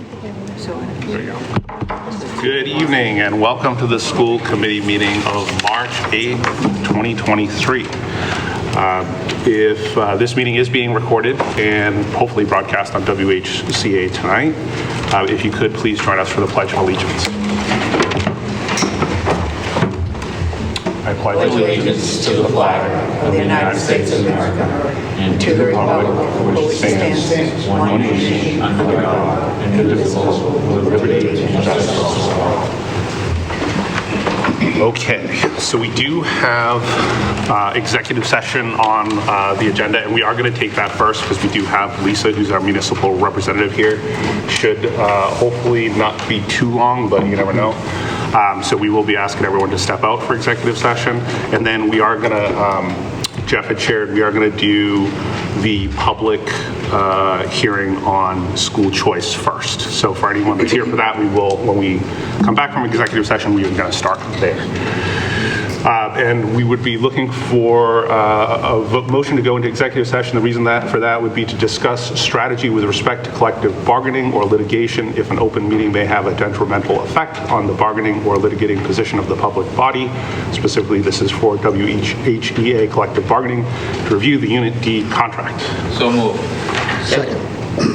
There you go. Good evening and welcome to the school committee meeting of March 8th, 2023. This meeting is being recorded and hopefully broadcast on WHCA tonight. If you could please join us for the Pledge of Allegiance. I pledge allegiance to the flag of the United States of America and to the republic for which it stands, one nation, under God, indivisible, with liberty and justice for all. Okay, so we do have executive session on the agenda, and we are going to take that first because we do have Lisa, who's our municipal representative here. Should hopefully not be too long, but you never know. So we will be asking everyone to step out for executive session, and then we are going to, Jeff had shared, we are going to do the public hearing on school choice first. So for anyone that's here for that, we will, when we come back from executive session, we are going to start there. And we would be looking for a motion to go into executive session. The reason for that would be to discuss strategy with respect to collective bargaining or litigation if an open meeting may have a detrimental effect on the bargaining or litigating position of the public body. Specifically, this is for WHEA collective bargaining to review the Unit D contract. So moved. Second.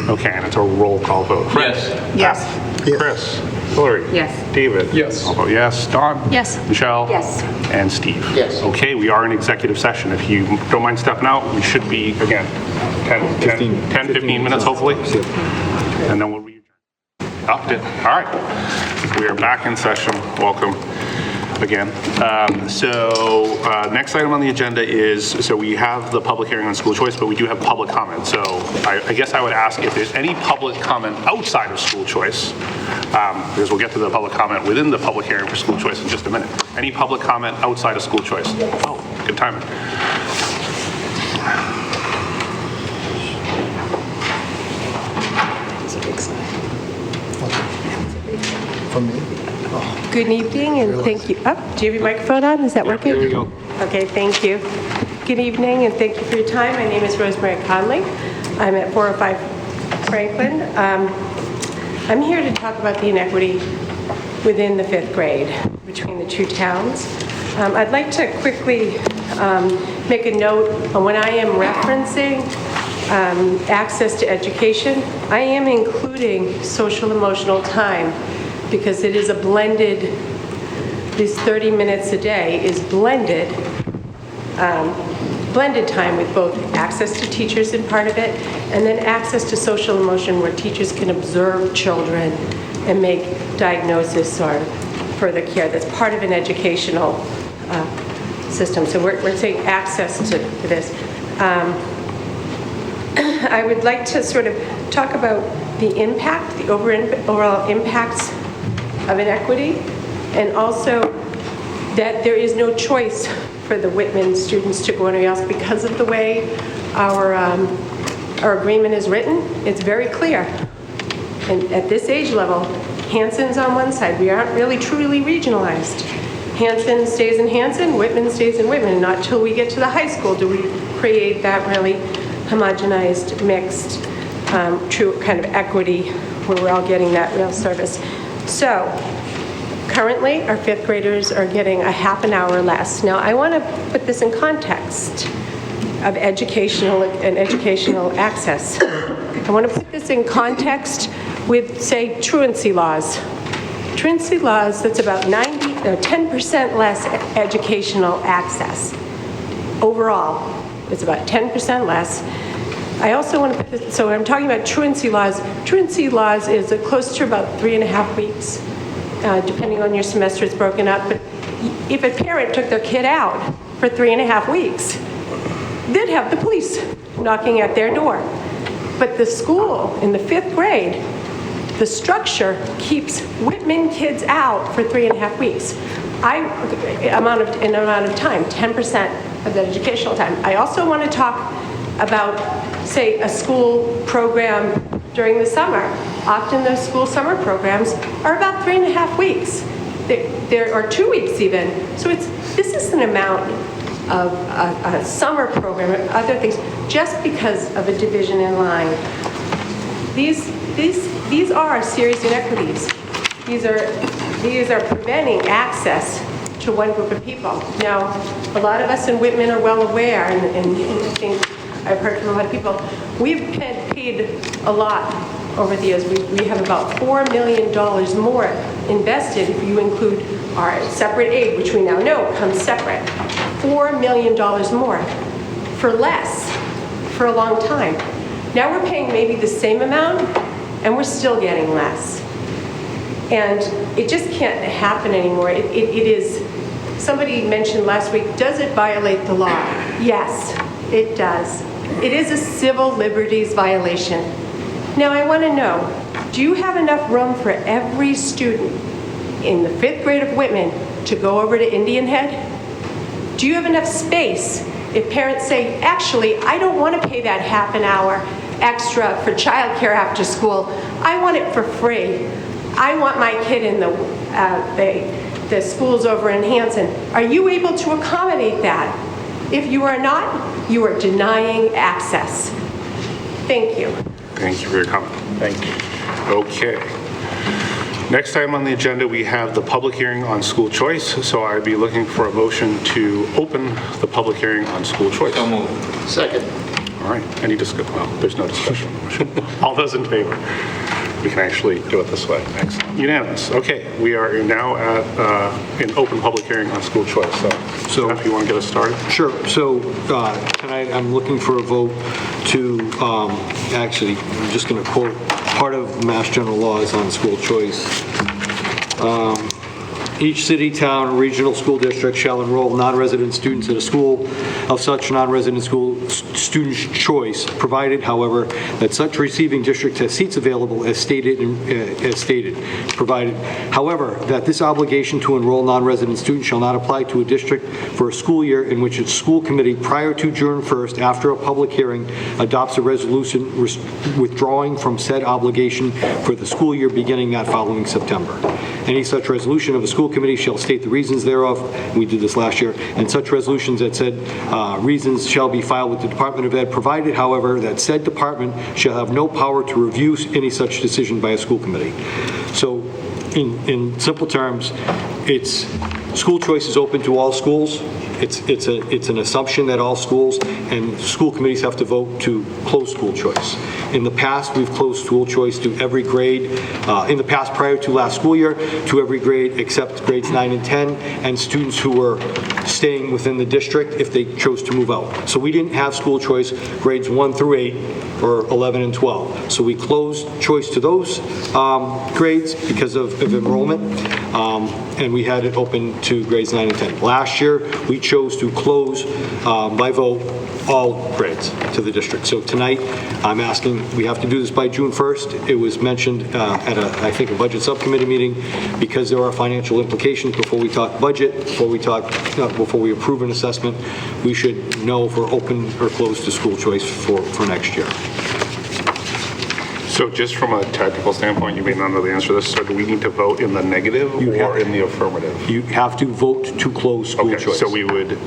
Okay, and it's a roll call vote. Yes. Yes. Chris. Hillary. Yes. David. Yes. I'll vote yes. Dawn. Yes. Michelle. Yes. And Steve. Yes. Okay, we are in executive session. If you don't mind stepping out, we should be, again, 10, 15 minutes, hopefully. And then we'll re-adjourn. All right. We are back in session. Welcome again. Next item on the agenda is, so we have the public hearing on school choice, but we do have public comment. So I guess I would ask if there's any public comment outside of school choice, because we'll get to the public comment within the public hearing for school choice in just a minute. Any public comment outside of school choice? Oh, good timing. From me? Good evening and thank you. Oh, do you have your microphone on? Is that working? There you go. Okay, thank you. Good evening and thank you for your time. My name is Rosemary Conley. I'm at 405 Franklin. I'm here to talk about the inequity within the 5th grade between the two towns. I'd like to quickly make a note on when I am referencing access to education. I am including social emotional time because it is a blended, this 30 minutes a day is blended time with both access to teachers in part of it and then access to social emotion where teachers can observe children and make diagnosis or further care. That's part of an educational system. So we're saying access to this. I would like to sort of talk about the impact, the overall impacts of inequity, and also that there is no choice for the Whitman students to go anywhere else because of the way our agreement is written. It's very clear. And at this age level, Hanson's on one side. We aren't really truly regionalized. Hanson stays in Hanson, Whitman stays in Whitman. Not until we get to the high school do we create that really homogenized, mixed, true kind of equity where we're all getting that real service. So currently our 5th graders are getting a half an hour less. Now I want to put this in context of educational access. I want to put this in context with, say, truancy laws. Truancy laws, that's about 10% less educational access. Overall, it's about 10% less. I also want to put this, so I'm talking about truancy laws. Truancy laws is close to about 3.5 weeks, depending on your semester, it's broken up. But if a parent took their kid out for 3.5 weeks, they'd have the police knocking at their door. But the school in the 5th grade, the structure keeps Whitman kids out for 3.5 weeks. Amount of time, 10% of the educational time. I also want to talk about, say, a school program during the summer. Often those school summer programs are about 3.5 weeks. There are 2 weeks even. So this is an amount of a summer program and other things just because of a division in line. These are serious inequities. These are preventing access to one group of people. Now, a lot of us in Whitman are well aware, and I think I've heard from a lot of people, we've paid a lot over the years. We have about $4 million more invested if you include our separate aid, which we now know comes separate. $4 million more for less for a long time. Now we're paying maybe the same amount, and we're still getting less. And it just can't happen anymore. It is, somebody mentioned last week, does it violate the law? Yes, it does. It is a civil liberties violation. Now I want to know, do you have enough room for every student in the 5th grade of Whitman to go over to Indian Head? Do you have enough space if parents say, actually, I don't want to pay that half an hour extra for childcare after school. I want it for free. I want my kid in the schools over in Hanson. Are you able to accommodate that? If you are not, you are denying access. Thank you. Thank you for your comment. Thank you. Okay. Next item on the agenda, we have the public hearing on school choice. So I'd be looking for a motion to open the public hearing on school choice. So moved. Second. All right. Any discussion? Well, there's no discussion on the motion. All those in favor? We can actually do it this way. Excellent. Unanimous. Okay. We are now at an open public hearing on school choice. So if you want to get us started. Sure. So tonight I'm looking for a vote to, actually, I'm just going to quote part of Mass General laws on school choice. Each city, town, or regional school district shall enroll non-resident students at a school of such non-resident school student's choice, provided, however, that such receiving district has seats available as stated. Provided, however, that this obligation to enroll non-resident students shall not apply to a district for a school year in which its school committee, prior to June 1st, after a public hearing, adopts a resolution withdrawing from said obligation for the school year beginning that following September. Any such resolution of the school committee shall state the reasons thereof. We did this last year. And such resolutions that said reasons shall be filed with the Department of Ed, provided, however, that said department shall have no power to review any such decision by a school committee. So in simple terms, it's school choice is open to all schools. It's an assumption that all schools and school committees have to vote to close school choice. In the past, we've closed school choice to every grade. In the past, prior to last school year, to every grade except grades 9 and 10, and students who were staying within the district if they chose to move out. So we didn't have school choice grades 1 through 8 or 11 and 12. So we closed choice to those grades because of enrollment, and we had it open to grades 9 and 10. Last year, we chose to close by vote all grades to the district. So tonight, I'm asking, we have to do this by June 1st. It was mentioned at I think a budget subcommittee meeting, because there are financial implications before we talk budget, before we approve an assessment, we should know if we're open or closed to school choice for next year. So just from a technical standpoint, you may not know the answer to this. So do we need to vote in the negative or in the affirmative? You have to vote to close school choice.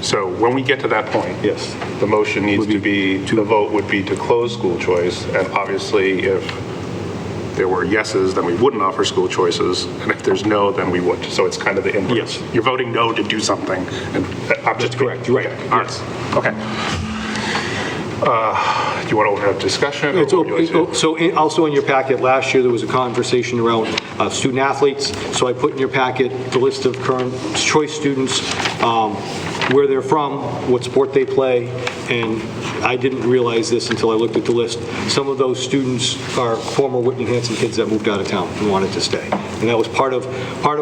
So when we get to that point, yes, the motion needs to be, the vote would be to close school choice. And obviously, if there were yeses, then we wouldn't offer school choices. And if there's no, then we would. So it's kind of the inverse. Yes. You're voting no to do something. And I'm just correct. You're right. Okay. All right. Okay. Do you want to open up discussion? So also in your packet, last year there was a conversation around student athletes. So I put in your packet the list of current choice students, where they're from, what sport they play, and I didn't realize this until I looked at the list. Some of those students are former Whitman-Hanson kids that moved out of town and wanted to stay. And that was part of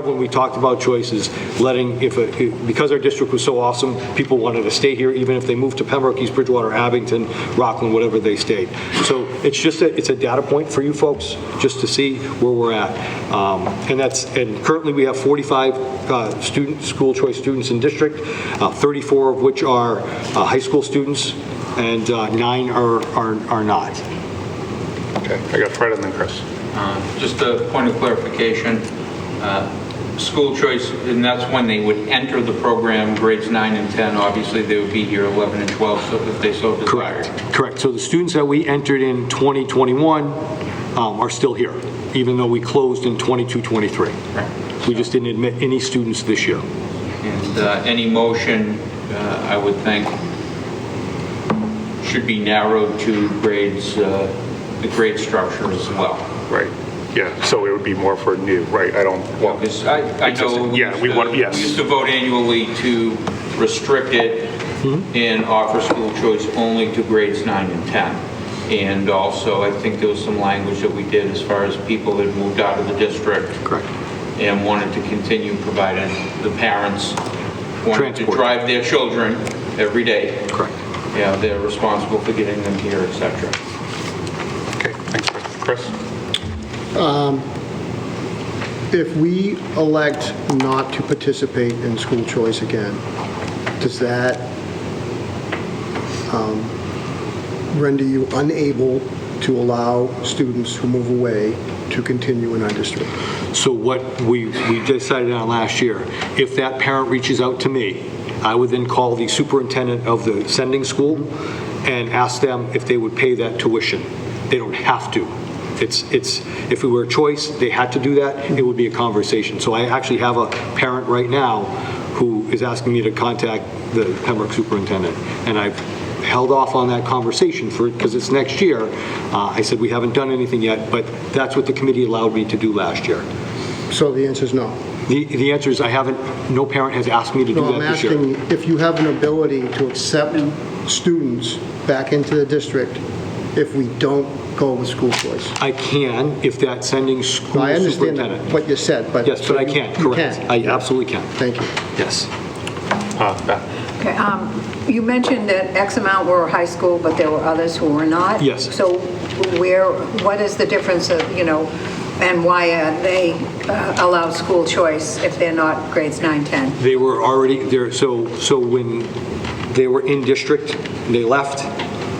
when we talked about choices, letting, because our district was so awesome, people wanted to stay here even if they moved to Pembroke, East Bridgewater, Abington, Rockland, whatever they stayed. So it's a data point for you folks just to see where we're at. And currently we have 45 school choice students in district, 34 of which are high school students, and 9 are not. Okay, I got Fred and then Chris. Just a point of clarification, school choice, and that's when they would enter the program, grades 9 and 10, obviously they would be here 11 and 12, so if they so desired. Correct. So the students that we entered in 2021 are still here, even though we closed in 22-23. We just didn't admit any students this year. And any motion, I would think, should be narrowed to grades, the grade structure as well. Right, yeah, so it would be more for new, right? I don't, well, Because I know yeah, we want, yes. we used to vote annually to restrict it and offer school choice only to grades 9 and 10. And also, I think there was some language that we did as far as people that moved out of the district. Correct. And wanted to continue providing the parents wanted to Transport. drive their children every day. Correct. Yeah, they're responsible for getting them here, et cetera. Okay, thanks, Chris. If we elect not to participate in school choice again, does that render you unable to allow students who move away to continue in our district? So what we decided on last year, if that parent reaches out to me, I would then call the superintendent of the sending school and ask them if they would pay that tuition. They don't have to. If it were a choice, they had to do that, it would be a conversation. So I actually have a parent right now who is asking me to contact the Pembroke superintendent, and I've held off on that conversation because it's next year. I said we haven't done anything yet, but that's what the committee allowed me to do last year. So the answer is no. The answer is no parent has asked me to do No, I'm that this year. asking if you have an ability to accept students back into the district if we don't go with school choice. I can if that sending school I understand superintendent. what you said, but... Yes, but I can, You correct. can. I absolutely can. Thank you. Yes. Beth. Okay, you mentioned that X amount were high school, but there were others who were not? Yes. So what is the difference of, and why are they allowed school choice if they're not grades 9, 10? They were already there, so when they were in district, they left,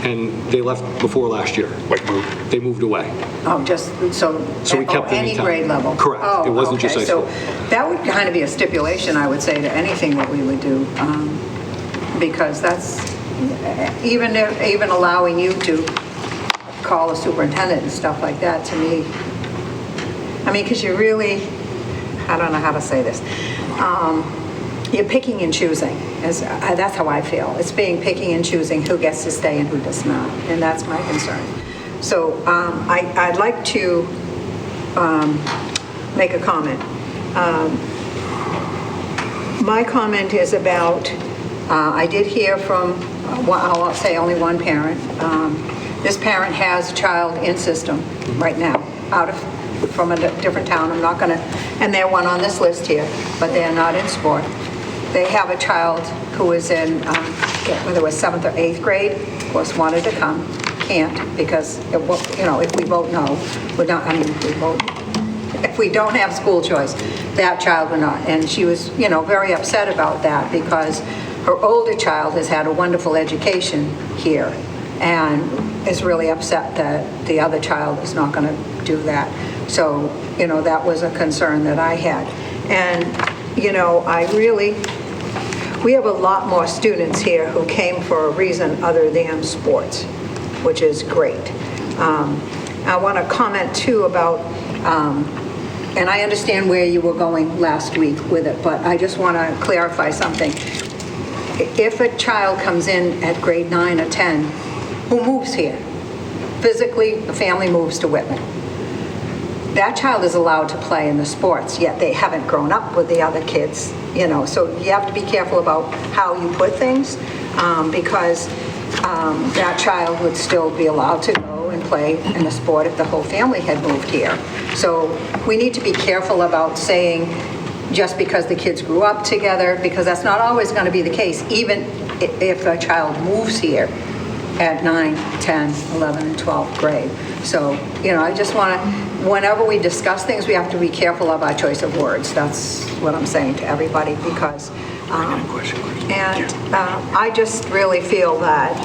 and they left before last year. Like move. They moved away. Oh, just, so we kept them in any town. grade level? Correct. Oh, It wasn't just okay. high school. So that would kind of be a stipulation, I would say, to anything that we would do, because that's, even allowing you to call a superintendent and stuff like that, to me, because you really, I don't know how to say this. You're picking and choosing. That's how I feel. It's being picking and choosing who gets to stay and who does not, and that's my concern. So I'd like to make a comment. My comment is about, I did hear from, I'll say only one parent. This parent has a child in system right now, from a different town. I'm not gonna, and they're one on this list here, but they're not in sport. They have a child who is in, whether it was 7th or 8th grade, of course wanted to come, can't, because, if we vote no, we're not, if we don't have school choice, that child will not. And she was, very upset about that because her older child has had a wonderful education here and is really upset that the other child is not going to do that. So, that was a concern that I had. And, we have a lot more students here who came for a reason other than sports, which is great. I want to comment too about, and I understand where you were going last week with it, but I just want to clarify something. If a child comes in at grade 9 or 10, who moves here? Physically, the family moves to Whitman. That child is allowed to play in the sports, yet they haven't grown up with the other kids, so you have to be careful about how you put things, because that child would still be allowed to go and play in a sport if the whole family had moved here. So we need to be careful about saying just because the kids grew up together, because that's not always going to be the case, even if a child moves here at 9, 10, 11, and 12th grade. So, I just want to, whenever we discuss things, we have to be careful of our choice of words. That's what I'm saying to everybody, because, I just really feel that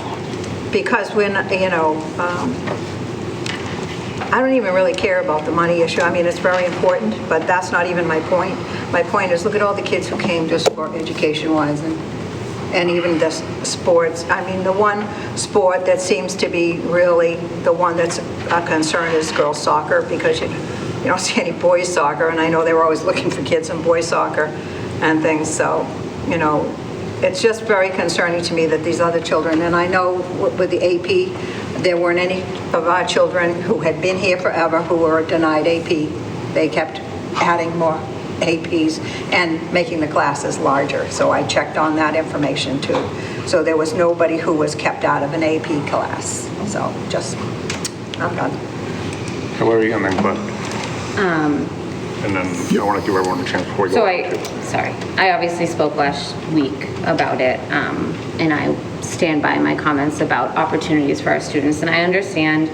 because when, I don't even really care about the money issue. It's very important, but that's not even my point. My point is, look at all the kids who came just for education-wise, and and even the sports. I mean, the one sport that seems to be really the one that's a concern is girls soccer, because you don't see any boys soccer, and I know they were always looking for kids in boys soccer and things, so, it's just very concerning to me that these other children, and I know with the AP, there weren't any of our children who had been here forever who were denied AP. They kept adding more APs and making the classes larger. So I checked on that information too. So there was nobody who was kept out of an AP class. So I'm done. Hillary and then Glenn. And then I want to give everyone a chance before we go on to. I obviously spoke last week about it, and I stand by my comments about opportunities for our students, and I understand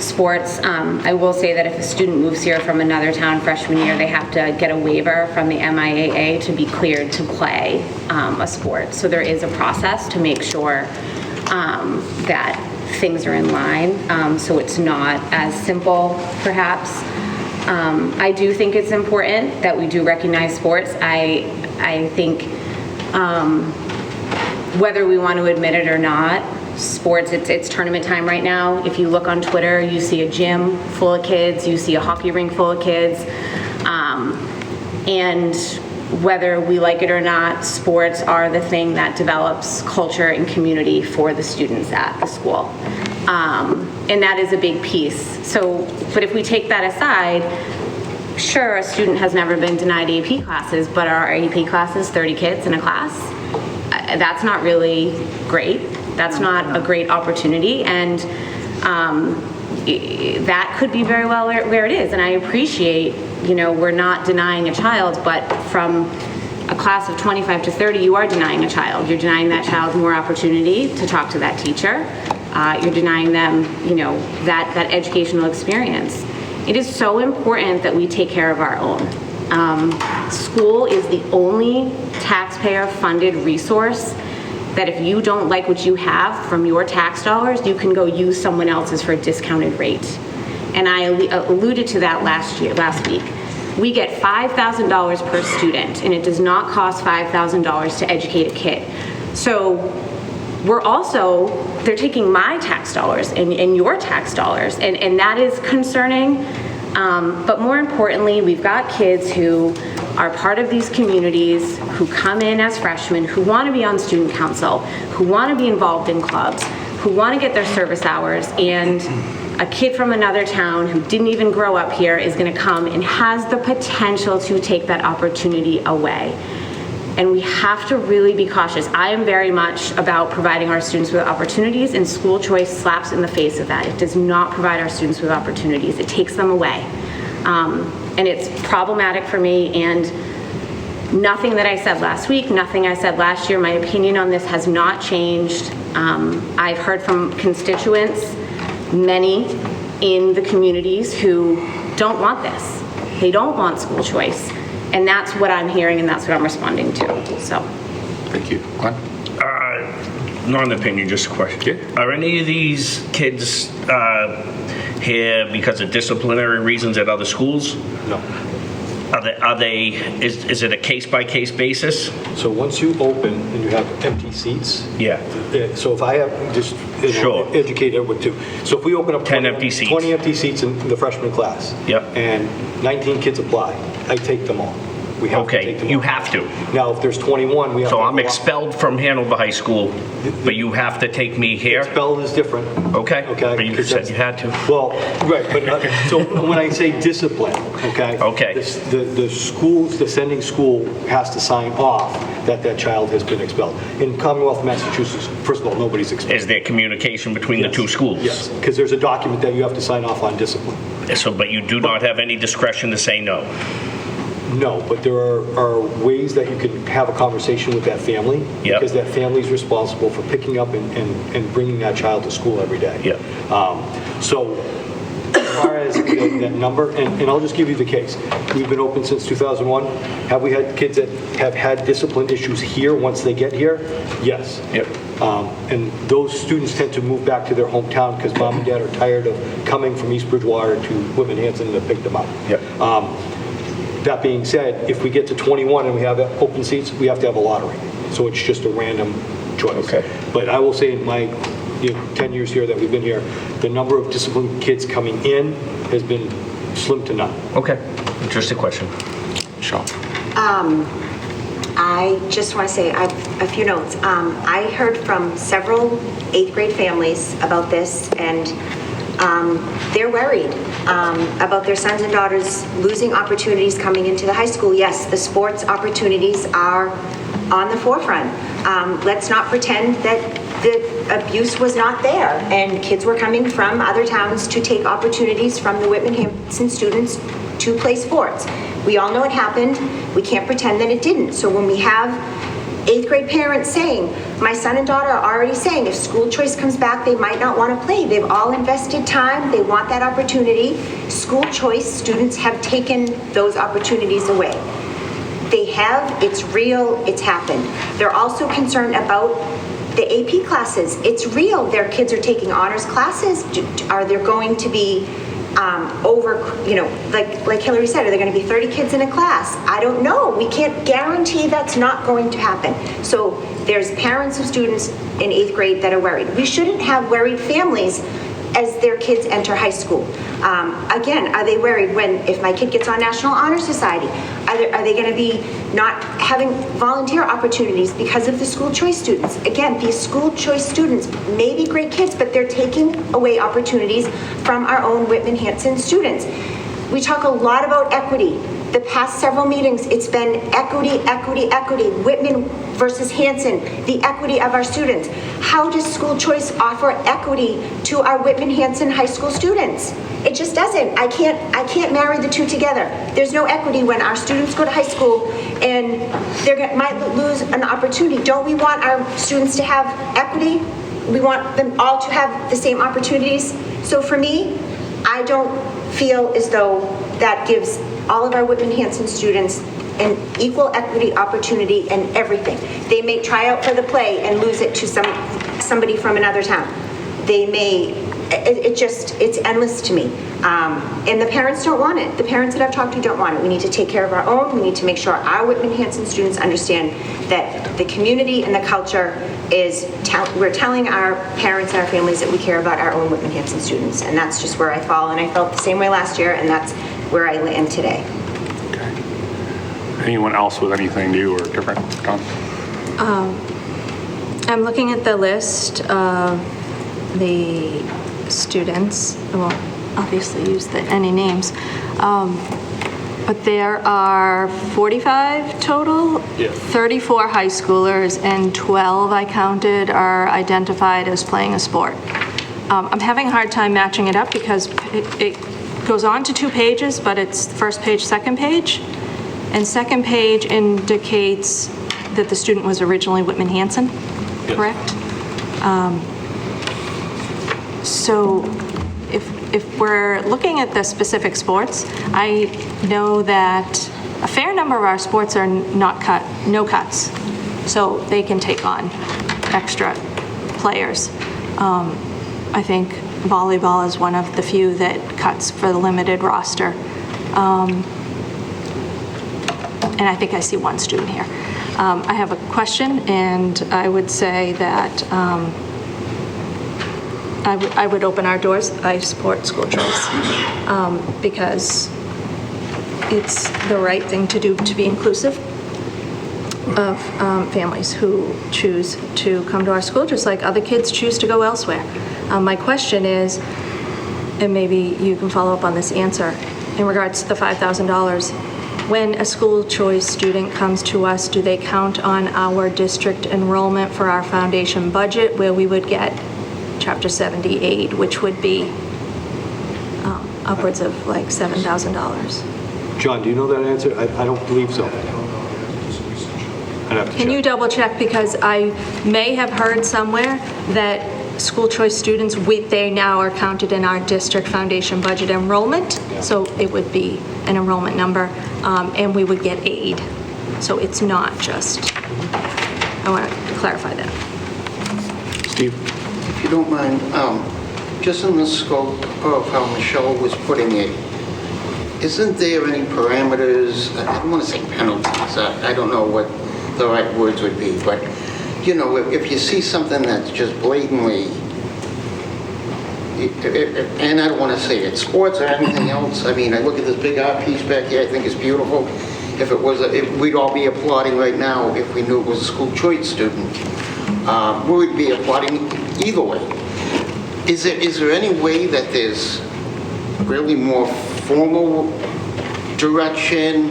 sports. I will say that if a student moves here from another town freshman year, they have to get a waiver from the MIAA to be cleared to play a sport. So there is a process to make sure that things are in line, so it's not as simple, perhaps. I do think it's important that we do recognize sports. I think whether we want to admit it or not, sports, it's tournament time right now. If you look on Twitter, you see a gym full of kids, you see a hockey rink full of kids. And whether we like it or not, sports are the thing that develops culture and community for the students at the school. And that is a big piece. But if we take that aside, sure, a student has never been denied AP classes, but are our AP classes 30 kids in a class? That's not really great. That's not a great opportunity, and that could be very well where it is. And I appreciate, we're not denying a child, but from a class of 25 to 30, you are denying a child. You're denying that child more opportunity to talk to that teacher. You're denying them, that educational experience. It is so important that we take care of our own. School is the only taxpayer-funded resource that if you don't like what you have from your tax dollars, you can go use someone else's for a discounted rate. And I alluded to that last week. We get $5,000 per student, and it does not cost $5,000 to educate a kid. So they're taking my tax dollars and your tax dollars, and that is concerning. But more importantly, we've got kids who are part of these communities, who come in as freshmen, who want to be on student council, who want to be involved in clubs, who want to get their service hours, and a kid from another town who didn't even grow up here is going to come and has the potential to take that opportunity away. And we have to really be cautious. I am very much about providing our students with opportunities, and school choice slaps in the face of that. It does not provide our students with opportunities. It takes them away. And it's problematic for me, and nothing that I said last week, nothing I said last year, my opinion on this has not changed. I've heard from constituents, many in the communities, who don't want this. They don't want school choice. And that's what I'm hearing, and that's what I'm responding to, so. Thank you. Glenn? Not an opinion, just a question. Are any of these kids here because of disciplinary reasons at other schools? No. Is it a case-by-case basis? So once you open and you have empty seats. Yeah. So if I have just Sure. educate everyone too. So if we open up 10 empty seats. 20 empty seats in the freshman class. Yep. And 19 kids apply, I take them all. We have to take Okay, them you all. have to. Now, if there's 21, we have to. So I'm go up. expelled from Hanover High School, but you have to take me here? Expelled is different. Okay, Okay. but you because said that's- you had to. Well, right, but, so when I say discipline, okay? Okay. The schools, the sending school has to sign off that child has been expelled. In Commonwealth of Massachusetts, first of all, nobody's expelled. Is there communication between the Yes. two schools? Yes, because there's a document that you have to sign off on discipline. So, but you do not have any discretion to say no? No, but there are ways that you can have a conversation with that family. Yep. Because that family's responsible for picking up and bringing that child to school every day. Yep. So as far as that number, and I'll just give you the case. We've been open since 2001. Have we had kids that have had discipline issues here once they get here? Yes. Yep. And those students tend to move back to their hometown because mom and dad are tired of coming from East Bridgewater to Whitman-Hanson to pick them up. Yep. That being said, if we get to 21 and we have open seats, we have to have a lottery. so it's just a random choice. Okay. But I will say in my 10 years here that we've been here, the number of disciplined kids coming in has been slim to none. Okay. Interesting question. Sean? I just want to say a few notes. I heard from several 8th grade families about this, and they're worried about their sons and daughters losing opportunities coming into the high school. Yes, the sports opportunities are on the forefront. Let's not pretend that the abuse was not there, and kids were coming from other towns to take opportunities from the Whitman-Hanson students to play sports. We all know it happened. We can't pretend that it didn't. So when we have 8th grade parents saying, my son and daughter are already saying if school choice comes back, they might not want to play. They've all invested time. They want that opportunity. School choice students have taken those opportunities away. They have, it's real, it's happened. They're also concerned about the AP classes. It's real. Their kids are taking honors classes. Are there going to be like Hillary said, are there going to be 30 kids in a class? I don't know. We can't guarantee that's not going to happen. So there's parents of students in 8th grade that are worried. We shouldn't have worried families as their kids enter high school. Again, are they worried if my kid gets on National Honor Society? Are they going to be not having volunteer opportunities because of the school choice students? Again, these school choice students may be great kids, but they're taking away opportunities from our own Whitman-Hanson students. We talk a lot about equity. The past several meetings, it's been equity, equity, equity. Whitman versus Hanson, the equity of our students. How does school choice offer equity to our Whitman-Hanson high school students? It just doesn't. I can't marry the two together. There's no equity when our students go to high school and they might lose an opportunity. Don't we want our students to have equity? We want them all to have the same opportunities. So for me, I don't feel as though that gives all of our Whitman-Hanson students an equal equity opportunity in everything. They may try out for the play and lose it to somebody from another town. They may, it's endless to me. And the parents don't want it. The parents that I've talked to don't want it. We need to take care of our own. We need to make sure our Whitman-Hanson students understand that the community and the culture is, we're telling our parents and our families that we care about our own Whitman-Hanson students. And that's just where I fall. And I felt the same way last year, and that's where I am today. Okay. Anyone else with anything new or different? Tom? I'm looking at the list of the students. I won't obviously use any names, but there are 45 total, 34 high schoolers, and 12 I counted are identified as playing a sport. I'm having a hard time matching it up because it goes on to 2 pages, but it's first page, second page. And second page indicates that the student was originally Whitman-Hanson, correct? So if we're looking at the specific sports, I know that a fair number of our sports are no cuts. So they can take on extra players. I think volleyball is one of the few that cuts for the limited roster. And I think I see one student here. I have a question, and I would say that I would open our doors. I support school choice because it's the right thing to do to be inclusive of families who choose to come to our school, just like other kids choose to go elsewhere. My question is, and maybe you can follow up on this answer, in regards to the $5,000, when a school choice student comes to us, do they count on our district enrollment for our foundation budget, where we would get Chapter 70 aid, which would be upwards of like $7,000? John, do you know that answer? I don't believe so. I'd have to check. Can you double check, because I may have heard somewhere that school choice students, they now are counted in our district foundation budget enrollment, so it would be an enrollment number, and we would get aid. So it's not just, I want to clarify that. Steve? If you don't mind, just in the scope of how Michelle was putting it, isn't there any parameters, I don't want to say penalties, I don't know what the right words would be, but, you know, if you see something that's just blatantly, and I don't want to say it's sports or anything else, I mean, I look at this big art piece back here, I think it's beautiful. If it was, we'd all be applauding right now if we knew it was a school choice student. We would be applauding either way. Is there any way that there's really more formal direction?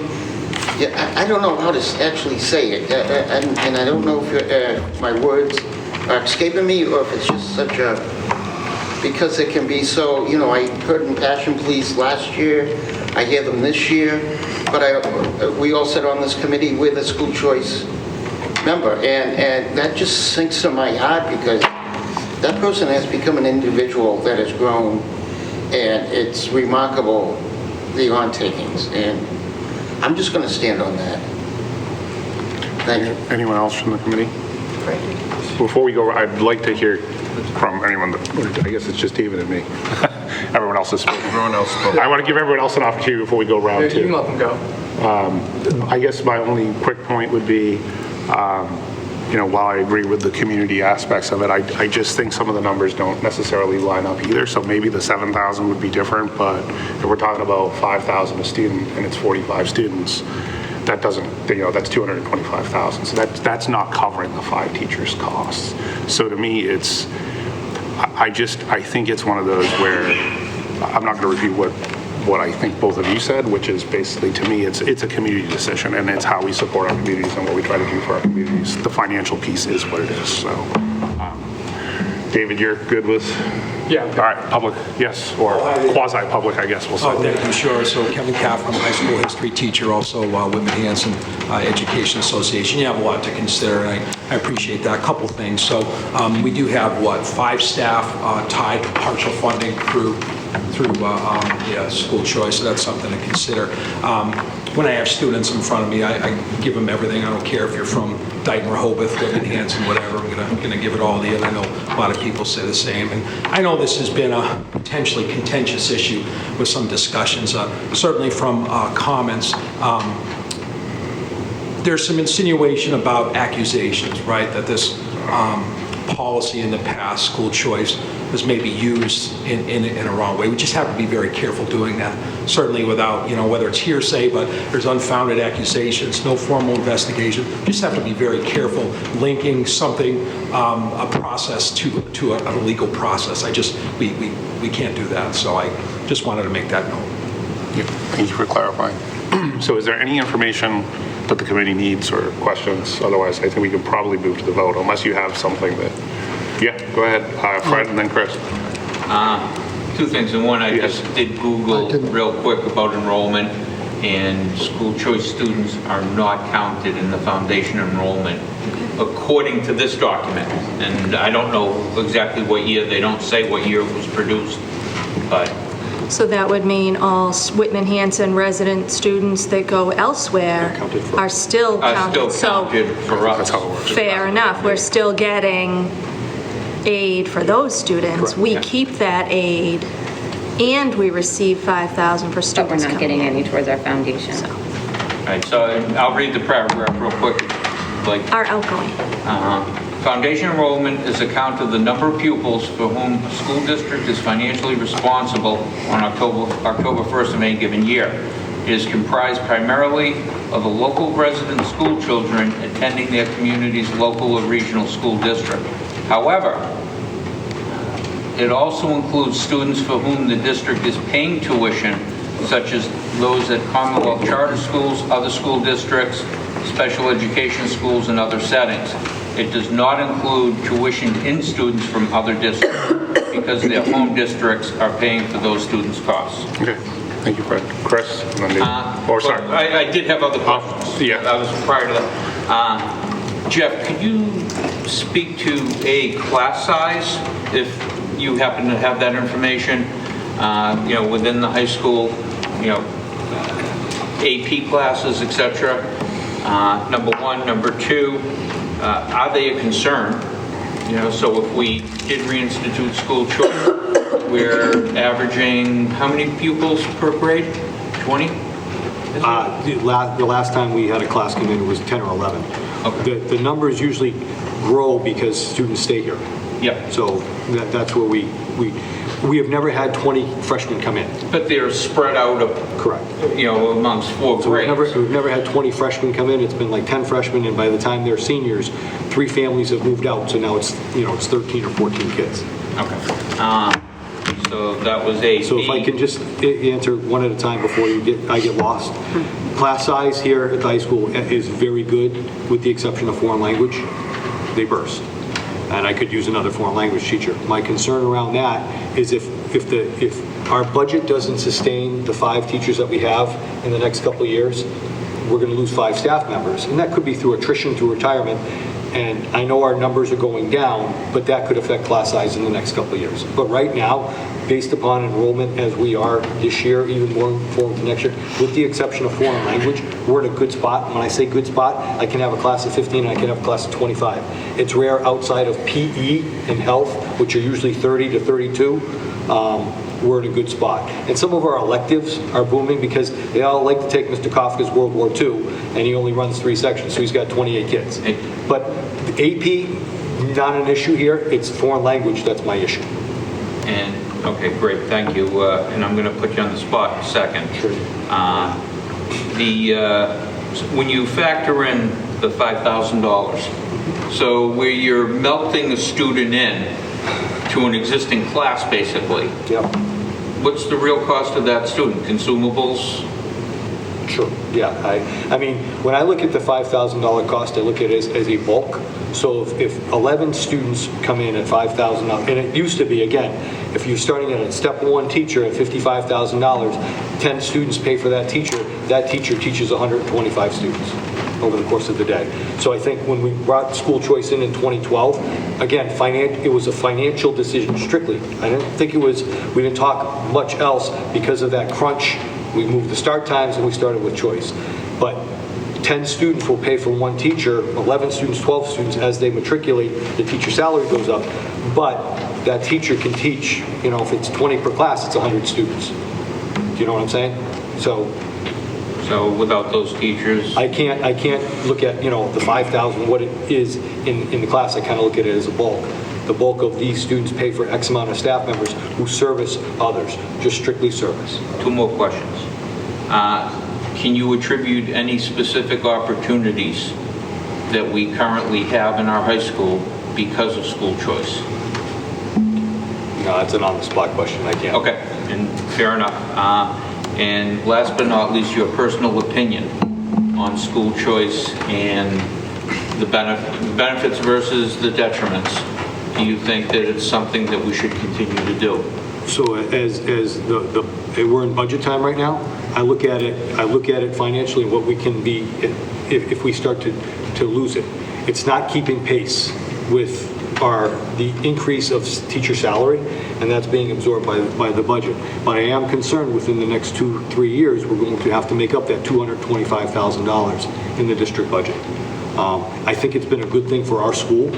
Yeah, I don't know how to actually say it, and I don't know if my words are escaping me or if it's just such a, because it can be so, you know, I heard Impassion Pleas last year, I hear them this year, but we all sit on this committee with a school choice member, and that just sinks to my heart because that person has become an individual that has grown, and it's remarkable, the on-takings, and I'm just going to stand on that. Thank you. Anyone else from the committee? Before we go, I'd like to hear from anyone, I guess it's just David and me. Everyone else is spoken. Everyone else spoke. I want to give everyone else an opportunity before we go round two. You can let them go. I guess my only quick point would be, you know, while I agree with the community aspects of it, I just think some of the numbers don't necessarily line up either. So maybe the 7,000 would be different, but if we're talking about 5,000 a student and it's 45 students, that doesn't, you know, that's 225,000. So that's not covering the 5 teachers' costs. So to me, it's, I think it's one of those where I'm not going to repeat what I think both of you said, which is basically, to me, it's a community decision, and it's how we support our communities and what we try to do for our communities. The financial piece is what it is. So, David, you're good with? Yeah. All right, public, yes, or quasi-public, I guess we'll say. Oh, thank you, sure. So Kevin Kaff, I'm a high school history teacher, also Whitman-Hanson Education Association. You have a lot to consider, and I appreciate that. A couple things. So we do have, 5 staff tied to partial funding through school choice, so that's something to consider. When I have students in front of me, I give them everything. I don't care if you're from Dayton, Rehoboth, Whitman-Hanson, whatever. I'm going to give it all to you, and I know a lot of people say the same. And I know this has been a potentially contentious issue with some discussions, certainly from comments. There's some insinuation about accusations, right, that this policy in the past, school choice, was maybe used in a wrong way. We just have to be very careful doing that. Certainly without, you know, whether it's hearsay, but there's unfounded accusations, no formal investigation. We just have to be very careful linking something, a process to a legal process. We can't do that. So I just wanted to make that note. Yeah, thank you for clarifying. So is there any information that the committee needs or questions? Otherwise, I think we can probably move to the vote, unless you have something that, yeah, go ahead. Fred and then Chris. 2 things. And one, I just did Google real quick about enrollment, and school choice students are not counted in the foundation enrollment according to this document. And I don't know exactly what year, they don't say what year it was produced, but. So that would mean all Whitman-Hanson resident students that go elsewhere are still counted. Counted for us. That's how it works. Fair enough, we're still getting aid for those students. Correct. We keep that aid, and we receive 5,000 for But we're students not coming getting in. any towards our foundation. Right, so I'll read the paragraph real quick. Like, Our outgoing. Foundation enrollment is a count of the number of pupils for whom a school district is financially responsible on October 1st of any given year. It is comprised primarily of the local resident school children attending their community's local or regional school district. However, it also includes students for whom the district is paying tuition, such as those at Commonwealth charter schools, other school districts, special education schools, and other settings. It does not include tuitioned-in students from other districts because their home districts are paying for those students' costs. Okay, thank you, Fred. Chris, and then David. Sorry. I did have other questions. Yeah. That was prior to that. Jeff, could you speak to a class size, if you happen to have that information, you know, within the high school, you know, AP classes, etc.? Number one. Number 2, are they a concern? You know, so if we did reinstitute school choice, we're averaging how many pupils per grade? 20? The last time we had a class come in, it was 10 or 11. Okay. The numbers usually grow because students stay here. Yep. So that's where we have never had 20 freshmen come in. But they're spread out, Correct. amongst 4 So grades. we've never had 20 freshmen come in. It's been like 10 freshmen, and by the time they're seniors, 3 families have moved out. So now it's 13 or 14 kids. Okay. So that was A. So if I can just answer one at a time before I get lost. Class size here at the high school is very good, with the exception of foreign language. They burst. And I could use another foreign language teacher. My concern around that is if our budget doesn't sustain the 5 teachers that we have in the next couple of years, we're going to lose 5 staff members. And that could be through attrition, through retirement. And I know our numbers are going down, but that could affect class size in the next couple of years. But right now, based upon enrollment as we are this year, even more forward to next year, with the exception of foreign language, we're in a good spot. When I say good spot, I can have a class of 15 and I can have a class of 25. It's rare outside of PE and health, which are usually 30 to 32. We're in a good spot. And some of our electives are booming because they all like to take Mr. Kafka's World War II, and he only runs 3 sections, so he's got 28 kids. But AP, not an issue here. It's foreign language that's my issue. And, okay, great, thank you. And I'm going to put you on the spot in a second. Sure. When you factor in the $5,000, so where you're melting a student in to an existing class, basically. Yep. What's the real cost of that student? Consumables? Sure, yeah. I mean, when I look at the $5,000 cost, I look at it as a bulk. So if 11 students come in at $5,000, and it used to be, again, if you're starting at a step 1 teacher at $55,000, 10 students pay for that teacher teaches 125 students over the course of the day. So I think when we brought school choice in 2012, again, it was a financial decision strictly. I didn't think we didn't talk much else because of that crunch. We moved the start times and we started with choice. But 10 students will pay for 1 teacher, 11 students, 12 students. As they matriculate, the teacher salary goes up. But that teacher can teach, if it's 20 per class, it's 100 students. Do you know what I'm saying? So without those teachers? I can't look at, the 5,000, what it is in the class. I kind of look at it as a bulk. The bulk of these students pay for X amount of staff members who service others, just strictly service. 2 more questions. Can you attribute any specific opportunities that we currently have in our high school because of school choice? No, that's an on-the-spot question. I can't. Okay, and fair enough. And last but not least, your personal opinion on school choice and the benefits versus the detriments. Do you think that it's something that we should continue to do? So as we're in budget time right now, I look at it financially, what we can be if we start to lose it. It's not keeping pace with the increase of teacher salary, and that's being absorbed by the budget. But I am concerned within the next 2-3 years, we're going to have to make up that $225,000 in the district budget. I think it's been a good thing for our school.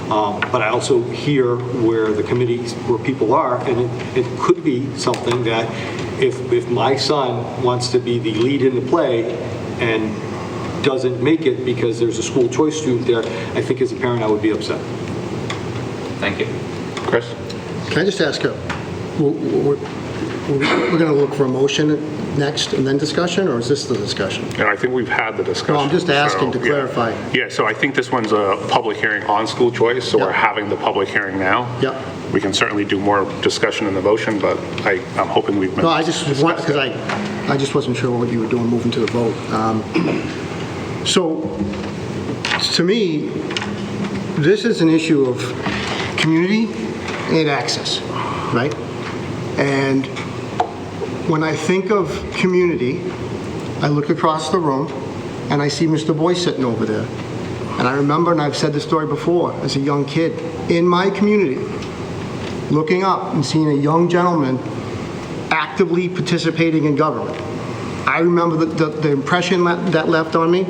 But I also hear where the committees, where people are, and it could be something that if my son wants to be the lead in the play and doesn't make it because there's a school choice student there, I think as a parent I would be upset. Thank you. Chris? Can I just ask we're going to look for a motion next and then discussion, or is this the discussion? And I think we've had the discussion. No, I'm just asking to yeah. clarify. Yeah, so I think this one's a public hearing on school choice, so Yep. we're having the public hehearing now. Yep. We can certainly do more discussion in the motion, but I'm hoping we've been. No, I just want, because I just wasn't sure what you were doing moving to the vote. So, to me, this is an issue of community and access, right? And when I think of community, I look across the room and I see Mr. Boyce sitting over there. And I remember, and I've said this story before, as a young kid, in my community, looking up and seeing a young gentleman actively participating in government. I remember the impression that left on me.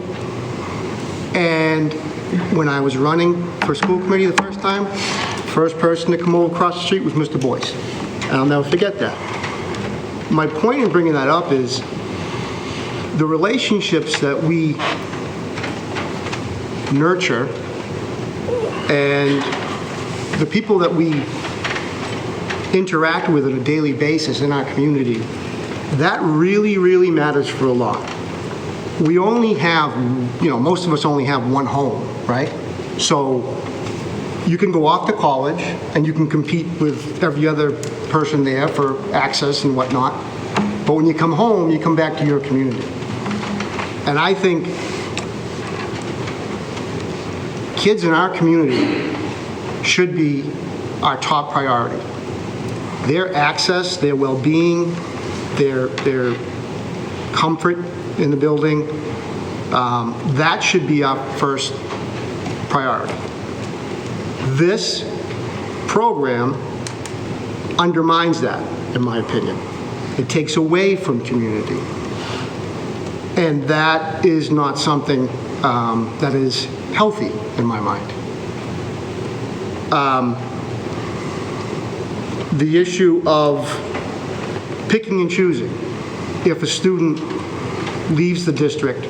And when I was running for school committee the first time, first person to come over across the street was Mr. Boyce. And I'll never forget that. My point in bringing that up is the relationships that we nurture and the people that we interact with on a daily basis in our community, that really, really matters for a lot. We only have, most of us only have one home, right? So you can go off to college and you can compete with every other person there for access and whatnot. But when you come home, you come back to your community. And I think kids in our community should be our top priority. Their access, their well-being, their comfort in the building, that should be our first priority. This program undermines that, in my opinion. It takes away from community. And that is not something that is healthy in my mind. The issue of picking and choosing. If a student leaves the district,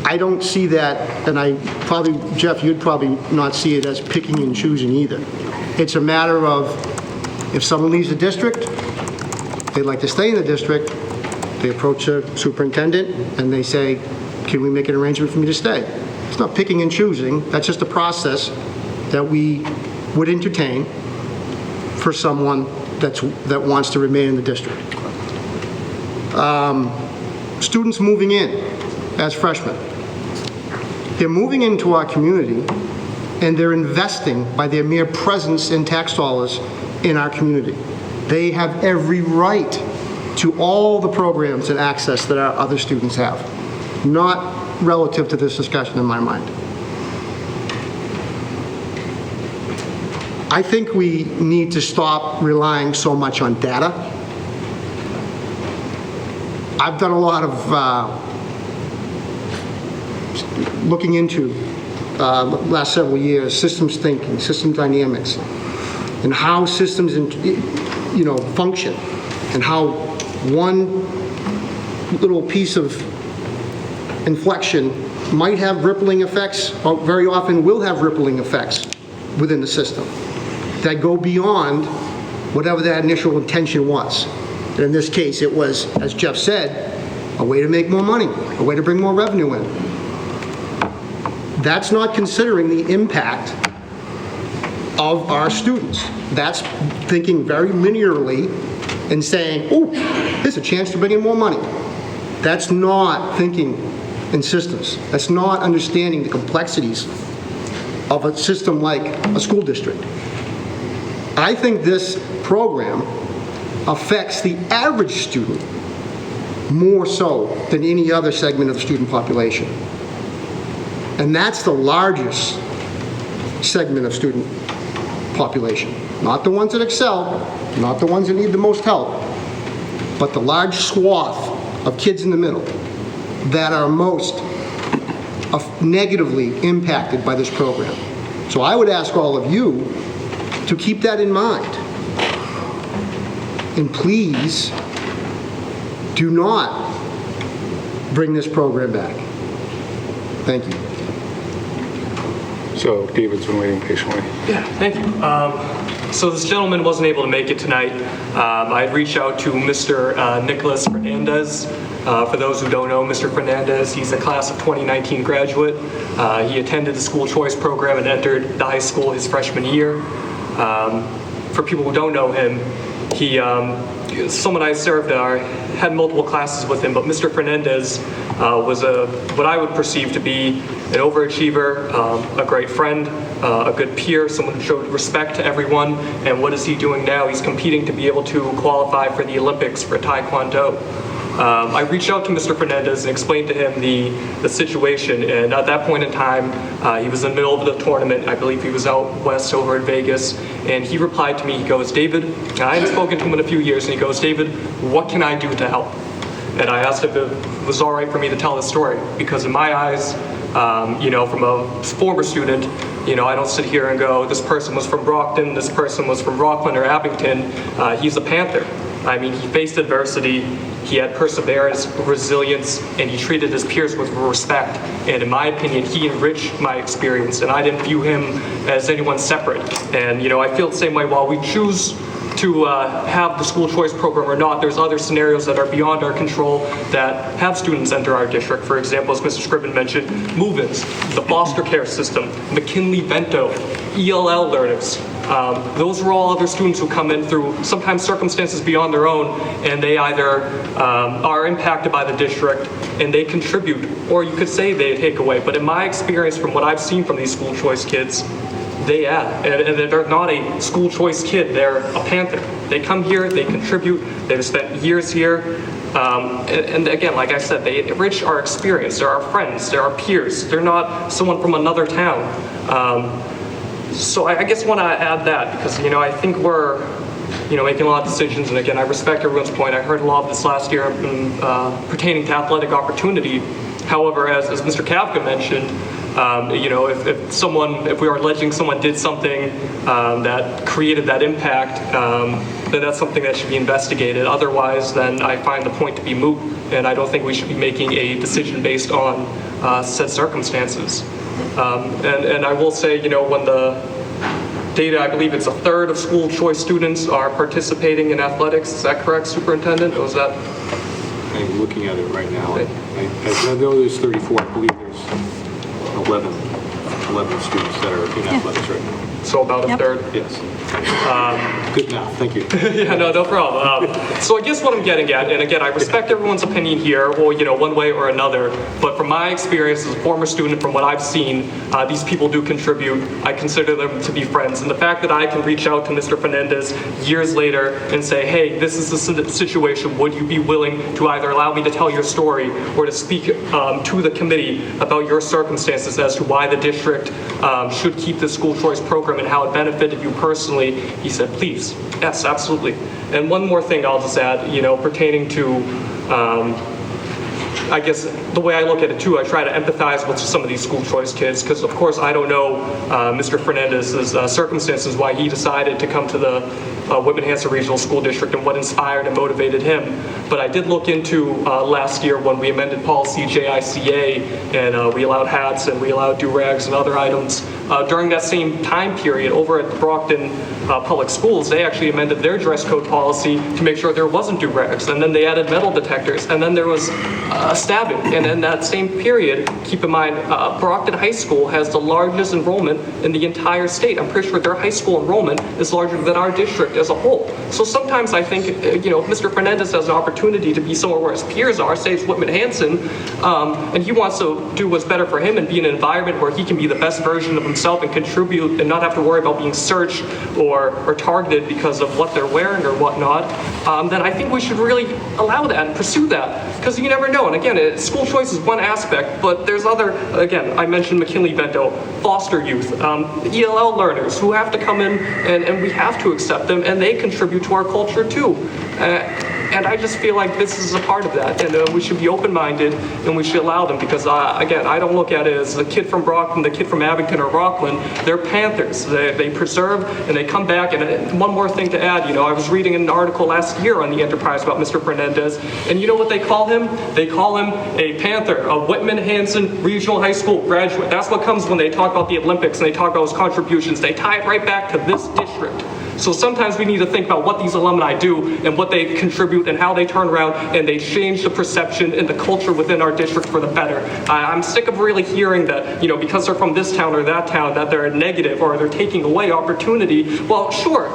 I don't see that, and Jeff, you'd probably not see it as picking and choosing either. It's a matter of, if someone leaves the district, they'd like to stay in the district, they approach the superintendent and they say, can we make an arrangement for me to stay? It's not picking and choosing, that's just a process that we would entertain for someone that wants to remain in the district. Students moving in as freshmen. They're moving into our community and they're investing by their mere presence and tax dollars in our community. They have every right to all the programs and access that our other students have, not relative to this discussion in my mind. I think we need to stop relying so much on data. I've done a lot of looking into the last several years, systems thinking, system dynamics, and how systems function, and how one little piece of inflection might have rippling effects, or very often will have rippling effects within the system that go beyond whatever that initial intention was. And in this case, it was, as Jeff said, a way to make more money, a way to bring more revenue in. That's not considering the impact of our students. That's thinking very linearly and saying, oh, there's a chance to bring in more money. That's not thinking in systems. That's not understanding the complexities of a system like a school district. I think this program affects the average student more so than any other segment of the student population. And that's the largest segment of student population. Not the ones that excel, not the ones that need the most help, but the large swath of kids in the middle that are most negatively impacted by this program. So I would ask all of you to keep that in mind. And please do not bring this program back. Thank you. So David's been waiting patiently. Yeah, thank you. So this gentleman wasn't able to make it tonight. I had reached out to Mr. Nicholas Fernandez. For those who don't know, Mr. Fernandez, he's a class of 2019 graduate. He attended the school choice program and entered the high school his freshman year. For people who don't know him, he, someone I served, had multiple classes with him, but Mr. Fernandez was what I would perceive to be an overachiever, a great friend, a good peer, someone who showed respect to everyone. And what is he doing now? He's competing to be able to qualify for the Olympics for Taekwondo. I reached out to Mr. Fernandez and explained to him the situation, and at that point in time, he was in the middle of the tournament. I believe he was out west over in Vegas, and he replied to me, he goes, David, I hadn't spoken to him in a few years, and he goes, David, what can I do to help? And I asked if it was all right for me to tell the story, because in my eyes, from a former student, I don't sit here and go, this person was from Brockton, this person was from Rockland or Abington. He's a Panther. I mean, he faced adversity, He had perseverance, resilience, and he treated his peers with respect. And in my opinion, he enriched my experience, and I didn't view him as anyone separate. And, I feel the same way. While we choose to have the school choice program or not, there's other scenarios that are beyond our control that have students enter our district. For example, as Mr. Scriven mentioned, move-ins, the foster care system, McKinley-Vento, ELL learners. Those are all other students who come in through sometimes circumstances beyond their own, and they either are impacted by the district and they contribute, or you could say they take away. But in my experience, from what I've seen from these school choice kids, they add, and they're not a school choice kid, they're a Panther. They come here, they contribute, they've spent years here, and again, like I said, they enrich our experience. They're our friends, they're our peers, they're not someone from another town. So I guess want to add that because, I think we're, making a lot of decisions, and again, I respect everyone's point. I heard a lot of this last year pertaining to athletic opportunity. However, as Mr. Kavka mentioned, if we are alleging someone did something that created that impact, then that's something that should be investigated. Otherwise, then I find the point to be moot, and I don't think we should be making a decision based on said circumstances. And I will say, when the data, I believe it's a third of school choice students are participating in athletics. Is that correct, Superintendent? Or was that? I'm looking at it right now. I know there's 34. I believe there's 11 students that are in athletics right now. So about a third? Yes. Good math, thank you. Yeah, no problem. So I guess what I'm getting at, and again, I respect everyone's opinion here, or one way or another, but from my experience as a former student, from what I've seen, these people do contribute. I consider them to be friends, and the fact that I can reach out to Mr. Fernandez years later and say, hey, this is the situation, would you be willing to either allow me to tell your story or to speak to the committee about your circumstances as to why the district should keep the school choice program and how it benefited you personally? He said, please. Yes, absolutely. And one more thing I'll just add, pertaining to, I guess the way I look at it too, I try to empathize with some of these school choice kids because, of course, I don't know Mr. Fernandez's circumstances, why he decided to come to the Whitman-Hanson Regional School District and what inspired and motivated him. But I did look into last year when we amended policy JICA and we allowed hats and we allowed do-rags and other items. During that same time period, over at the Brockton Public Schools, they actually amended their dress code policy to make sure there wasn't do-rags, and then they added metal detectors, and then there was stabbing. And in that same period, keep in mind, Brockton High School has the largest enrollment in the entire state. I'm pretty sure their high school enrollment is larger than our district as a whole. So sometimes I think, if Mr. Fernandez has an opportunity to be somewhere where his peers are, say it's Whitman-Hanson, and he wants to do what's better for him and be in an environment where he can be the best version of himself and contribute and not have to worry about being searched or targeted because of what they're wearing or whatnot, then I think we should really allow that and pursue that, because you never know. And again, school choice is one aspect, but there's other, again, I mentioned McKinley-Vento, foster youth, ELL learners who have to come in and we have to accept them, and they contribute to our culture too. And I just feel like this is a part of that, and we should be open-minded and we should allow them, because again, I don't look at it as the kid from Brockton, the kid from Abington or Rockland. They're Panthers. They preserve and they come back. And one more thing to add, I was reading an article last year on the Enterprise about Mr. Fernandez, and you know what they call him? They call him a Panther, a Whitman-Hanson Regional High School graduate. That's what comes when they talk about the Olympics and they talk about his contributions. They tie it right back to this district. So sometimes we need to think about what these alumni do and what they contribute and how they turn around and they change the perception and the culture within our district for the better. I'm sick of really hearing that, because they're from this town or that town, that they're negative or they're taking away opportunity. Well, sure,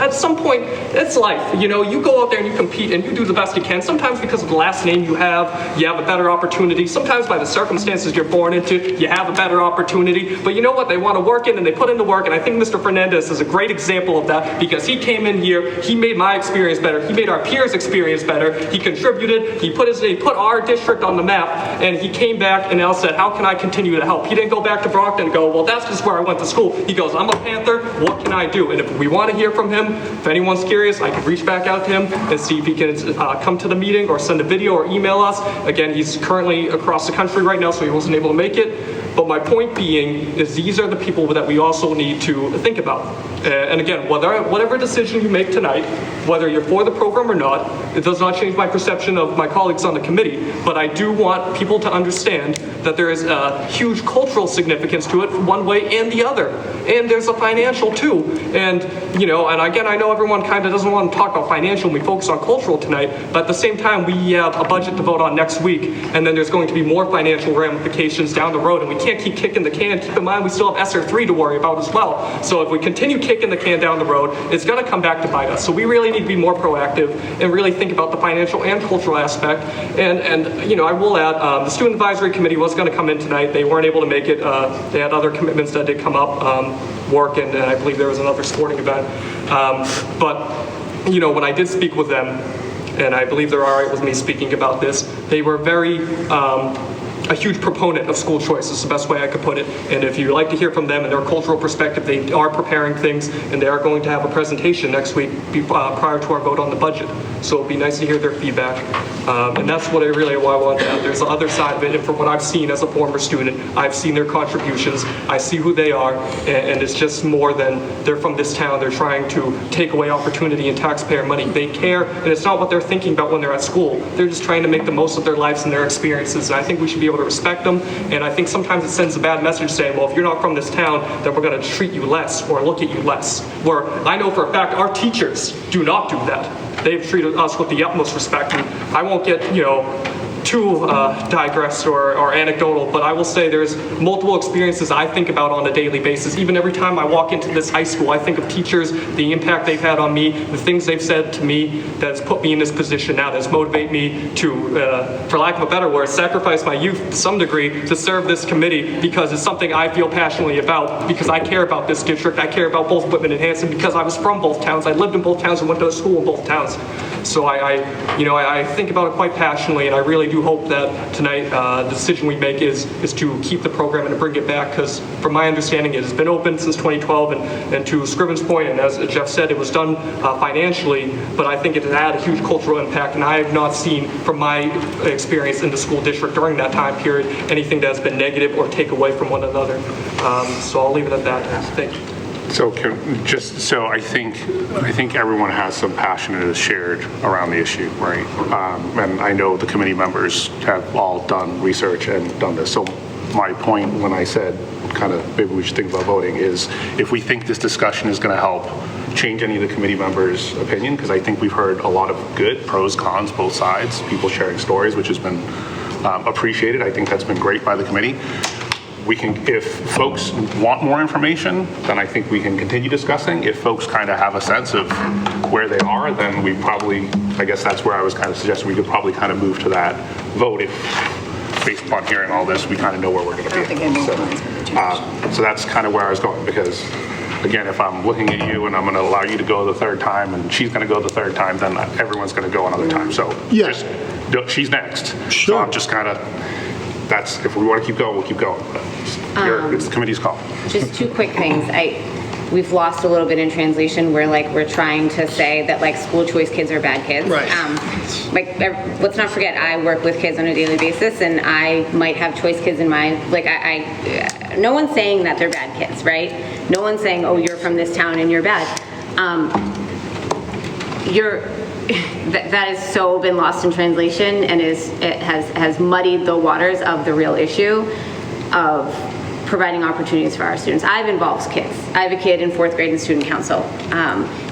at some point, it's life. You go out there and you compete and you do the best you can. Sometimes because of the last name you have a better opportunity. Sometimes by the circumstances you're born into, you have a better opportunity. But you know what? They want to work in and they put in the work, and I think Mr. Fernandez is a great example of that, because he came in here, he made my experience better, he made our peers' experience better, he contributed, he put our district on the map, and he came back and now said, how can I continue to help? He didn't go back to Brockton and go, well, that's just where I went to school. He goes, I'm a Panther, what can I do? And if we want to hear from him, if anyone's curious, I can reach back out to him and see if he can come to the meeting or send a video or email us. Again, he's currently across the country right now, so he wasn't able to make it. But my point being is these are the people that we also need to think about. And again, whatever decision you make tonight, whether you're for the program or not, it does not change my perception of my colleagues on the committee, but I do want people to understand that there is a huge cultural significance to it one way and the other. And there's a financial too. And, you know, and again, I know everyone kind of doesn't want to talk about financial when we focus on cultural tonight, but at the same time, we have a budget to vote on next week, and then there's going to be more financial ramifications down the road, and we can't keep kicking the can. Keep in mind, we still have ESSER 3 to worry about as well. So if we continue kicking the can down the road, it's going to come back to bite us. So we really need to be more proactive and really think about the financial and cultural aspect. And you know, I will add, the Student Advisory Committee was going to come in tonight. They weren't able to make it. They had other commitments that did come up, work, and I believe there was another sporting event. But, you know, when I did speak with them, and I believe they're all right with me speaking about this, they were very, a huge proponent of school choice is the best way I could put it. And if you'd like to hear from them and their cultural perspective, they are preparing things, and they are going to have a presentation next week prior to our vote on the budget. So it'll be nice to hear their feedback. And that's what I want to add. There's the other side of it, and from what I've seen as a former student, I've seen their contributions, I see who they are, and it's just more than they're from this town, they're trying to take away opportunity and taxpayer money. They care, and it's not what they're thinking about when they're at school. They're just trying to make the most of their lives and their experiences, and I think we should be able to respect them. And I think sometimes it sends a bad message saying, well, if you're not from this town, then we're going to treat you less or look at you less. Where I know for a fact our teachers do not do that. They've treated us with the utmost respect. And I won't get, you know, too digressed or anecdotal, but I will say there's multiple experiences I think about on a daily basis. Even every time I walk into this high school, I think of teachers, the impact they've had on me, the things they've said to me that's put me in this position now, that's motivated me to, for lack of a better word, sacrifice my youth to some degree to serve this committee, because it's something I feel passionately about, because I care about this district, I care about both Whitman-Hanson, because I was from both towns, I lived in both towns and went to school in both towns. So I think about it quite passionately, and I really do hope that tonight the decision we make is to keep the program and to bring it back, because from my understanding it has been open since 2012, and to Scriven's point, and as Jeff said, it was done financially, but I think it has had a huge cultural impact, and I have not seen from my experience in the school district during that time period anything that has been negative or take away from one another. So I'll leave it at that. Thank you. So I think everyone has some passion that is shared around the issue, right? And I know the committee members have all done research and done this. So my point when I said kind of maybe we should think about voting is if we think this discussion is going to help change any of the committee members' opinion, because I think we've heard a lot of good pros, cons, both sides, people sharing stories, which has been appreciated. I think that's been great by the committee. We can, if folks want more information, then I think we can continue discussing. If folks kind of have a sense of where they are, then we probably, I guess that's where I was kind of suggesting we could probably kind of move to that vote if, based upon hearing all this, we kind of know where we're going to be. I don't think anyone's going to change. So that's kind of where I was going, because again, if I'm looking at you and I'm going to allow you to go the third time and she's going to go the third time, then everyone's going to go another time. So Yes. She's next. Sure. So I'm just kind of, that's, if we want to keep going, we'll keep going. It's the committee's call. Just two quick things. We've lost a little bit in translation where we're trying to say that school choice kids are bad kids. Right. Let's not forget, I work with kids on a daily basis, and I might have choice kids in my, no one's saying that they're bad kids, right? No one's saying, oh, you're from this town and you're bad. That has so been lost in translation, and it has muddied the waters of the real issue of providing opportunities for our students. I've involved kids. I have a kid in 4th grade in student council.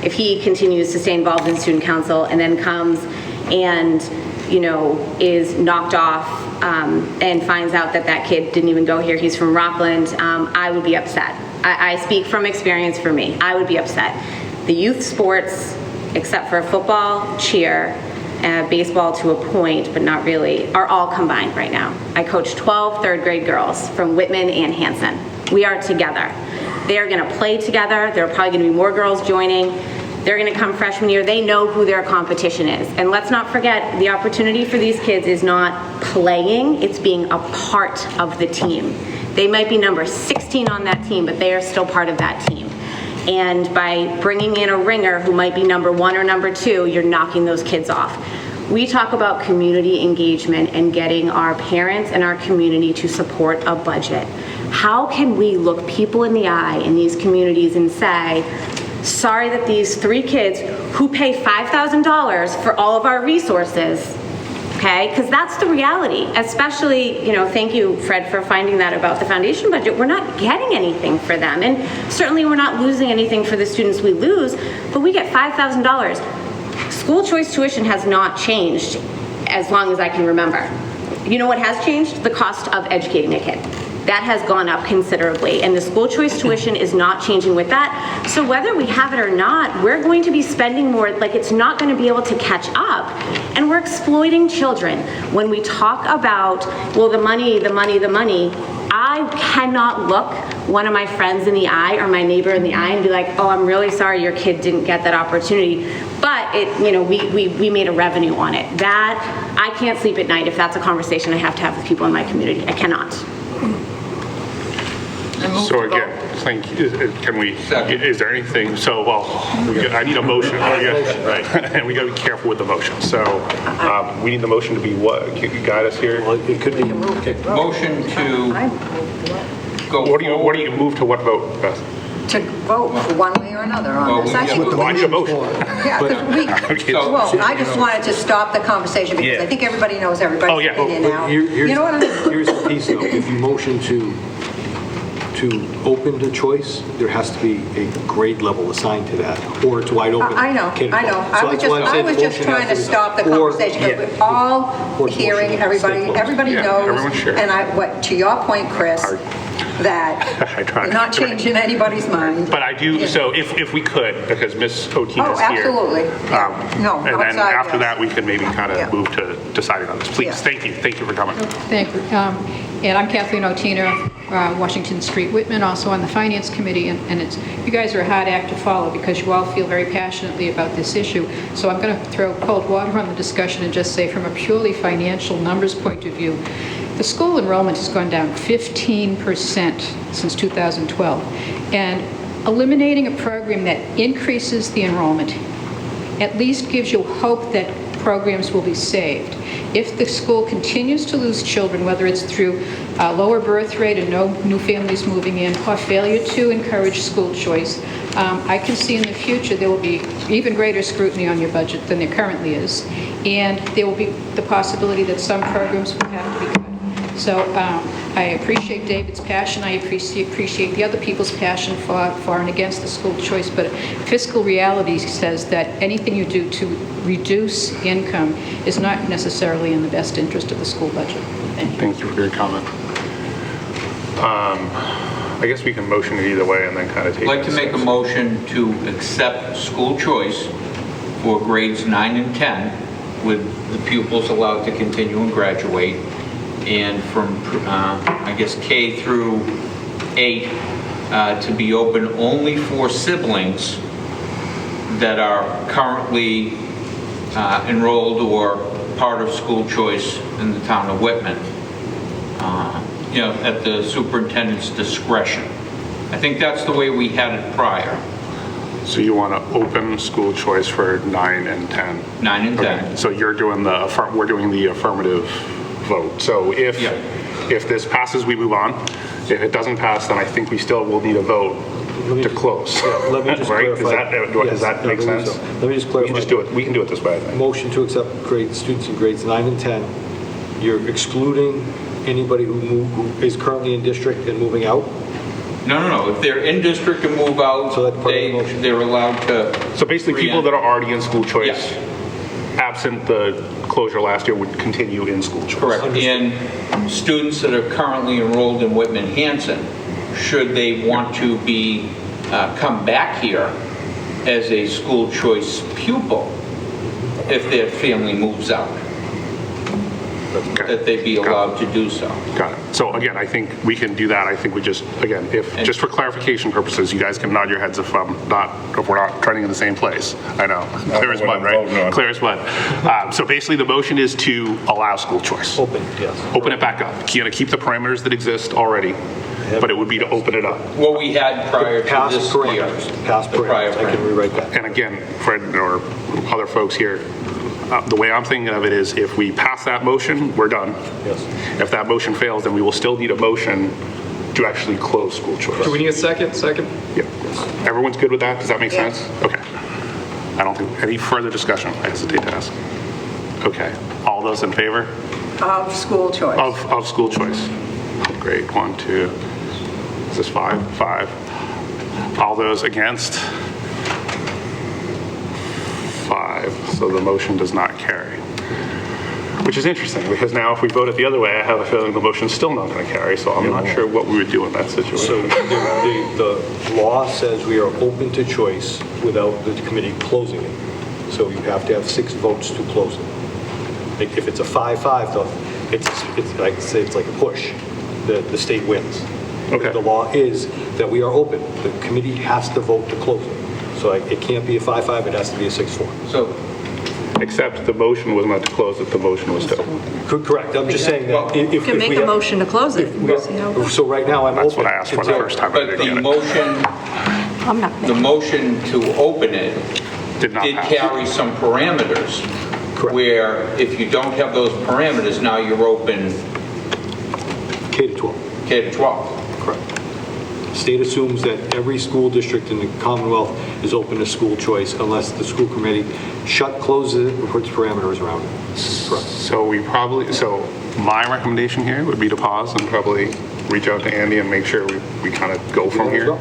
If he continues to stay involved in student council and then comes and is knocked off and finds out that kid didn't even go here, he's from Rockland, I would be upset. I speak from experience for me. I would be upset. The youth sports, except for football, cheer, baseball to a point, but not really, are all combined right now. I coach 12 3rd grade girls from Whitman and Hanson. We are together. They are going to play together. There are probably going to be more girls joining. They're going to come freshman year. They know who their competition is. And let's not forget, the opportunity for these kids is not playing, it's being a part of the team. They might be number 16 on that team, but they are still part of that team. And by bringing in a ringer who might be number 1 or number 2, you're knocking those kids off. we talk about community engagement and getting our parents and our community to support a budget. How can we look people in the eye in these communities and say, sorry that these 3 kids who pay $5,000 for all of our resources, okay? Because that's the reality, especially, thank you, Fred, for finding that about the foundation budget. We're not getting anything for them. And certainly we're not losing anything for the students we lose, but we get $5,000. School choice tuition has not changed as long as I can remember. You know what has changed? The cost of educating a kid. That has gone up considerably, and the school choice tuition is not changing with that. So whether we have it or not, we're going to be spending more, like it's not going to be able to catch up, and we're exploiting children. When we talk about, well, the money, I cannot look one of my friends in the eye or my neighbor in the eye and be like, oh, I'm really sorry your kid didn't get that opportunity. But we made a revenue on it. That, I can't sleep at night if that's a conversation I have to have with people in my community. I cannot. So again, can we, is there anything, I need a motion. Right. And we got to be careful with the motion. So we need the motion to be what? Can you guide us here? Well, it could be Motion to go What do you move to what vote, Beth? To vote for one way or another on this. I need a motion. Yeah, 'cause well, I just wanted to stop the conversation because I think everybody knows everybody's opinion now. You know what I mean? Here's the piece, though. If you motion to open to choice, there has to be a grade level assigned to that, or it's wide open. I know. So I was just trying to stop the conversation because we're all hearing everybody knows. And to your point, Chris, that we're not changing anybody's mind. But I do, so if we could, because Ms. Otina's here. Oh, absolutely. And then after that, we can maybe kind of move to deciding on this. Please, thank you for coming. Thank you. And I'm Kathleen Otina, Washington Street, Whitman, also on the Finance Committee, and you guys are a hard act to follow because you all feel very passionately about this issue. So I'm going to throw cold water on the discussion and just say from a purely financial numbers point of view, the school enrollment has gone down 15% since 2012. And eliminating a program that increases the enrollment at least gives you hope that programs will be saved. If the school continues to lose children, whether it's through a lower birth rate and no new families moving in, or failure to encourage school choice, I can see in the future there will be even greater scrutiny on your budget than there currently is. And there will be the possibility that some programs will have to be cut. So I appreciate David's passion. I appreciate the other people's passion for and against the school choice. But fiscal reality says that anything you do to reduce income is not necessarily in the best interest of the school budget. Thank you for your comment. I guess we can motion it either way and then kind of take it. I'd like to make a motion to accept school choice for grades 9 and 10 with the pupils allowed to continue and graduate. And from, I guess, K through 8 to be open only for siblings that are currently enrolled or part of school choice in the town of Whitman, at the superintendent's discretion. I think that's the way we had it prior. So you want to open school choice for 9 and 10? 9 and 10. Okay. So you're doing we're doing the affirmative vote. So if this passes, we move on. If it doesn't pass, then I think we still will need a vote to close. Let me just right? clarify. Does that make sense? Let me just clarify. We can do it this way, I think. Motion to accept students in grades 9 and 10. You're excluding anybody who is currently in district and moving out? No. If they're in district and move out, so that's part of the motion. They're allowed to. So basically, people that are already in school choice, absent the closure last year, would continue in school choice. Correct. And students that are currently enrolled in Whitman-Hanson, should they want to be come back here as a school choice pupil if their family moves out, that they be allowed to do so. Got it. So again, I think we can do that. I think we just, again, just for clarification purposes, you guys can nod your heads if we're not trending in the same place. I know. Clear as mud, right? Clear as mud. So basically the motion is to allow school choice. Open, yes. Open it back up. You're going to keep the parameters that exist already, but it would be to open it up. What we had prior to this year. Past parameters. I can rewrite that. And again, Fred or other folks here, the way I'm thinking of it is if we pass that motion, we're done. Yes. If that motion fails, then we will still need a motion to actually close school choice. Do we need a second? Second? Yeah. Everyone's good with that? Does that make Yeah. sense? Okay. I don't think, any further discussion? I hesitate to ask. Okay. All those in favor? Of school choice. Of school choice. Great. 1, 2. Is this 5? 5. All those against? 5. So the motion does not carry. Which is interesting, because now if we vote it the other way, I have a feeling the motion's still not going to carry, so I'm not sure what we would do in that So situation. the law says we are open to choice without the committee closing it. So you have to have 6 votes to close it. Like if it's a 5-5, though, it's like I say, it's like a push. The state wins. Okay. The law is that we are open. The committee has to vote to close it. So it can't be a 5-5, it has to be a 6-4. So, Except the motion was not to close it, the motion was to open. Correct, I'm just saying that if You can if make we a have- motion to close it. So right now, I'm open. That's what I asked for the first time. I but didn't the get it. motion, I'm not the making. motion to open it Did not did pass. carry some parameters. Correct. Where if you don't have those parameters, now you're open K to 12. K to 12. Correct. State assumes that every school district in the Commonwealth is open to school choice unless the school committee closes it and puts parameters around it. Correct. So my recommendation here would be to pause and probably reach out to Andy and make sure we kind of go from here.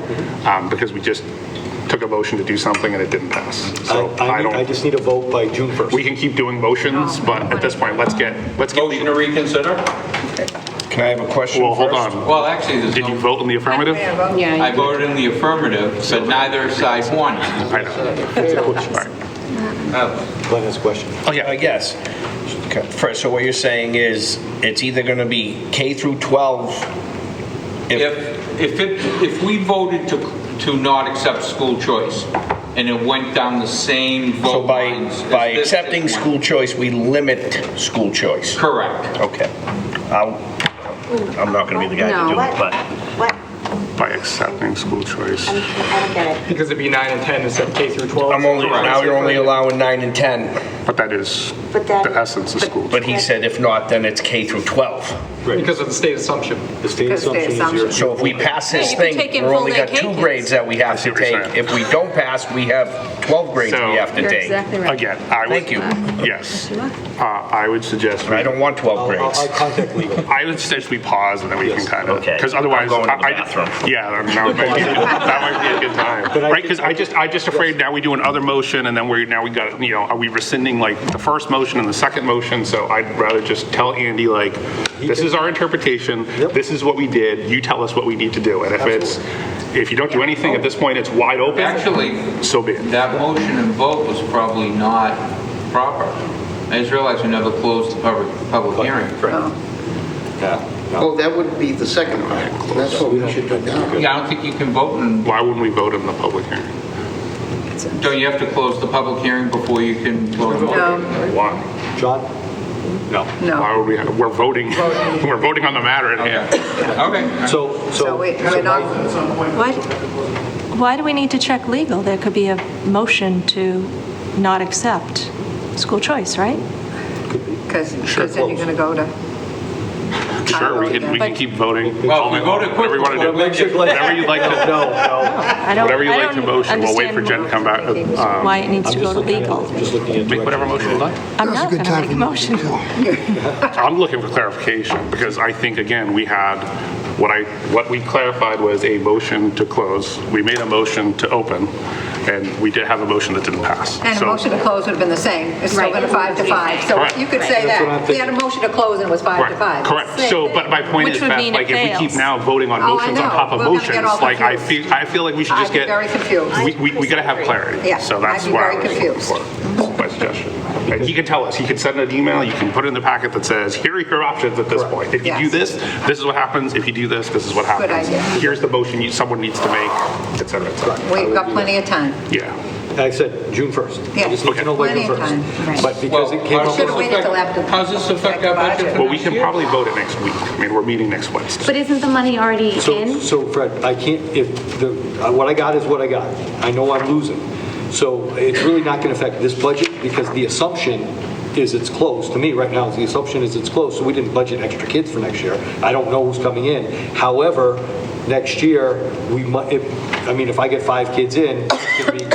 Because we just took a motion to do something and it didn't pass. So I just need a vote by June 1st. we can keep doing motions, but at this point, let's get. Motion to reconsider? Can I have a question Well, hold first? on. Well, actually, there's Did you no, vote in the affirmative? Yeah. I voted in the affirmative, but neither side won. I know. All right. Glenn has a question. Oh, yeah, I guess. Okay. First, so what you're saying is it's either going to be K through 12. If we voted to not accept school choice, and it went down the same So vote by lines as this accepting one. school choice, we limit school choice. Correct. Okay. I'm not going to be the guy to do it, but What? By accepting school choice. I don't get it. Because it'd be 9 and 10 instead of K through 12. now you're only allowing 9 and 10. But that is But that- the essence of school. But he said if not, then it's K through 12. Because of the state assumption. The state Because state assumption is So if we pass this you can thing, take in we're full only day got K 2 kids. grades that we have see to what you're take. saying. If we don't pass, we have 12 grades So- we have to You're take. exactly right. Again, I would. Thank you. Yes. I would suggest. I don't want 12 grades. I'll contact legal. I would suggest we pause and then we can kind of, Okay. because otherwise, I'm going to the bathroom. Yeah, that might be a good time. Right, because I just afraid now we do another motion and then we got, are we rescinding like the first motion and the second motion? So I'd rather just tell Andy like, this is our interpretation. Yep. This is what we did. You tell us what we need to do. And if you don't do anything at this point, it's wide open. Actually, So be it. that motion and vote was probably not proper. I just realized we never closed the public hearing. Well, that would be the second part. That's what we should do now. Yeah, I don't think you can vote, and Why wouldn't we vote in the public hearing? don't you have to close the public hearing before you can vote? No, Why? John? No. no. Why would we? We're voting. We're voting on the matter at hand. Okay. So We're not, Why do we need to check legal? There could be a motion to not accept school choice, right? because then you're going to go to. Sure, we can keep voting. Well, if we voted quick, Whatever you want to do. Whatever you'd like to. I don't, Whatever you'd I like to don't motion, we'll wait for Jen to come back. why it needs to go to legal. Just looking at Make whatever motion you like. I'm not going to make a motion. I'm looking for clarification because I think, again, we had, what we clarified was a motion to close. We made a motion to open, and we did have a motion that didn't pass. And a So- motion to close would have been the same. It's still Right. been a 5 to 5. So Correct. you could say That's what I'm that we had a motion to close and it was 5 to 5. Correct. So, but my point Which is would that, mean it like, if we keep fails. now voting on Oh, I motions on know. top of We're gonna motions, get all like, I confused. feel like we should I'd just be get. very confused. We gotta have clarity. Yeah, So that's I'd be why I very was confused. for my suggestion. And he can tell us, he can send an email, you can put it in the packet that says, here are your options at this point. If you do Yes. this is what happens. If you do this is what happens. idea. Here's the motion someone needs to make, et cetera, et cetera. We've got plenty of time. Yeah. I said June 1st. Yeah. I just need to know by Plenty June of 1st. time. Right. But because it came Well, up Should've waited till after. How's this affect our budget for Well, we next can year? probably vote it next week. I mean, we're meeting next Wednesday. But isn't the money already in? So Fred, I can't, what I got is what I got. I know I'm losing. So it's really not going to affect this budget because the assumption is it's closed. To me, right now, the assumption is it's closed, so we didn't budget extra kids for next year. I don't know who's coming in. However, next year, we might, if I get 5 kids in, it's going to be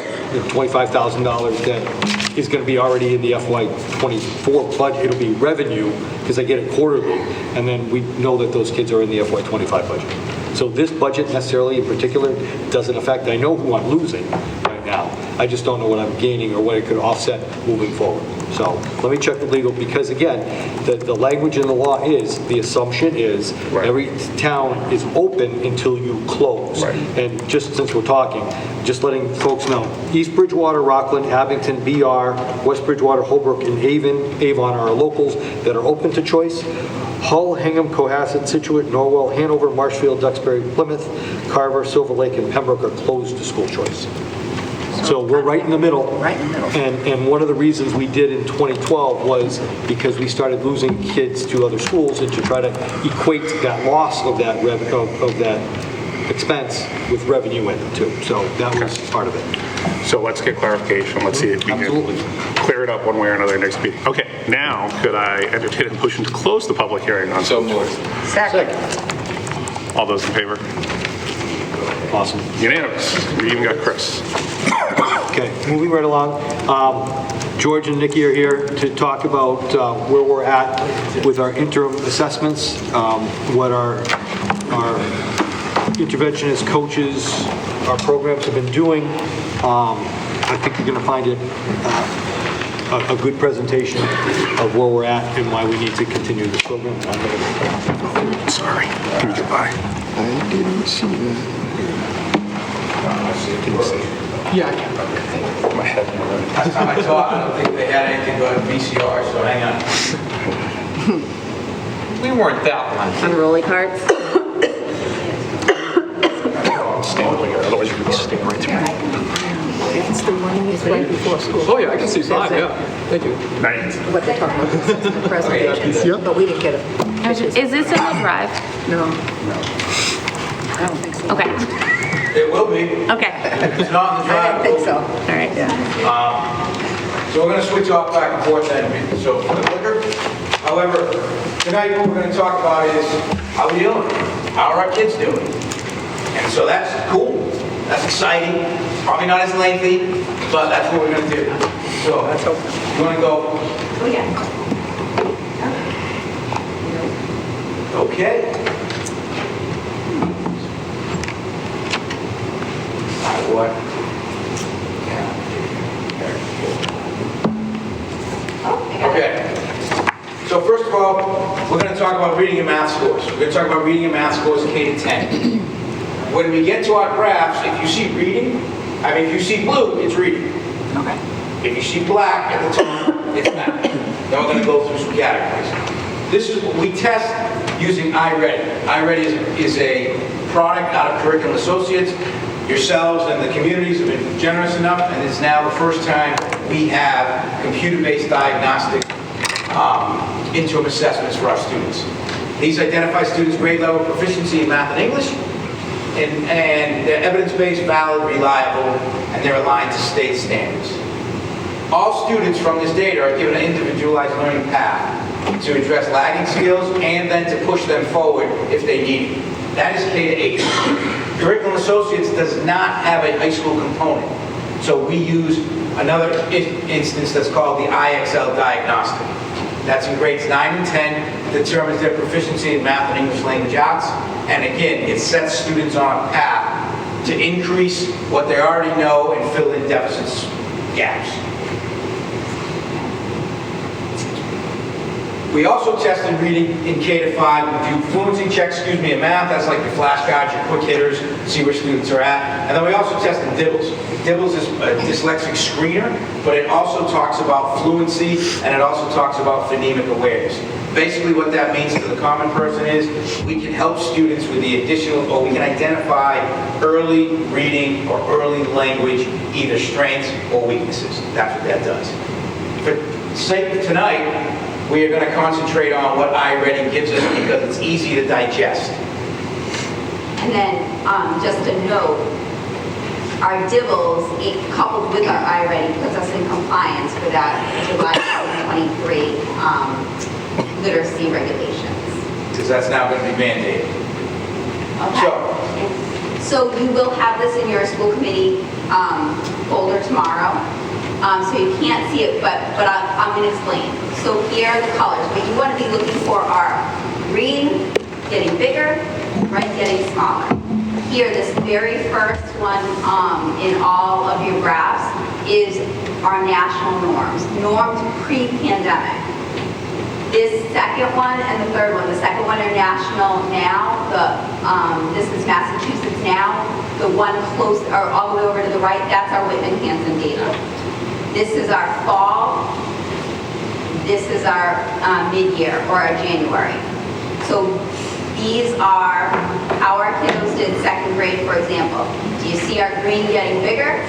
$25,000 that is going to be already in the FY24 budget. It'll be revenue because I get it quarterly, and then we know that those kids are in the FY25 budget. So this budget necessarily in particular doesn't affect, I know who I'm losing right now. I just don't know what I'm gaining or what it could offset moving forward. So let me check with legal because again, the language in the law is, the assumption is every town is open until you close. Right. And just since we're talking, just letting folks know, East Bridgewater, Rockland, Abington, BR, West Bridgewater, Holbrook, and Avon are our locals that are open to choice. Hull, Hingham, Cohasset, Situate, Norwell, Hanover, Marshfield, Duxbury, Plymouth, Carver, Silver Lake, and Pembroke are closed to school choice. So we're right in the middle. Right in the middle. And one of the reasons we did in 2012 was because we started losing kids to other schools and to try to equate that loss of that of that expense with revenue in it too. So that was part of it. So let's get clarification. Let's see if we can clear it up one way or another next meeting. Okay, now could I entertain a motion to close the public hearing on So moved. Second. all those in favor? Awesome. Unanimous. We even got Chris. Okay, moving right along. George and Nikki are here to talk about where we're at with our interim assessments, what our interventionist coaches, our programs have been doing. I think you're going to find it a good presentation of where we're at and why we need to continue this program. Sorry. Can you get by? I didn't see that. Yeah. My head. Last time I talked, I don't think they had anything but VCR, so hang on. We weren't that one. Unruly cards. Stand over here, otherwise you're going to be sticking right through me. It's the morning, it's right before school. Oh, yeah, I can see fine, yeah. Thank you. Night. What they're talking about, is the presentation, but we didn't get it. Is this in the drive? No. I don't think so. Okay. It will be. Okay. It's not in the drive. I didn't think so. All right. So we're going to switch off back and forth then. So for the clicker, however, tonight what we're going to talk about is how we doing? How are our kids doing? And so that's cool. That's exciting. Probably not as lengthy, but that's what we're going to do. So let's hope. You want to go? Oh, yeah. Okay. What? Okay. So first of all, we're going to talk about reading and math scores. We're going to talk about reading and math scores K to 10. When we get to our graphs, if you see reading, if you see blue, it's reading. Okay. If you see black at the top, it's math. Then we're going to go through some categories. This is what we test using iReady. iReady is a product out of Curriculum Associates. Yourselves and the communities have been generous enough, and it's now the first time we have computer-based diagnostic interim assessments for our students. These identify students' grade level proficiency in math and English, and they're evidence-based, valid, reliable, and they're aligned to state standards. All students from this data are given an individualized learning path to address lagging skills and then to push them forward if they need it. That is K to 8. Curriculum Associates does not have a high school component, so we use another instance that's called the IXL diagnostic. That's in grades 9 and 10, determines their proficiency in math and English language arts, and again, it sets students on a path to increase what they already know and fill in deficits, gaps. We also tested reading in K to 5. We do fluency checks, in math. That's like your flashcards, your quick hitters, see where students are at. And then we also tested DIBBLES. DIBBLES is a dyslexic screener, but it also talks about fluency, and it also talks about phonemic awareness. Basically what that means to the common person is we can help students with the additional, or we can identify early reading or early language, either strengths or weaknesses. That's what that does. For the sake of tonight, we are going to concentrate on what iReady gives us because it's easy to digest. And then just a note, our DIBELs, coupled with our iReady, puts us in compliance for that July 2023 literacy regulations. Because that's now going to be mandated. Okay. So you will have this in your school committee folder tomorrow. So you can't see it, but I'm going to explain. So here are the colors. What you want to be looking for are green getting bigger, red getting smaller. Here, this very first one in all of your graphs is our national norms pre-pandemic. This second one and the third one, the second one are national now, this is Massachusetts now, the one close, or all the way over to the right, that's our Whitman-Hanson data. This is our fall, this is our mid-year, or our January. So these are how our kiddos did second grade, for example. Do you see our green getting bigger?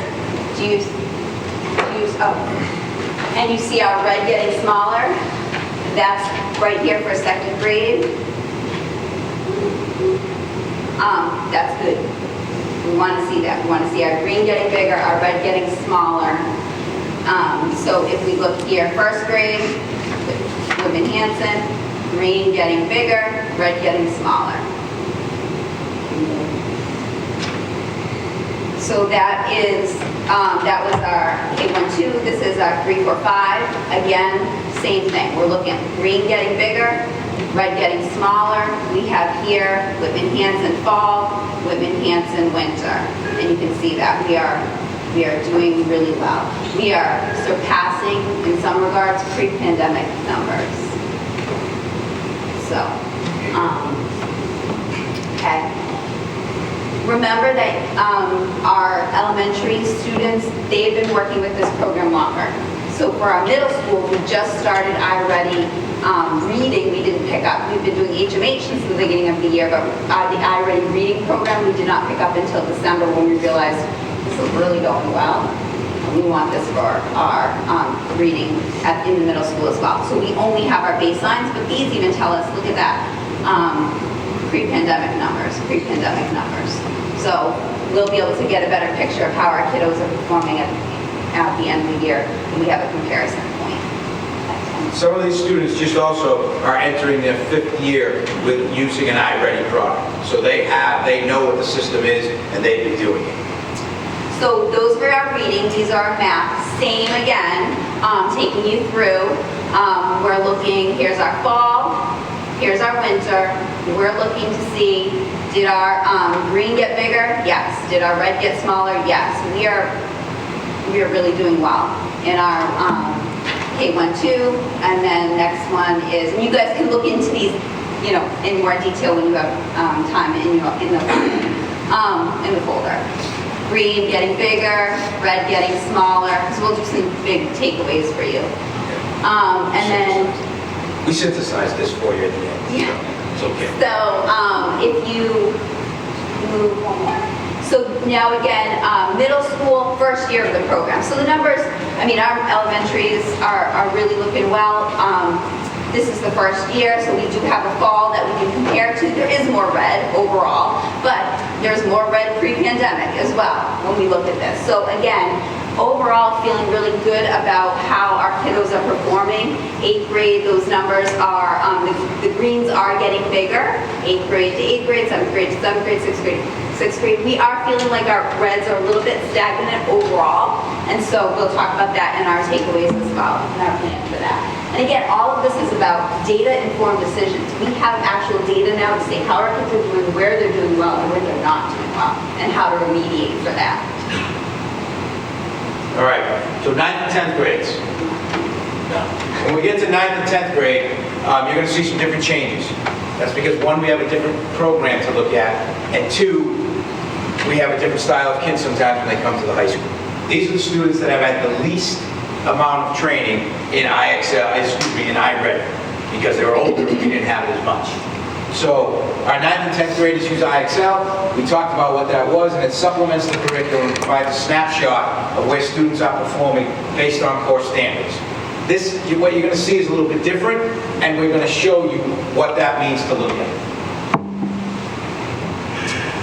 And you see our red getting smaller? That's right here for second grade. That's good. We want to see that. We want to see our green getting bigger, our red getting smaller. So if we look here, first grade, Whitman-Hanson, green getting bigger, red getting smaller. So that was our K12, this is our 3, 4, 5. Again, same thing. We're looking at green getting bigger, red getting smaller. We have here Whitman-Hanson fall, Whitman-Hanson winter. And you can see that we are doing really well. We are surpassing, in some regards, pre-pandemic numbers. So, okay. Remember that our elementary students, they've been working with this program longer. So for our middle school, we just started iReady reading. We didn't pick up. We've been doing HMH since the beginning of the year, but the iReady reading program we did not pick up until December when we realized this is really going well. We want this for our reading in the middle school as well. So we only have our baselines, but these even tell us, look at that, pre-pandemic numbers. So we'll be able to get a better picture of how our kiddos are performing at the end of the year, and we have a comparison point. Some of these students just also are entering their 5th year with using an iReady product. So they know what the system is, and they've been doing it. So those were our reading, these are our math. Same again, taking you through. We're looking, here's our fall, here's our winter. We're looking to see, did our green get bigger? Yes. Did our red get smaller? Yes. We are really doing well in our K12, and then next one is, and you guys can look into these, in more detail when you have time in the folder. Green getting bigger, red getting smaller. So we'll do some big takeaways for you. And then we synthesized this for you at the end. Yeah. It's okay. So if you move one more. So now again, middle school, first year of the program. So the numbers, our elementaries are really looking well. This is the first year, so we do have a fall that we can compare to. There is more red overall, but there's more red pre-pandemic as well when we look at this. So again, overall feeling really good about how our kiddos are performing. 8th grade, those numbers are, the greens are getting bigger. 8th grade to 8th grade, 7th grade to 7th grade, 6th grade. We are feeling like our reds are a little bit stagnant overall, and so we'll talk about that in our takeaways as well, and our plan for that. And again, all of this is about data-informed decisions. We have actual data now to say how our kids are doing, where they're doing well, and where they're not doing well, and how to remediate for that. All right, so 9th and 10th grades. When we get to 9th and 10th grade, you're going to see some different changes. That's because 1, we have a different program to look at, and 2, we have a different style of kids sometimes when they come to the high school. These are the students that have had the least amount of training in in iReady, because they were older and we didn't have it as much. So our 9th and 10th graders use IXL. We talked about what that was, and it supplements the curriculum and provides a snapshot of where students are performing based on core standards. What you're going to see is a little bit different, and we're going to show you what that means to look at.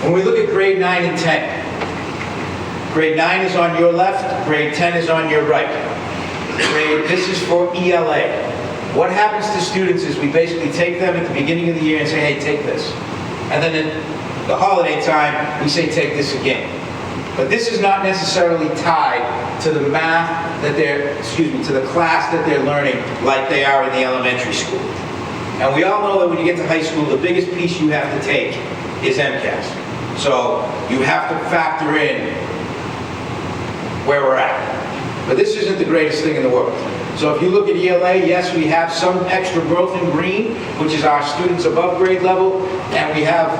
When we look at grade 9 and 10, Grade 9 is on your left, grade 10 is on your right. This is for ELA. What happens to students is we basically take them at the beginning of the year and say, hey, take this. And then at the holiday time, we say, take this again. But this is not necessarily tied to the math that to the class that they're learning like they are in the elementary school. And we all know that when you get to high school, the biggest piece you have to take is MCAS. So you have to factor in where we're at. But this isn't the greatest thing in the world. So if you look at ELA, yes, we have some extra growth in green, which is our students above grade level, and we have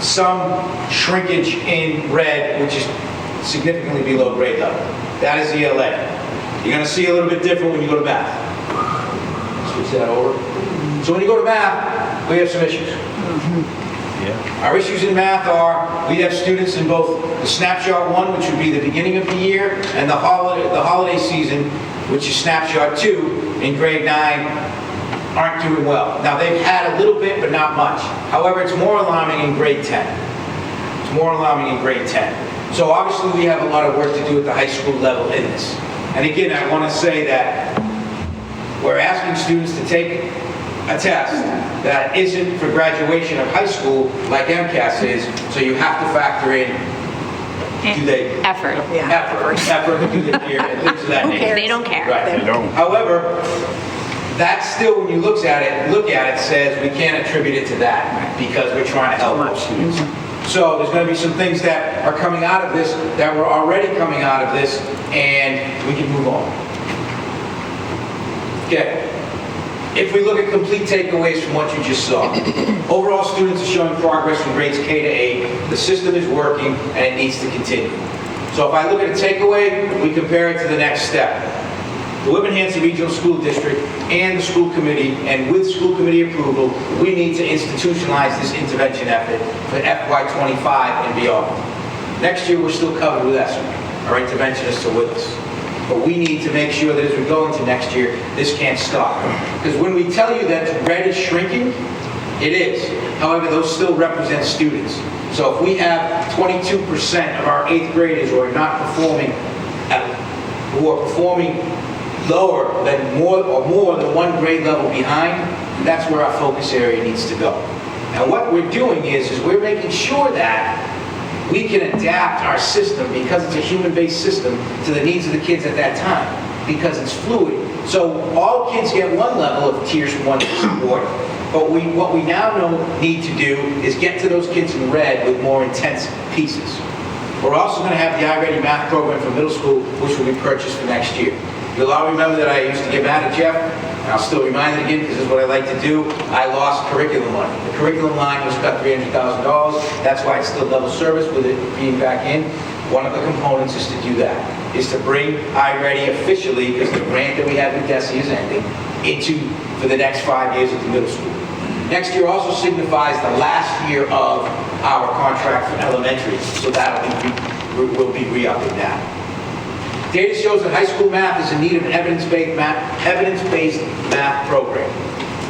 some shrinkage in red, which is significantly below grade level. That is ELA. You're going to see a little bit different when you go to math. Switch that over. So when you go to math, we have some issues. Our issues in math are, we have students in both the snapshot 1, which would be the beginning of the year, and the holiday season, which is snapshot 2, in grade 9, aren't doing well. Now they've had a little bit, but not much. However, it's more alarming in grade 10. It's more alarming in grade 10. So obviously we have a lot of work to do at the high school level in this. And again, I want to say that we're asking students to take a test that isn't for graduation of high school like MCAS is, so you have to factor in Effort. effort, do they care, and things of that nature. They don't care. Right. They don't. However, that still, when you look at it, says we can't attribute it to that because we're trying to help our students. So there's going to be some things that are coming out of this that were already coming out of this, and we can move on. Okay. If we look at complete takeaways from what you just saw, overall students are showing progress from grades K to 8. The system is working and it needs to continue. So if I look at a takeaway, we compare it to the next step. The Whitman-Hanson Regional School District and the school committee, and with school committee approval, we need to institutionalize this intervention effort for FY25 and beyond. Next year, we're still covered with ESSER. Our interventionists are with us. But we need to make sure that as we go into next year, this can't stop. Because when we tell you that red is shrinking, it is. However, those still represent students. So if we have 22% of our 8th graders who are not performing, who are performing lower than more than one grade level behind, that's where our focus area needs to go. And what we're doing is we're making sure that we can adapt our system, because it's a human-based system, to the needs of the kids at that time, because it's fluid. So all kids get one level of tier 1 support, but what we now need to do is get to those kids in red with more intense pieces. We're also going to have the iReady math program for middle school, which will be purchased for next year. You'll all remember that I used to get mad at Jeff, and I'll still remind it again because this is what I like to do. I lost curriculum money. The curriculum line was cut $300,000. That's why it's still level service with it being back in. One of the components is to do that, is to bring iReady officially, because the grant that we had with DESE is ending, for the next 5 years at the middle school. Next year also signifies the last year of our contract for elementary, so will be re-upping that. Data shows that high school math is in need of an evidence-based math program.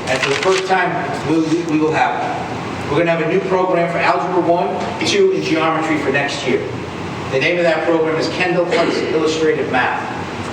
And for the first time, we will have it. We're going to have a new program for Algebra 1, 2, and Geometry for next year. The name of that program is Kendall Hunt's Illustrative Math.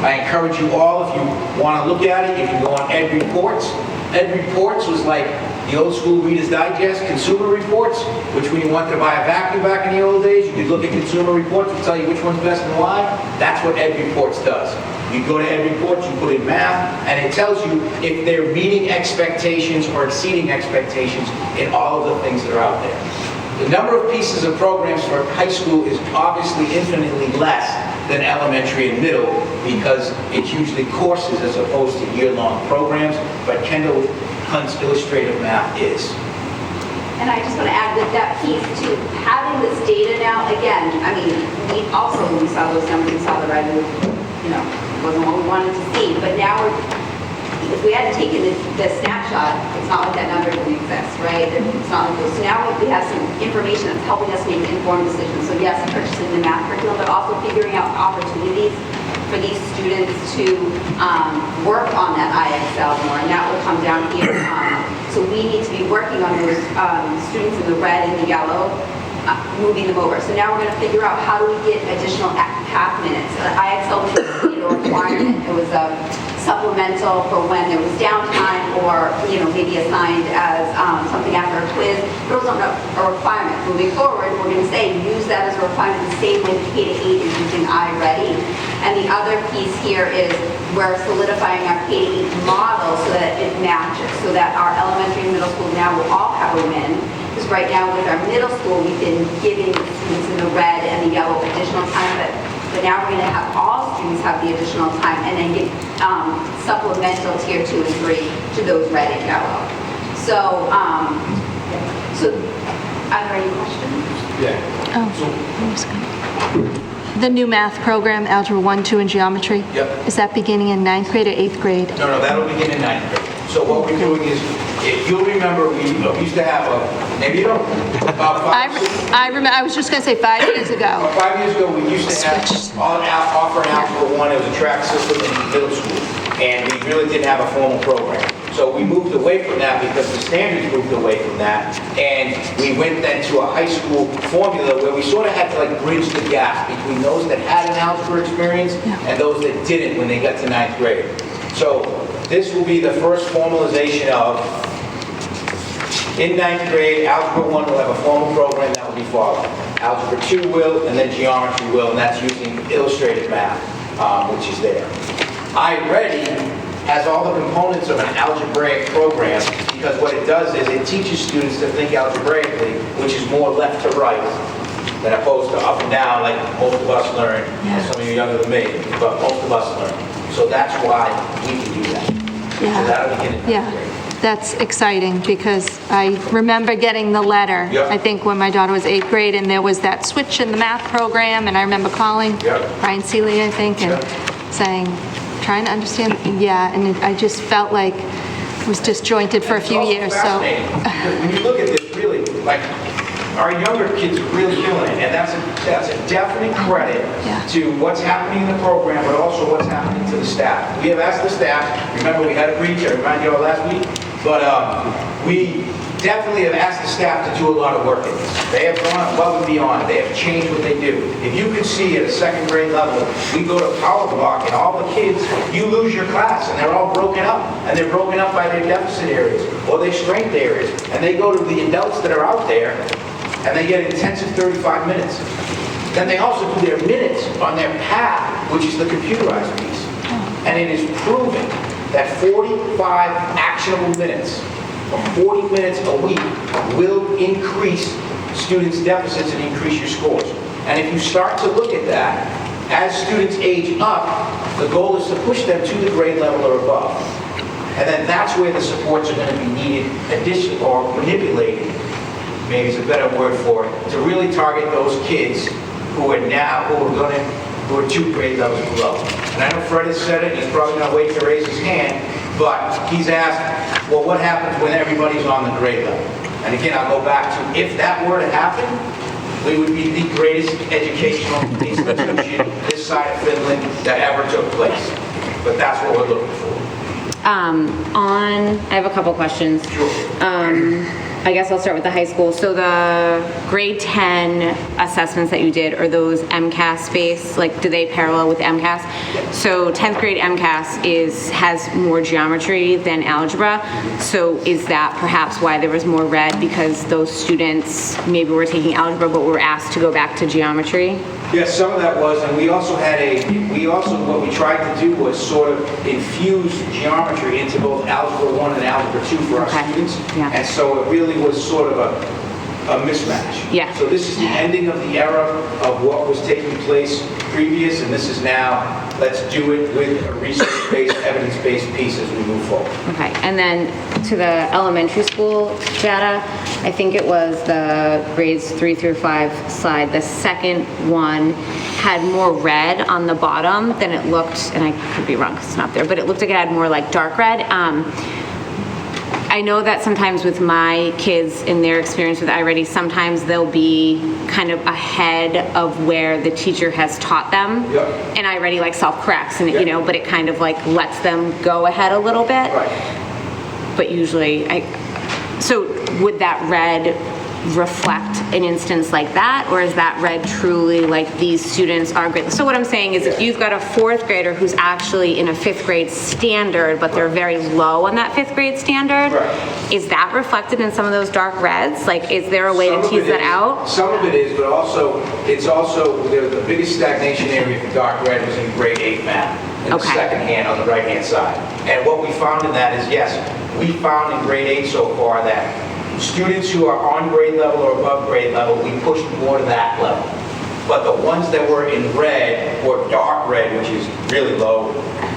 I encourage you all, if you want to look at it, you can go on Ed Reports. Ed Reports was like the old school Reader's Digest Consumer Reports, which when you wanted to buy a vacuum back in the old days, you could look at Consumer Reports and tell you which one's best and why. That's what Ed Reports does. You go to Ed Reports, you put in math, and it tells you if they're meeting expectations or exceeding expectations in all of the things that are out there. The number of pieces of programs for high school is obviously infinitely less than elementary and middle, because it's usually courses as opposed to year-long programs, but Kendall Hunt's Illustrative Math is. And I just want to add with that piece too, having this data now, again, I mean, we also, when we saw those numbers, we saw the red move, wasn't what we wanted to see, but now if we hadn't taken the snapshot, it's not like that number didn't exist, right? It's not like this. So now we have some information that's helping us make informed decisions. So yes, purchasing the math curriculum, but also figuring out opportunities for these students to work on that IXL more, and that will come down here. So we need to be working on those students in the red and the yellow moving them over. So now we're going to figure out how do we get additional half minutes. IXL was a requirement. It was a supplemental for when there was downtime or, maybe assigned as something after a quiz. It wasn't a requirement. Moving forward, we're going to say use that as a requirement the same way the K-8 is using iReady. And the other piece here is we're solidifying our K-8 model so that it matches, so that our elementary and middle school now will all have a win. Because right now with our middle school, we've been giving the students in the red and the yellow additional time, but now we're going to have all students have the additional time and then give supplemental tier 2 and 3 to those red and yellow. So, so are there any questions? The new math program, Algebra 1, 2, and Geometry? Yep. Is that beginning in 9th grade or 8th grade? No, that'll begin in 9th grade. So what we're doing is, if you'll remember, we used to have maybe you don't, about 5 I was just going to say 5 years ago. About 5 years ago, we used to offer an Algebra 1. It was a track system in middle school, and we really didn't have a formal program. So we moved away from that because the standards moved away from that, and we went then to a high school formula where we sort of had to bridge the gap between those that had an algebra experience and those that didn't when they got to 9th grade. So this will be the first formalization of, in 9th grade, Algebra 1 will have a formal program that will be followed. Algebra 2 will, and then Geometry will, and that's using illustrated math, which is there. iReady has all the components of an algebraic program because what it does is it teaches students to think algebraically, which is more left to right than opposed to up and down like most of us learn. Some of you are younger than me, but most of us learn. So that's why we can do that. Yeah. So that'll begin in 9th grade. That's exciting because I remember getting the letter, I think when my daughter was 8th grade, and there was that switch in the math program, and I remember calling Brian Seeley, I think, and saying, trying to understand, and I just felt like it was disjointed for a few years, so. Because when you look at this, really, our younger kids are really killing it, and that's a definite credit to what's happening in the program, but also what's happening to the staff. We have asked the staff, remember we had a breach, I reminded you all last week, but we definitely have asked the staff to do a lot of work in this. They have gone above and beyond. They have changed what they do. If you can see at a 2nd grade level, we go to power block and all the kids, you lose your class and they're all broken up. And they're broken up by their deficit areas or their strength areas. And they go to the adults that are out there and they get intensive 35 minutes. Then they also do their minutes on their path, which is the computerized piece. And it is proven that 45 actionable minutes or 40 minutes a week will increase students' deficits and increase your scores. And if you start to look at that, as students age up, the goal is to push them to the grade level or above. And then that's where the supports are going to be needed, additional or manipulated, maybe is a better word for it, to really target those kids who are 2 grade levels below. And I know Fred has said it, he's probably going to wait to raise his hand, but he's asked, well, what happens when everybody's on the grade level? And again, I'll go back to, if that were to happen, we would be the greatest educational institution this side of Finland that ever took place. But that's what we're looking for. I have a couple questions. I guess I'll start with the high school. So the grade 10 assessments that you did, are those MCAS based? Do they parallel with MCAS? So 10th grade MCAS has more geometry than algebra. So is that perhaps why there was more red, because those students maybe were taking algebra but were asked to go back to geometry? Yes, some of that was, and we also what we tried to do was sort of infuse geometry into both Algebra 1 and Algebra 2 for our students. And so it really was sort of a mismatch. So this is the ending of the era of what was taking place previous, and this is now, let's do it with a research-based, evidence-based piece as we move forward. Okay, and then to the elementary school data, I think it was the grades 3 through 5 slide, the second one had more red on the bottom than it looked, and I could be wrong because it's not there, but it looked like it had more dark red. I know that sometimes with my kids in their experience with iReady, sometimes they'll be kind of ahead of where the teacher has taught them. And iReady self-corrects, and but it kind of lets them go ahead a little bit. But usually, so would that red reflect an instance like that, or is that read truly like these students are great? So what I'm saying is if you've got a fourth grader who's actually in a fifth grade standard, but they're very low on that fifth grade standard, is that reflected in some of those dark reds? Like, is there a way to tease that out? Some of it is, but also, it's also, the biggest stagnation area for dark red was in grade 8 math, in the second hand on the right-hand side. And what we found in that is, yes, we found in grade 8 so far that students who are on grade level or above grade level, we pushed more to that level. But the ones that were in red, or dark red, which is really low,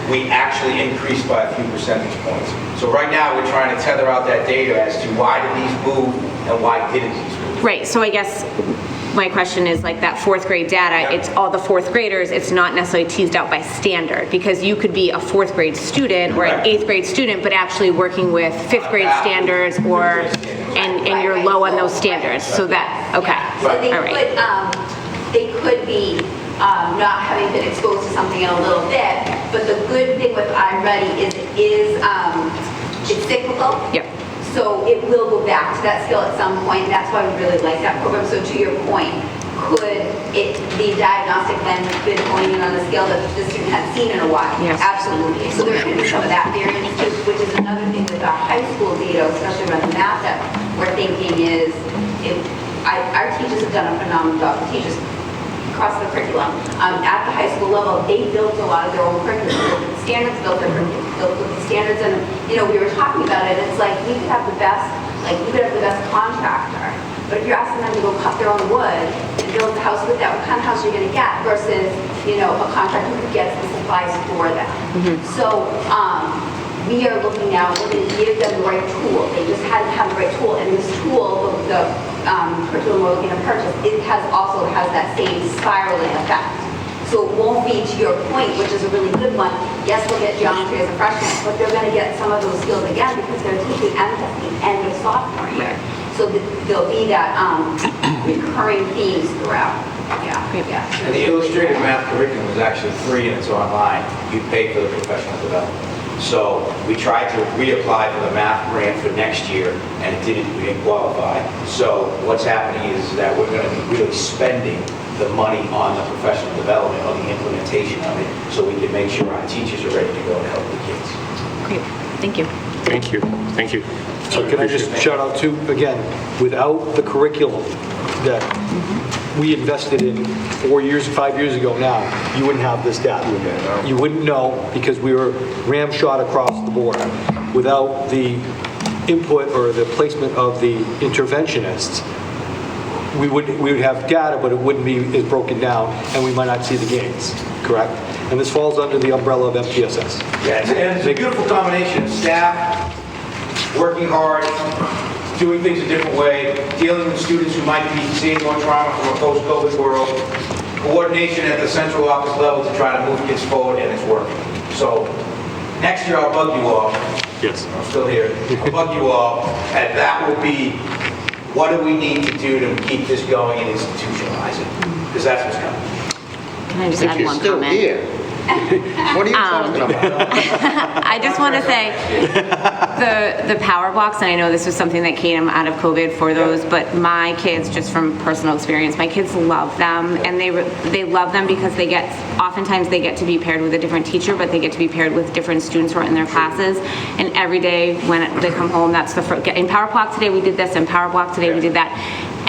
we actually increased by a few percentage points. So right now, we're trying to tether out that data as to why did these move and why didn't these move. Right, so I guess my question is like that fourth grade data, it's all the fourth graders, it's not necessarily teased out by standard, because you could be a fourth grade student or an eighth grade student, but actually working with fifth grade standards or, and you're low on those standards, so that, okay, all right. They could be not having been exposed to something in a little bit, but the good thing with I'm Ready is it's cyclical. Yep. So it will go back to that skill at some point, and that's why we really like that program. So to your point, could the diagnostic then been honing in on the skill that the student had seen in a while? Yes. Absolutely. So there's going to be some of that variance too, which is another thing with our high school data, especially around the math that we're thinking is, our teachers have done a phenomenal job. The teachers across the curriculum. At the high school level, they built a lot of their own curriculum. The standards built their curriculum, built with the standards, and we were talking about it. It's like we could have the best, contractor, but if you're asking them to go cut their own wood and build the house with that, what kind of house are you going to get? Versus, a contractor who gets the supplies for them. So we are looking now, we're going to give them the right tool. They just hadn't had the right tool, and this tool, the curriculum we're looking to purchase, it also has that same spiraling effect. So it won't be, to your point, which is a really good one, yes, they'll get geometry as a freshman, but they're going to get some of those skills again because they're teaching MTES at the end of sophomore year. So there'll be that recurring themes throughout. Yeah. And the illustrated math curriculum is actually free and it's online. You pay for the professional development. So we tried to reapply for the math grant for next year, and we didn't qualify. So what's happening is that we're going to be really spending the money on the professional development, on the implementation of it, so we can make sure our teachers are ready to go to help the kids. Great, thank you. Thank you. Thank you. So can I just shout out too, again, without the curriculum that we invested in 5 years ago now, you wouldn't have this data. You wouldn't know because we were ramshot across the board. Without the input or the placement of the interventionists, we would have data, but it wouldn't be as broken down, and we might not see the gains, correct? And this falls under the umbrella of MTSS. Yeah, it's a beautiful combination of staff, working hard, doing things a different way, dealing with students who might be seeing more trauma from a post-COVID world, coordination at the central office level to try to move kids forward, and it's working. So next year I'll bug you all. Yes. I'm still here. I'll bug you all, and that will be, what do we need to do to keep this going and institutionalize it? Because that's what's coming. Can I just add one comment? Here. What are you talking about? I just want to say, the power blocks, and I know this was something that came out of COVID for those, but my kids, just from personal experience, my kids love them, and they love them because oftentimes they get to be paired with a different teacher, but they get to be paired with different students who are in their classes, and every day when they come home, that's the first, in power block today we did this, in power block today we did that.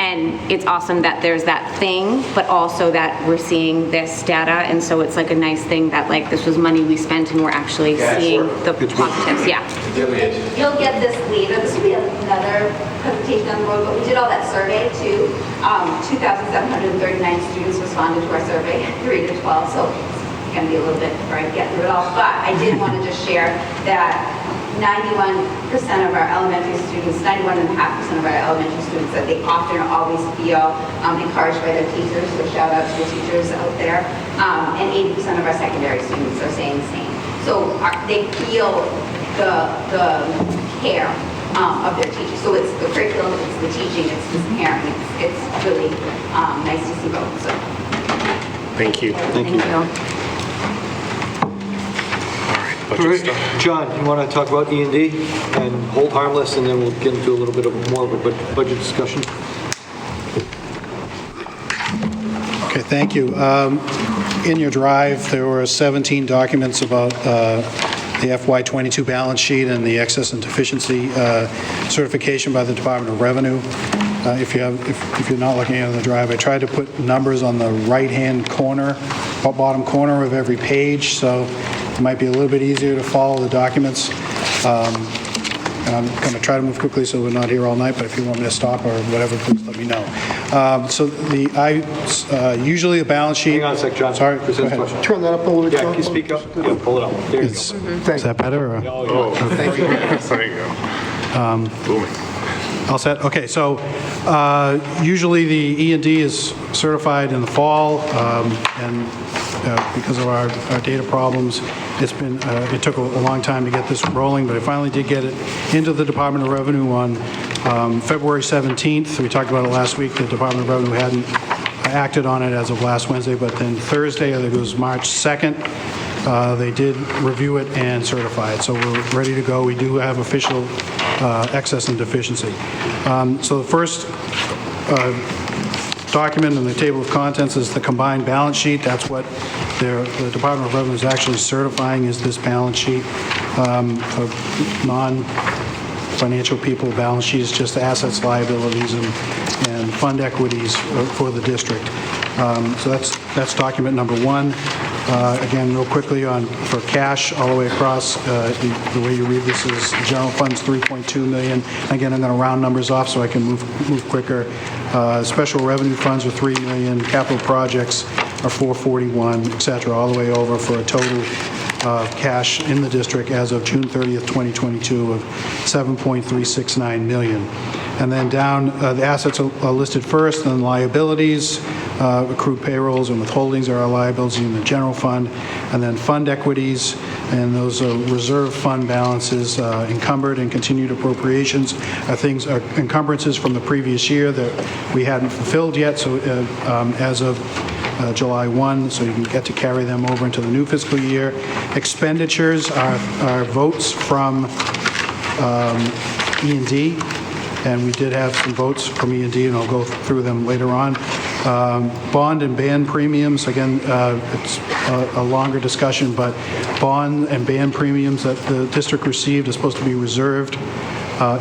And it's awesome that there's that thing, but also that we're seeing this data, and so it's like a nice thing that this was money we spent and we're actually seeing the positives. Yeah. You'll get this later. This will be another presentation on the road, but we did all that survey too. 2,739 students responded to our survey, 3 to 12. So it's going to be a little bit before I get through it all. But I did want to just share that 91% of our elementary students, 91.5% of our elementary students said they often or always feel encouraged by their teachers, so shout out to the teachers out there. And 80% of our secondary students are saying the same. So they feel the care of their teachers. So it's the curriculum, it's the teaching, it's the parent. It's really nice to see both. So. Thank you. Thank you. All right, John, you want to talk about E&D and hold harmless, and then we'll get into a little bit more of a budget discussion? Okay, thank you. In your drive, there were 17 documents about the FY22 balance sheet and the excess and deficiency certification by the Department of Revenue. If you're not looking at it on the drive, I tried to put numbers on the right-hand corner, bottom corner of every page, so it might be a little bit easier to follow the documents. And I'm going to try to move quickly so we're not here all night, but if you want me to stop or whatever, please let me know. Usually a balance sheet... Hang on a sec, John. Sorry, go ahead. Turn that up a little bit. Yeah, can you speak up? Yeah, pull it up. There you go. Is that better? Or? Oh, thank you. There you go. Booming. All set? Okay, so usually the E&D is certified in the fall, and because of our data problems, it took a long time to get this rolling, but I finally did get it into the Department of Revenue on February 17th. We talked about it last week. The Department of Revenue hadn't acted on it as of last Wednesday, but then Thursday, I think it was March 2nd, they did review it and certify it. So we're ready to go. We do have official excess and deficiency. So the first document in the table of contents is the combined balance sheet. That's what the Department of Revenue is actually certifying, is this balance sheet. For non-financial people, balance sheet is just assets, liabilities, and fund equities for the district. So that's document number one. Again, real quickly for cash all the way across, the way you read this is general funds 3.2 million. Again, I'm going to round numbers off so I can move quicker. Special revenue funds are 3 million. Capital projects are 441, et cetera, all the way over for a total cash in the district as of June 30th, 2022 of 7.369 million. And then down, the assets are listed first, then liabilities, accrued payrolls and withholdings are our liabilities in the general fund, and then fund equities, and those are reserve fund balances, encumbered and continued appropriations are encumbrances from the previous year that we hadn't fulfilled yet, so as of July 1, so you can get to carry them over into the new fiscal year. Expenditures are votes from E&D, and we did have some votes from E&D, and I'll go through them later on. Bond and band premiums, again, it's a longer discussion, but bond and band premiums that the district received are supposed to be reserved.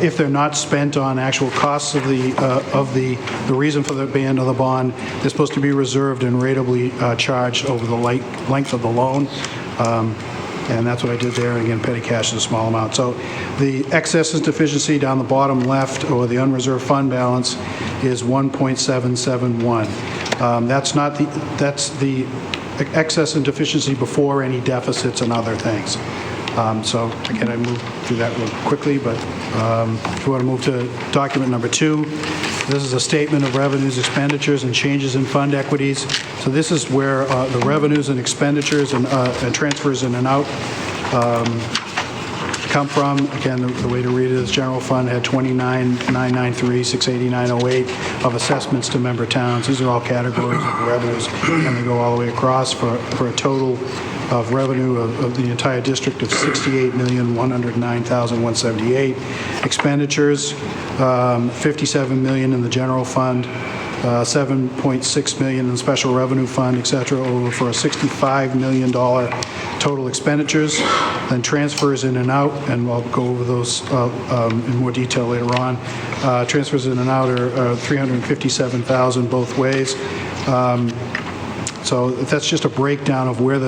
If they're not spent on actual costs of the reason for the band or the bond, they're supposed to be reserved and ratably charged over the length of the loan. And that's what I did there. And again, petty cash is a small amount. So the excess and deficiency down the bottom left, or the unreserved fund balance, is 1.771. That's the excess and deficiency before any deficits and other things. So again, I moved through that real quickly, but if you want to move to document number 2, this is a statement of revenues, expenditures, and changes in fund equities. So this is where the revenues and expenditures and transfers in and out come from. Again, the way to read it is general fund had 29,993, 689.08 of assessments to member towns. These are all categories of revenues, and they go all the way across for a total of revenue of the entire district of $68,109,178. Expenditures, $57 million in the general fund, $7.6 million in the special revenue fund, et cetera, over for a $65 million total expenditures. Then transfers in and out, and I'll go over those in more detail later on. Transfers in and out are $357,000 both ways. So that's just a breakdown of where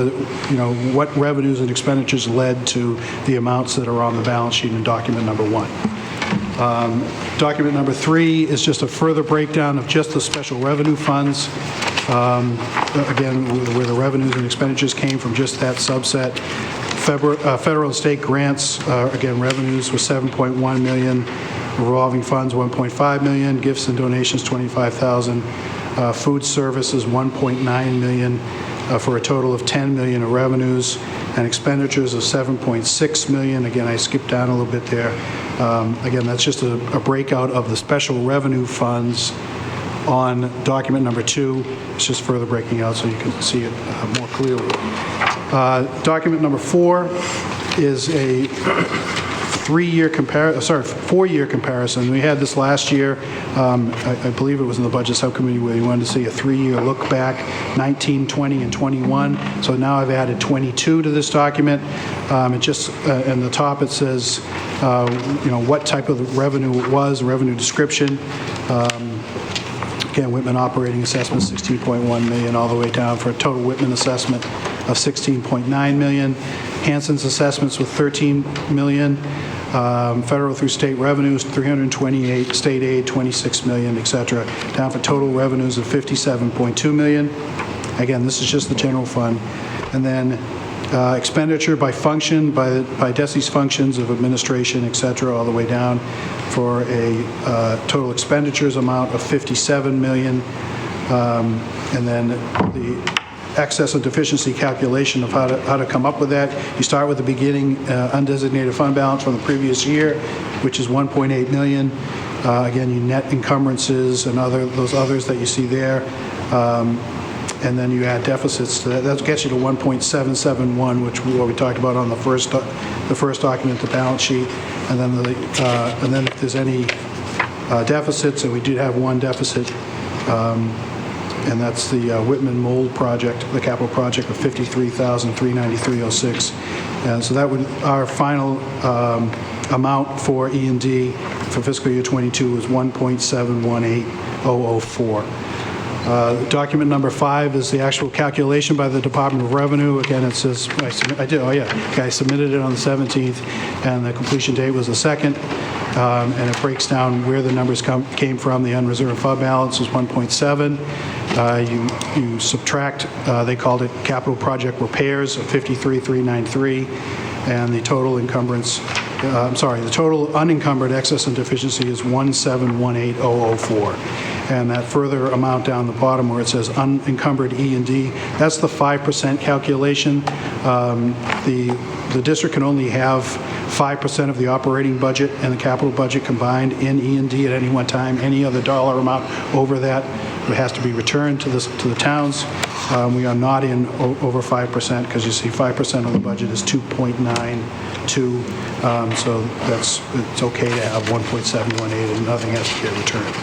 what revenues and expenditures led to the amounts that are on the balance sheet in document number 1. Document number 3 is just a further breakdown of just the special revenue funds. Again, where the revenues and expenditures came from, just that subset. Federal and state grants, again, revenues was $7.1 million, revolving funds $1.5 million, gifts and donations $25,000. Food services, $1.9 million, for a total of $10 million of revenues, and expenditures of $7.6 million. Again, I skipped down a little bit there. Again, that's just a breakout of the special revenue funds on document number 2. It's just further breaking out so you can see it more clearly. Document number 4 is a 4-year comparison. We had this last year. I believe it was in the Budget Subcommittee where you wanted to see a 3-year look back, 19, 20, and 21. So now I've added 22 to this document. It just, in the top it says, what type of revenue it was, revenue description. Again, Whitman operating assessment, 16.1 million, all the way down for a total Whitman assessment of 16.9 million. Hanson's assessments with 13 million. Federal through state revenues, 328, state aid, 26 million, et cetera. Down for total revenues of 57.2 million. Again, this is just the general fund. And then expenditure by function, by DESI's functions of administration, et cetera, all the way down for a total expenditures amount of 57 million. And then the excess and deficiency calculation of how to come up with that. You start with the beginning undesignated fund balance from the previous year, which is 1.8 million. Again, you net encumbrances and those others that you see there. And then you add deficits to that. That gets you to 1.771, which what we talked about on the first document, the balance sheet. And then if there's any deficits, and we did have one deficit, and that's the Whitman mold project, the capital project of $53,393.06. And so that would, our final amount for E&D for fiscal year 22 was $1.718004. Document number 5 is the actual calculation by the Department of Revenue. Again, it says, I submitted it on the 17th, and the completion date was the 2nd. And it breaks down where the numbers came from. The unreserved fund balance was 1.7. You subtract, they called it capital project repairs of 53,393, and the total encumbrance, the total unencumbered excess and deficiency is 1718004. And that further amount down the bottom where it says unencumbered E&D, that's the 5% calculation. The district can only have 5% of the operating budget and the capital budget combined in E&D at any one time. Any other dollar amount over that, it has to be returned to the towns. We are not in over 5% because you see 5% of the budget is 2.92. So it's okay to have 1.718 and nothing has to get returned.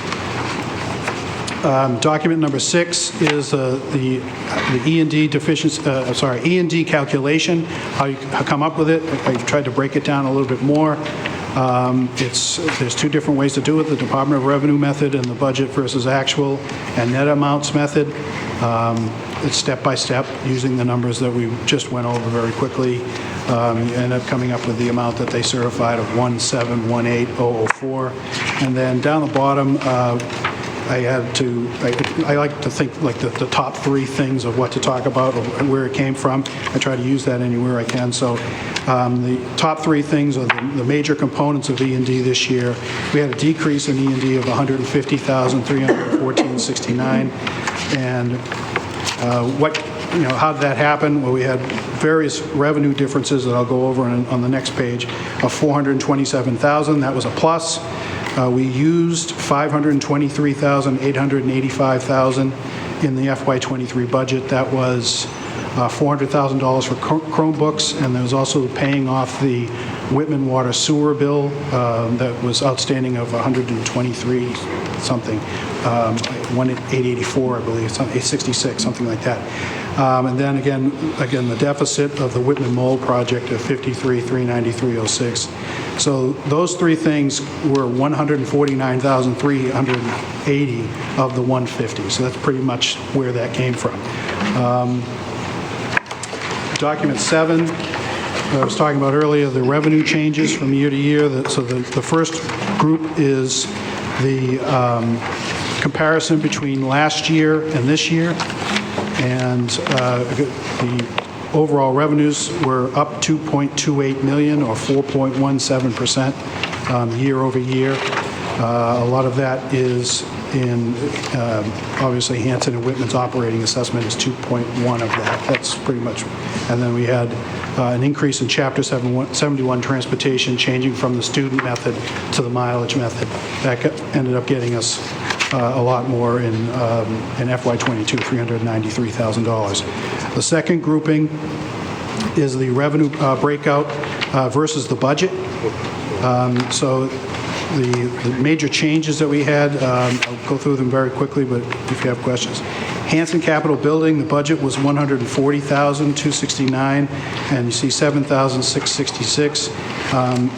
Document number 6 is the E&D deficiency, E&D calculation, how you come up with it. I tried to break it down a little bit more. There's 2 different ways to do it, the Department of Revenue method and the budget versus actual and net amounts method. It's step by step using the numbers that we just went over very quickly. You end up coming up with the amount that they certified of 1718004. And then down the bottom, I like to think like the top 3 things of what to talk about or where it came from. I try to use that anywhere I can. So the top 3 things are the major components of E&D this year. We had a decrease in E&D of $150,314.69. And how did that happen? Well, we had various revenue differences that I'll go over on the next page of $427,000. That was a plus. We used $523,885,000 in the FY23 budget. That was $400,000 for Chromebooks, and there was also paying off the Whitman water sewer bill that was outstanding of 123 something, 884, I believe, 866, something like that. And then again, the deficit of the Whitman mold project of 53,393.06. So those 3 things were 149,380 of the 150. So that's pretty much where that came from. Document 7, I was talking about earlier, the revenue changes from year to year. So the first group is the comparison between last year and this year. And the overall revenues were up 2.28 million or 4.17% year over year. A lot of that is in, obviously, Hanson and Whitman's operating assessment is 2.1 of that. That's pretty much. And then we had an increase in Chapter 71 transportation, changing from the student method to the mileage method. That ended up getting us a lot more in FY22, $393,000. The second grouping is the revenue breakout versus the budget. So the major changes that we had, I'll go through them very quickly, but if you have questions. Hanson Capitol Building, the budget was $140,269, and you see $7,666.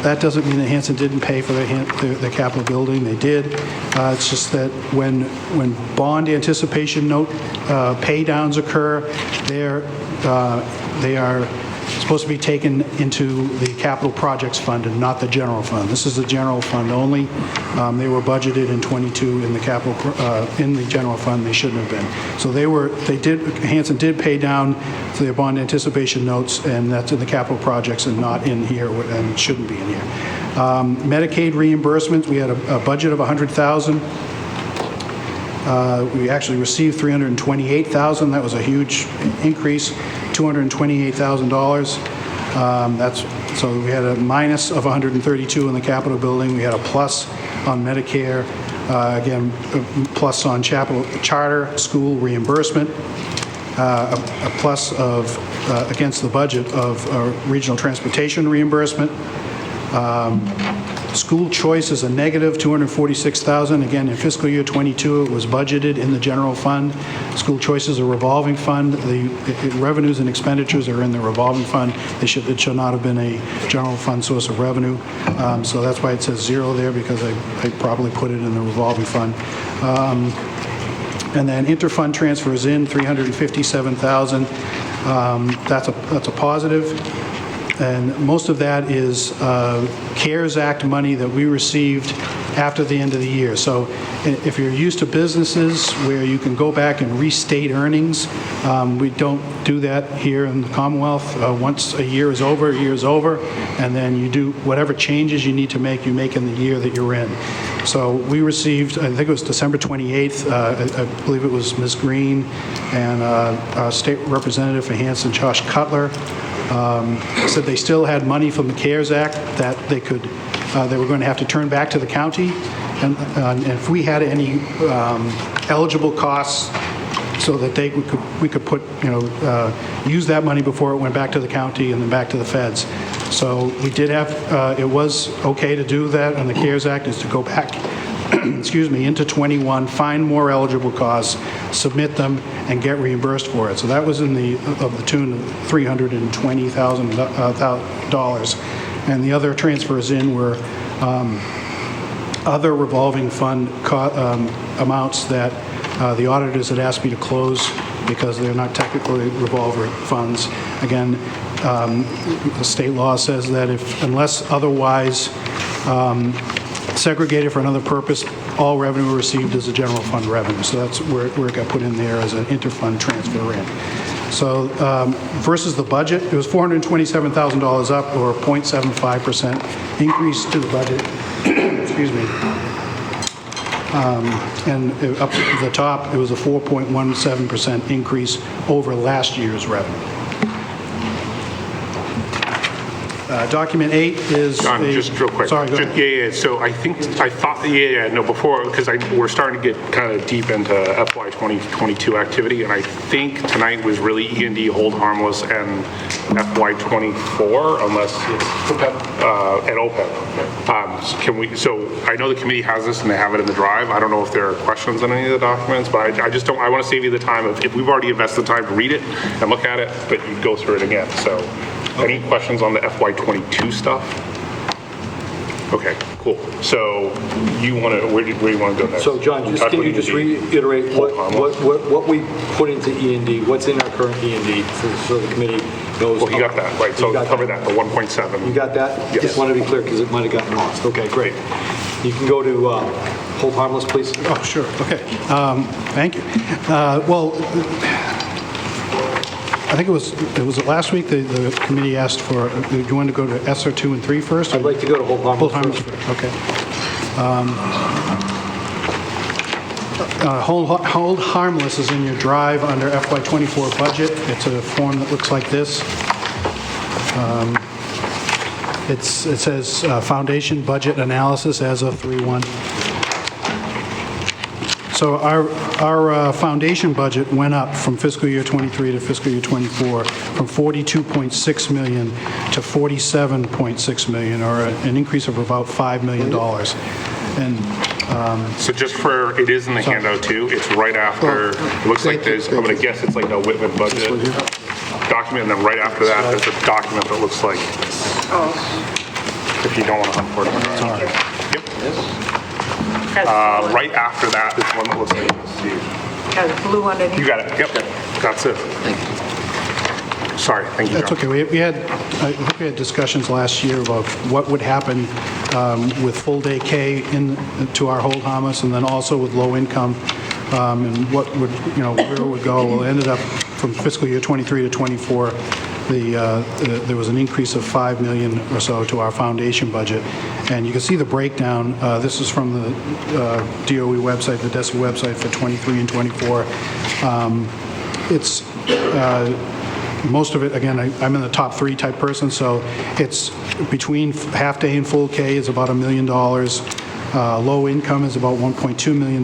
That doesn't mean that Hanson didn't pay for the Capitol Building. They did. It's just that when bond anticipation note pay downs occur, they are supposed to be taken into the capital projects fund and not the general fund. This is the general fund only. They were budgeted in '22 in the capital in the general fund. They shouldn't have been. So Hanson did pay down their bond anticipation notes, and that's in the capital projects and not in here, and shouldn't be in here. Medicaid reimbursements, we had a budget of $100,000. We actually received $328,000. That was a huge increase, $228,000. So we had a minus of $132 in the Capitol building. We had a plus on Medicare. Again, a plus on charter school reimbursement. A plus of against the budget of regional transportation reimbursement. School choice is a negative $246,000. Again, in fiscal year '22, it was budgeted in the general fund. School choice is a revolving fund. The revenues and expenditures are in the revolving fund. It should not have been a general fund source of revenue. So that's why it says zero there, because I probably put it in the revolving fund. And then interfund transfers in $357,000. That's a positive. And most of that is CARES Act money that we received after the end of the year. So if you're used to businesses where you can go back and restate earnings, we don't do that here in the Commonwealth. Once a year is over, and then you do whatever changes you need to make, you make in the year that you're in. So we received, I think it was December 28th, I believe it was Ms. Green and our state representative for Hanson, Josh Cutler, said they still had money from the CARES Act that they were going to have to turn back to the county, and if we had any eligible costs, so that we could put use that money before it went back to the county and then back to the feds. So we did have it was okay to do that, and the CARES Act is to go back excuse me, into 21, find more eligible costs, submit them, and get reimbursed for it. So that was of the tune of $320,000. And the other transfers in were other revolving fund amounts that the auditors had asked me to close because they're not technically revolver funds. Again, the state law says that unless otherwise segregated for another purpose, all revenue received is a general fund revenue. So that's where it got put in there as an interfund transfer in. So versus the budget, it was $427,000 up, or 0.75% increase to the budget. Excuse me. And up to the top, it was a 4.17% increase over last year's revenue. Document 8 is John, just real quick. Sorry, go ahead. Yeah. So before, because we're starting to get kind of deep into FY 2022 activity, and I think tonight was really E&D, hold harmless, and FY 24, unless it's and OPEB. So I know the committee has this and they have it in the drive. I don't know if there are questions on any of the documents, but I just don't, I want to save you the time if we've already invested the time to read it and look at it, but you go through it again. So any questions on the FY 22 stuff? Okay, cool. So you want to, where do you want to go next? So John, can you just reiterate what we put into E&D, what's in our current E&D, so the committee knows? Well, you got that, right? So cover that, the 1.7. You got that? Yes. Just want to be clear because it might have gotten lost. Okay, great. You can go to hold harmless, please. Oh, sure. Okay. Thank you. Well, I think it was last week the committee asked for, do you want to go to SR 2 and 3 first? I'd like to go to hold harmless first. Okay. Hold harmless is in your drive under FY 24 budget. It's a form that looks like this. It says foundation budget analysis as of 3/1. So our foundation budget went up from fiscal year '23 to fiscal year '24 from $42.6 million to $47.6 million, or an increase of about $5 million. And So just for, it is in the handout too, it's right after, it looks like there's, I'm gonna guess it's like a Whitman budget document, and then right after that, there's a document that looks like this. If you don't want to hunt for it. Yep. Right after that is one that looks like this. Has blue underneath. You got it, yep, that's it. Thank you. Sorry, thank you, John. that's okay. I think we had discussions last year about what would happen with full-day K to our hold harmless, and then also with low income, and what would, where it would go. Well, it ended up from fiscal year '23 to '24, there was an increase of $5 million or so to our foundation budget. And you can see the breakdown. This is from the DOE website, the DESI website for '23 and '24. It's most of it, again, I'm in the top 3 type person, so it's between half-day and full K is about $1 million. Low income is about $1.2 million.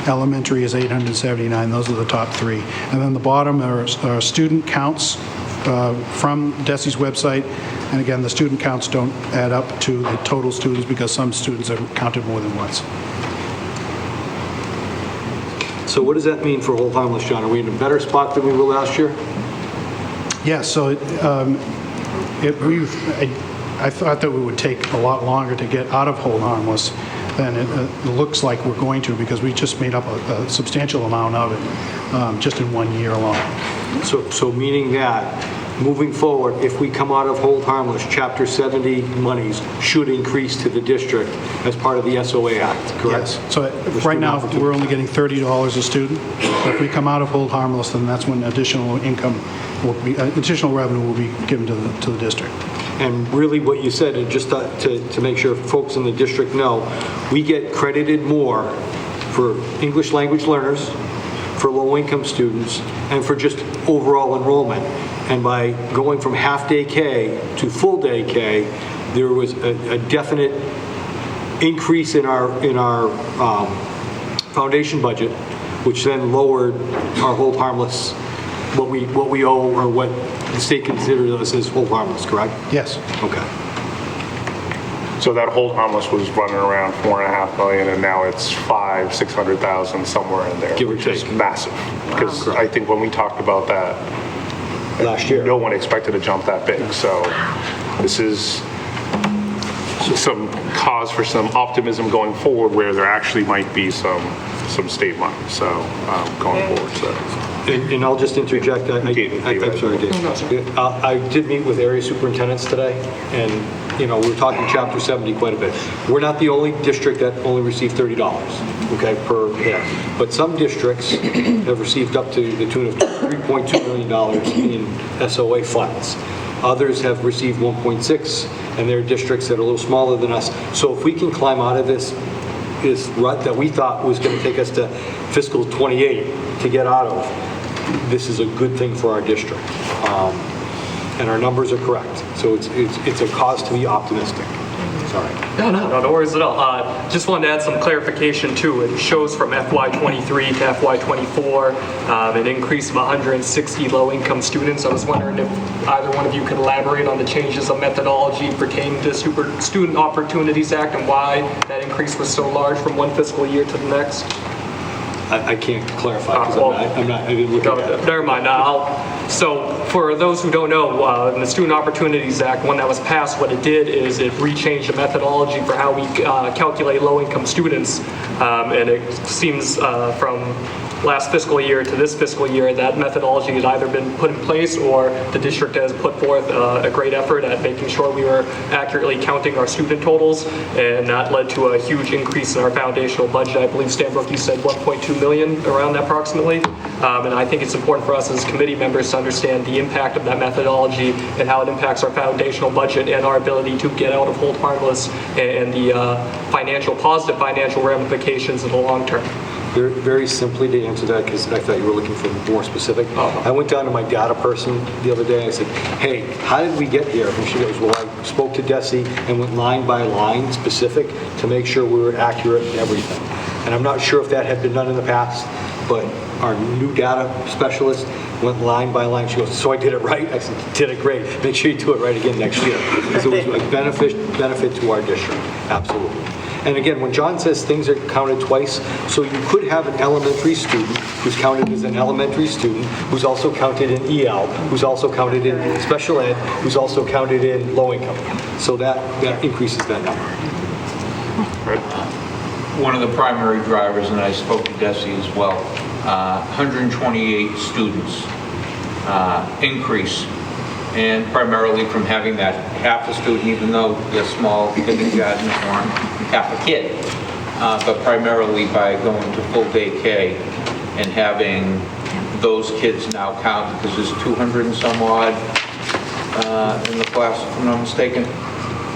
Elementary is $879. Those are the top 3. And then the bottom are student counts from DESI's website. And again, the student counts don't add up to the total students because some students are counted more than once. So what does that mean for hold harmless, John? Are we in a better spot than we were last year? Yeah, so I thought that we would take a lot longer to get out of hold harmless than it looks like we're going to, because we just made up a substantial amount of it just in 1 year alone. So meaning that, moving forward, if we come out of hold harmless, Chapter 70 monies should increase to the district as part of the SOA Act, correct? Yes. So right now, we're only getting $30 a student. But if we come out of hold harmless, then that's when additional income will be, additional revenue will be given to the district. And really what you said, and just to make sure folks in the district know, we get credited more for English language learners, for low-income students, and for just overall enrollment. And by going from half-day K to full-day K, there was a definite increase in our foundation budget, which then lowered our hold harmless, what we owe, or what the state considers us as hold harmless, correct? Yes. Okay. So that hold harmless was running around $4.5 million, and now it's $600,000 somewhere in there, which is massive. Because I think when we talked about that last year, no one expected a jump that big. So this is some cause for some optimism going forward, where there actually might be some state money. So going forward. So. And I'll just interject. I'm sorry, Dave. I did meet with area superintendents today, and we were talking Chapter 70 quite a bit. We're not the only district that only received $30, okay, per head. But some districts have received up to the tune of $3.2 million in SOA funds. Others have received 1.6, and there are districts that are a little smaller than us. So if we can climb out of this rut that we thought was going to take us to fiscal 28 to get out of, this is a good thing for our district. And our numbers are correct. So it's a cause to be optimistic. Sorry. No worries at all. Just wanted to add some clarification too. It shows from FY23 to FY24 an increase of 160 low-income students. I was wondering if either one of you could elaborate on the changes of methodology pertaining to Student Opportunities Act and why that increase was so large from one fiscal year to the next. I can't clarify because I didn't look at that. Never mind. So for those who don't know, in the Student Opportunities Act, when that was passed, what it did is it rechanged the methodology for how we calculate low-income students. And it seems from last fiscal year to this fiscal year, that methodology has either been put in place or the district has put forth a great effort at making sure we were accurately counting our student totals, and that led to a huge increase in our foundational budget. I believe, Stanbrook, you said 1.2 million, around that approximately. And I think it's important for us as committee members to understand the impact of that methodology and how it impacts our foundational budget and our ability to get out of hold harmless and the positive financial ramifications in the long term. Very, very simply to answer that, because I thought you were looking for more specific. I went down to my data person the other day. I said, hey, how did we get here? And she goes, well, I spoke to DESI and went line by line specific to make sure we were accurate in everything. And I'm not sure if that had been done in the past, but our new data specialist went line by line. She goes, so I did it right? I said, you did it great. Make sure you do it right again next year. Because it was a benefit to our district, absolutely. And again, when John says things are counted twice, so you could have an elementary student who's counted as an elementary student, who's also counted in EL, who's also counted in special ed, who's also counted in low income. So that increases that number. One of the primary drivers, and I spoke to Desi as well, 128 students increase, and primarily from having that half a student, even though they're small kindergarten aren't half a kid, but primarily by going to full day K and having those kids now counted, because there's 200 and some odd in the class, if I'm not mistaken.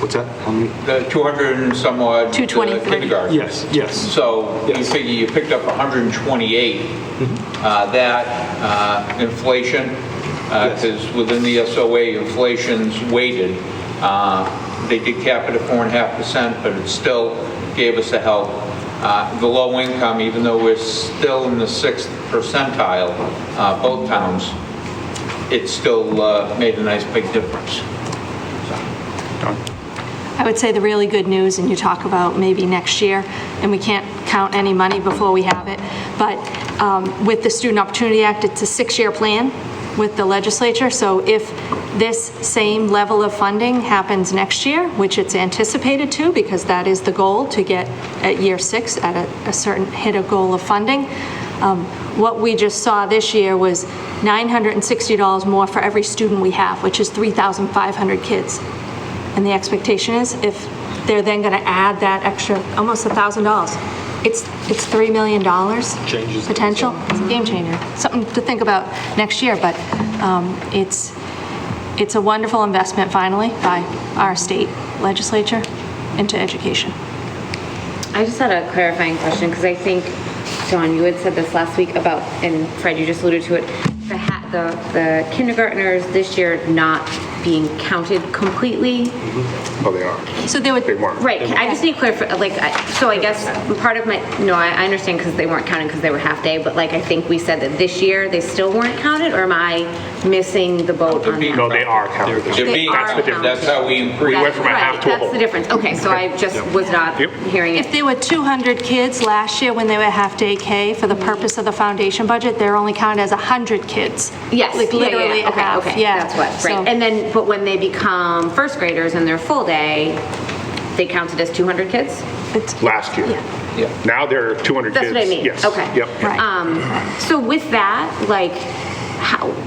What's that? How many? 200 and some odd 223. kindergarten. Yes. So you figure you picked up 128. That inflation, because within the SOA, inflation's weighted. They did cap it at 4.5%, but it still gave us a help. The low income, even though we're still in the 6th percentile, both towns, it still made a nice big difference. I would say the really good news, and you talk about maybe next year, and we can't count any money before we have it, but with the Student Opportunity Act, it's a 6-year plan with the legislature. So if this same level of funding happens next year, which it's anticipated to, because that is the goal, to get at year 6 at a certain hit a goal of funding, what we just saw this year was $960 more for every student we have, which is 3,500 kids. And the expectation is if they're then going to add that extra almost $1,000, it's $3 million potential. It's a game changer. Something to think about next year, but it's a wonderful investment finally by our state legislature into education. I just had a clarifying question, because I think, John, you had said this last week about, and Fred, you just alluded to it, the kindergartners this year not being counted completely. Oh, they are. So they weren't. Right, I just need so I guess part of my, no, I understand because they weren't counted because they were half day, but I think we said that this year they still weren't counted, or am I missing the boat on that? No, they are counted. They're being counted. That's how we increase. We went from a half to a whole. That's the difference. Okay, so I just was not hearing it. If there were 200 kids last year when they were half-day K, for the purpose of the foundation budget, they're only counted as 100 kids. Yes, literally a half. Okay, Yeah. that's what, right. And then, but when they become first graders and they're full day, they counted as 200 kids? Last year. Yeah. Now there are 200 That's kids. what I mean. Yes. Okay. Yep. So with that,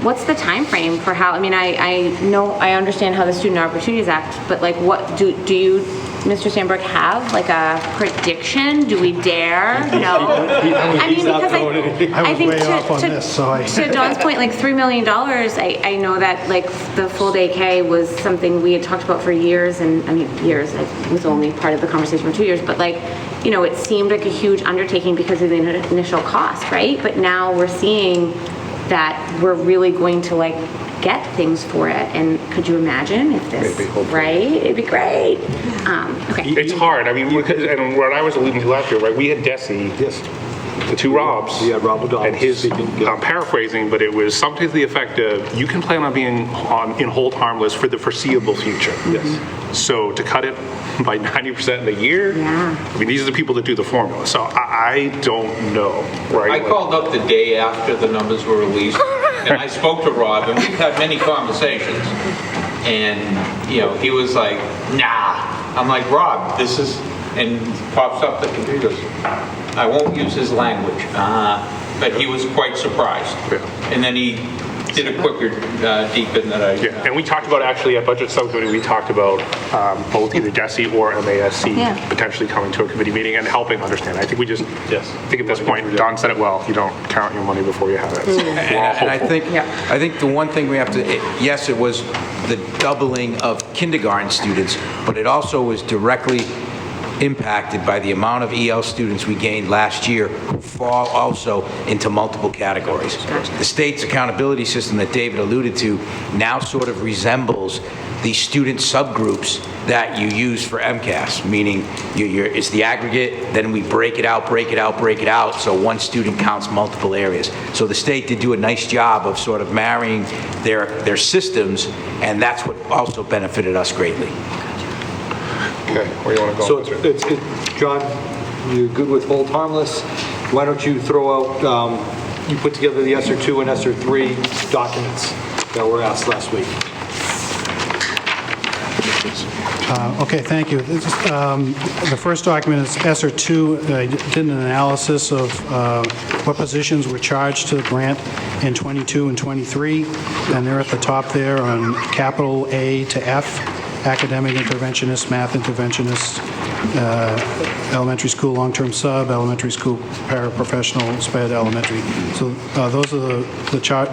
what's the time frame for how, I know, I understand how the Student Opportunities Act, but what do you, Mr. Sandberg, have a prediction? Do we dare? No. Because I think way off on this, so to Dawn's point, $3 million, I know that the full day K was something we had talked about for years, and years, I was only part of the conversation for 2 years, but it seemed like a huge undertaking because of the initial cost, right? But now we're seeing that we're really going to get things for it. And could you imagine if this, right? It'd be great. Okay. It's hard. Because, and what I was alluding to last year, right? We had Desi, the two Robs. Yeah, Rob O'Donnell. And his, I'm paraphrasing, but it was something to the effect of, you can plan on being in hold harmless for the foreseeable future. Yes. So to cut it by 90% in a year, these are the people that do the formula. So I don't know, right? I called up the day after the numbers were released, and I spoke to Rob, and we've had many conversations. And, he was like, nah. I'm like, Rob, this is, and pops up the computer. I won't use his language, but he was quite surprised. And then he did a quicker deep in that I... Yeah, and we talked about, actually, at Budget Subcommittee, we talked about both either DESI or MASC potentially coming to a committee meeting and helping understand. I think we just, I think at this point, Don said it well, you don't count your money before you have it. So And I think the one thing we have to, yes, it was the doubling of kindergarten students, but it also was directly impacted by the amount of EL students we gained last year who fall also into multiple categories. The state's accountability system that David alluded to now sort of resembles the student subgroups that you use for MCAS, meaning it's the aggregate, then we break it out, so one student counts multiple areas. So the state did do a nice job of sort of marrying their systems, and that's what also benefited us greatly. Okay, where do you want to go? So it's John, you're good with hold harmless. Why don't you throw out, you put together the ESSER 2 and ESSER 3 documents that were asked last week. Okay, thank you. The first document is ESSER 2. I did an analysis of what positions were charged to the grant in 22 and 23, and they're at the top there on capital A to F, academic interventionist, math interventionist, elementary school long-term sub, elementary school paraprofessional, SPED elementary. So those are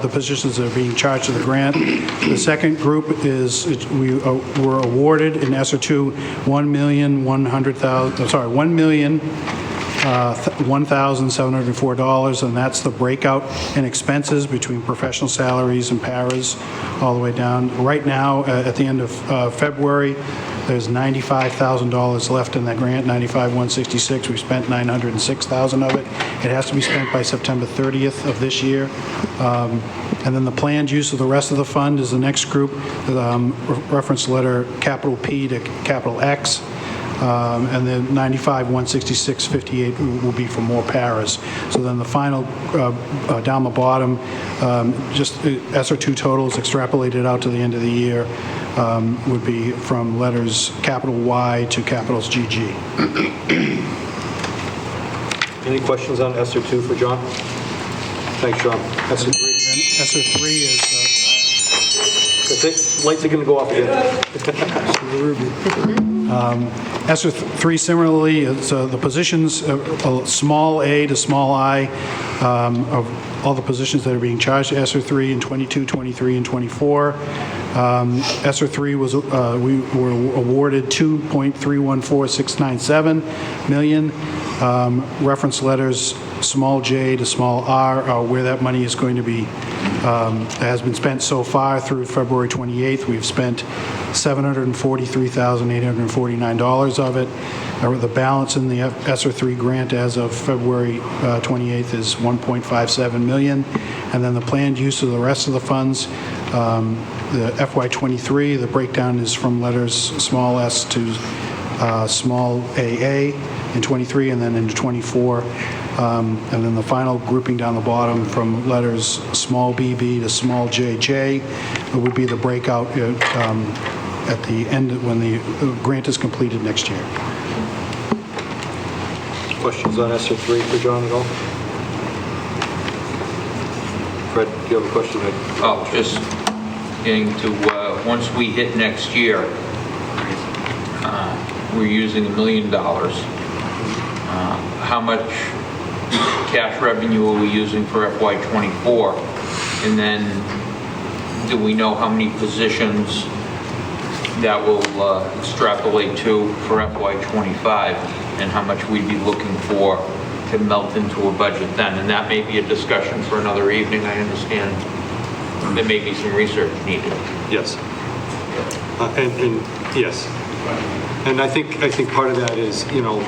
the positions that are being charged to the grant. The second group is we were awarded in ESSER 2 $1,100,704, and that's the breakout in expenses between professional salaries and paras all the way down. Right now, at the end of February, there's $95,000 left in that grant, $95,166. We spent $906,000 of it. It has to be spent by September 30th of this year. And then the planned use of the rest of the fund is the next group, reference letter capital P to capital X. And then 95,166.58 will be for more paras. So then the final, down the bottom, just ESSER 2 totals extrapolated out to the end of the year would be from letters capital Y to capitals GG. Any questions on ESSER 2 for John? Thanks, John. ESSER 3. ESSER 3 is... That's it? Lights are going to go off again. ESSER 3 similarly, it's the positions, small a to small I, of all the positions that are being charged to ESSER 3 in 22, 23, and 24. ESSER 3 was, we were awarded $2.314697 million. Reference letters small j to small r are where that money is going to be, has been spent so far through February 28th. We've spent $743,849 of it. The balance in the ESSER 3 grant as of February 28th is $1.57 million. And then the planned use of the rest of the funds, the FY23, the breakdown is from letters small s to small aa in 23, and then into 24. And then the final grouping down the bottom from letters small bb to small jj would be the breakout at the end when the grant is completed next year. Questions on ESSER 3 for John at all? Fred, do you have a question? Oh, just getting to, once we hit next year, we're using $1 million. How much cash revenue are we using for FY24? And then do we know how many positions that will extrapolate to for FY25 and how much we'd be looking for to melt into a budget then? And that may be a discussion for another evening. I understand there may be some research needed. Yes. And yes. And I think part of that is, you know,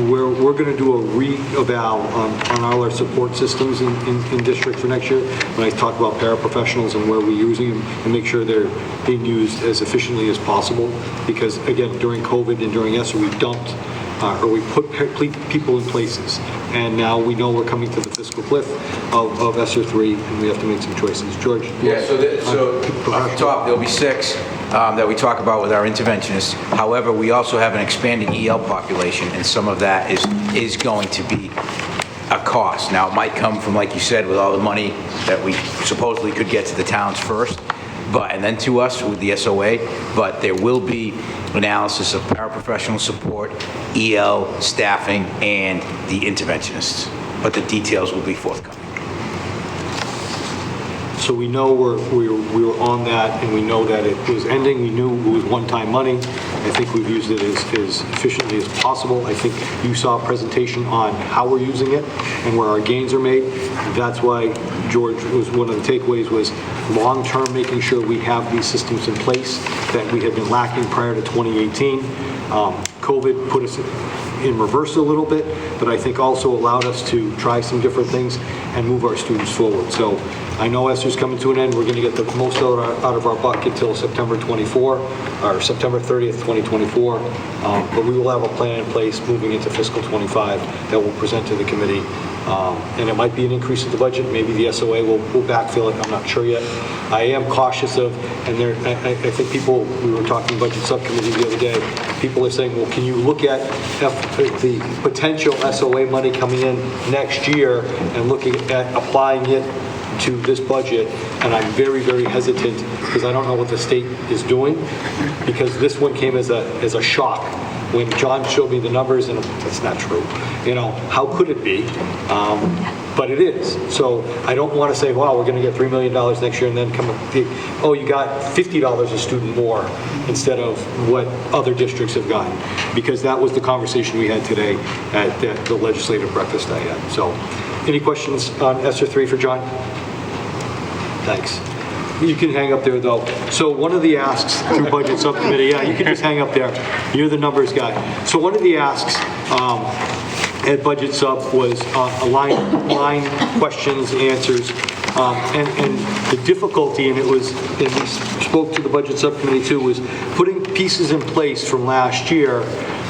we're going to do a re-eval on all our support systems in district for next year. When I talk about paraprofessionals and where we're using them, and make sure they're being used as efficiently as possible. Because again, during COVID and during ESSER, we dumped or we put people in places, and now we know we're coming to the fiscal cliff of ESSER 3, and we have to make some choices. George? Yeah, so off the top, there'll be 6 that we talk about with our interventionists. However, we also have an expanding EL population, and some of that is going to be a cost. Now, it might come from, like you said, with all the money that we supposedly could get to the towns first, and then to us with the SOA, but there will be analysis of paraprofessional support, EL, staffing, and the interventionists. But the details will be forthcoming. So we know we were on that, and we know that it was ending. We knew it was one-time money. I think we've used it as efficiently as possible. I think you saw a presentation on how we're using it and where our gains are made. That's why, George, was one of the takeaways was long-term, making sure we have these systems in place that we had been lacking prior to 2018. COVID put us in reverse a little bit, but I think also allowed us to try some different things and move our students forward. So I know ESSER's coming to an end. We're going to get the most out of our buck until September 24, or September 30th, 2024. But we will have a plan in place moving into fiscal 25 that we'll present to the committee. And it might be an increase in the budget. Maybe the SOA will backfill it. I'm not sure yet. I am cautious of, and I think people, we were talking budget subcommittee the other day, people are saying, well, can you look at the potential SOA money coming in next year and looking at applying it to this budget? And I'm very, very hesitant because I don't know what the state is doing, because this one came as a shock. When John showed me the numbers, and that's not true. How could it be? But it is. So I don't want to say, wow, we're going to get $3 million next year and then come up, oh, you got $50 a student more instead of what other districts have gotten. Because that was the conversation we had today at the legislative breakfast I had. So any questions on ESSER 3 for John? Thanks. You can hang up there, though. So one of the asks through Budget Subcommittee, yeah, you can just hang up there. You're the numbers guy. So one of the asks at Budget Sub was line questions, answers, and the difficulty, and we spoke to the Budget Subcommittee too, was putting pieces in place from last year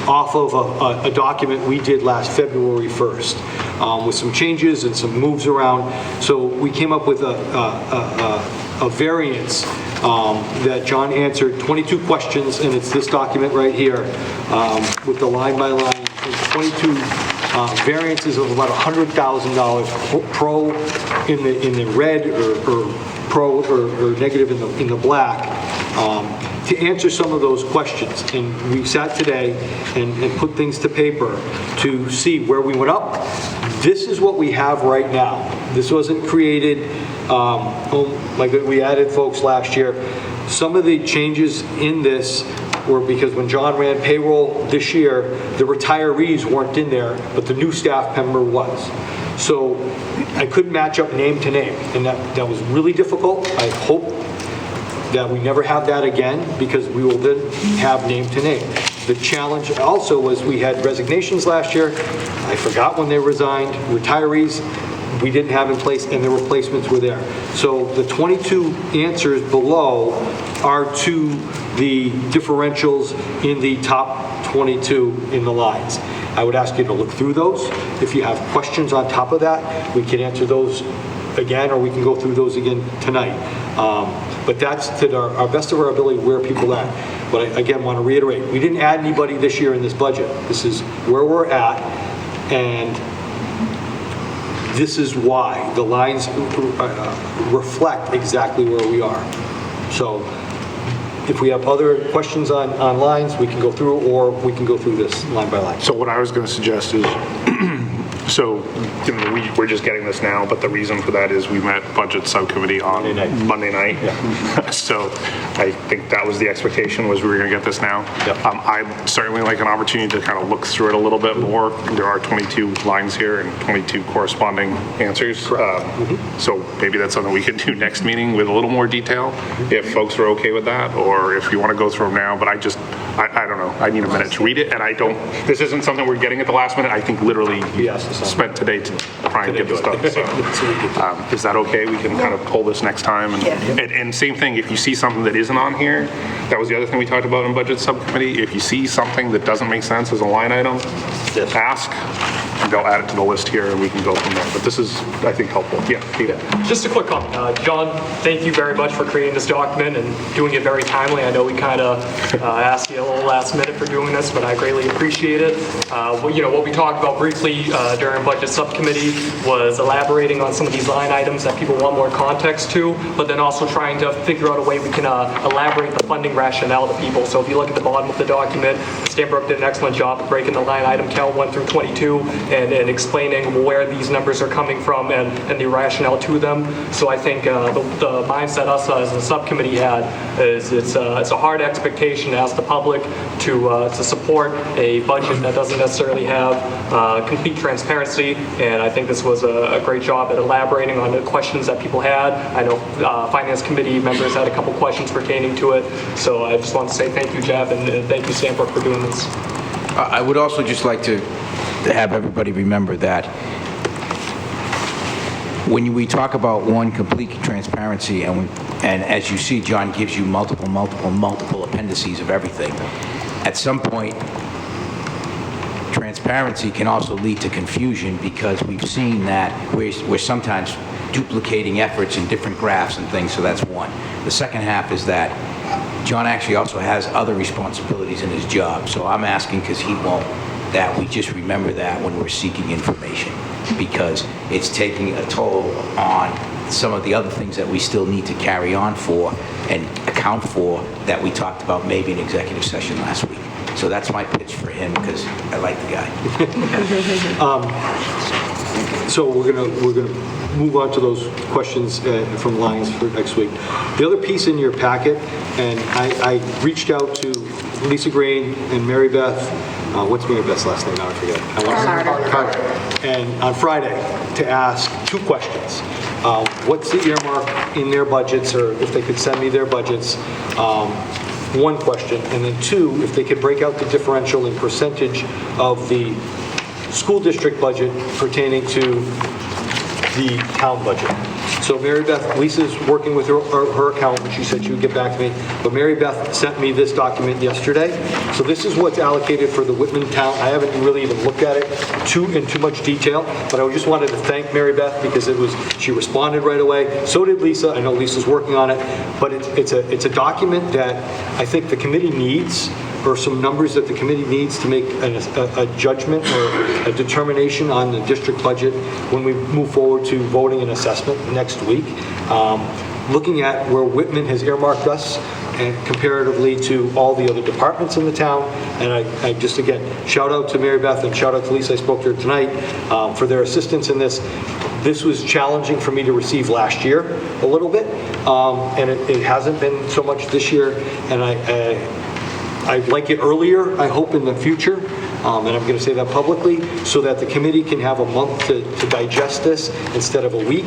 off of a document we did last February 1st with some changes and some moves around. So we came up with a variance that John answered 22 questions, and it's this document right here with the line by line, 22 variances of about $100,000 pro in the red or pro or negative in the black. To answer some of those questions. And we sat today and put things to paper to see where we went up. This is what we have right now. This wasn't created like we added folks last year. Some of the changes in this were because when John ran payroll this year, the retirees weren't in there, but the new staff member was. So I couldn't match up name to name, and that was really difficult. I hope that we never have that again, because we will then have name to name. The challenge also was we had resignations last year. I forgot when they resigned. Retirees, we didn't have in place, and the replacements were there. So the 22 answers below are to the differentials in the top 22 in the lines. I would ask you to look through those. If you have questions on top of that, we can answer those again, or we can go through those again tonight. But that's to our best of our ability where people are at. But I, again, want to reiterate, we didn't add anybody this year in this budget. This is where we're at, and this is why. The lines reflect exactly where we are. So if we have other questions on lines, we can go through, or we can go through this line by line. So what I was going to suggest is, so we're just getting this now, but the reason for that is we met budget subcommittee on Monday night. Yeah. So I think that was the expectation, was we were going to get this now. Yep. I'd certainly like an opportunity to kind of look through it a little bit more. There are 22 lines here and 22 corresponding answers. So maybe that's something we could do next meeting with a little more detail, if folks are okay with that, or if you want to go through them now. But I don't know. I need a minute to read it, and this isn't something we're getting at the last minute. I think literally spent today to try and get this done. So, is that okay? We can kind of pull this next time. And same thing, if you see something that isn't on here, that was the other thing we talked about in budget subcommittee. If you see something that doesn't make sense as a line item, ask, and they'll add it to the list here, and we can go from there. But this is, I think, helpful. Yeah, Peter. Just a quick comment. John, thank you very much for creating this document and doing it very timely. I know we kind of asked you a little last minute for doing this, but I greatly appreciate it. What we talked about briefly during budget subcommittee was elaborating on some of these line items that people want more context to, but then also trying to figure out a way we can elaborate the funding rationale to people. So if you look at the bottom of the document, Stanbrook did an excellent job of breaking the line item count 1 through 22 and explaining where these numbers are coming from and the rationale to them. So I think the mindset us as a subcommittee had is it's a hard expectation to ask the public to support a budget that doesn't necessarily have complete transparency, and I think this was a great job at elaborating on the questions that people had. I know Finance Committee members had a couple questions pertaining to it, so I just want to say thank you, Jeff, and thank you, Stanford, for doing this. I would also just like to have everybody remember that when we talk about one, complete transparency, and as you see, John gives you multiple appendices of everything. At some point, transparency can also lead to confusion because we've seen that we're sometimes duplicating efforts in different graphs and things, so that's one. The second half is that John actually also has other responsibilities in his job, so I'm asking, because he won't, that we just remember that when we're seeking information, because it's taking a toll on some of the other things that we still need to carry on for and account for that we talked about maybe in executive session last week. So that's my pitch for him, because I like the guy. So we're gonna move on to those questions from Lions for next week. The other piece in your packet, and I reached out to Lisa Grain and Mary Beth. What's Mary Beth's last name? Now I forget. Carter. And on Friday to ask two questions. What's the earmark in their budgets, or if they could send me their budgets? One question, and then two, if they could break out the differential in percentage of the school district budget pertaining to the town budget. So Mary Beth, Lisa's working with her accountant. She said she would get back to me. But Mary Beth sent me this document yesterday. So this is what's allocated for the Whitman town. I haven't really even looked at it in too much detail, but I just wanted to thank Mary Beth because she responded right away. So did Lisa. I know Lisa's working on it, but it's a document that I think the committee needs, or some numbers that the committee needs to make a judgment or a determination on the district budget when we move forward to voting and assessment next week. Looking at where Whitman has earmarked us and comparatively to all the other departments in the town. And I just, again, shout out to Mary Beth and shout out to Lisa, I spoke to her tonight, for their assistance in this. This was challenging for me to receive last year a little bit, and it hasn't been so much this year. And I'd like it earlier, I hope, in the future, and I'm going to say that publicly, so that the committee can have a month to digest this instead of a week.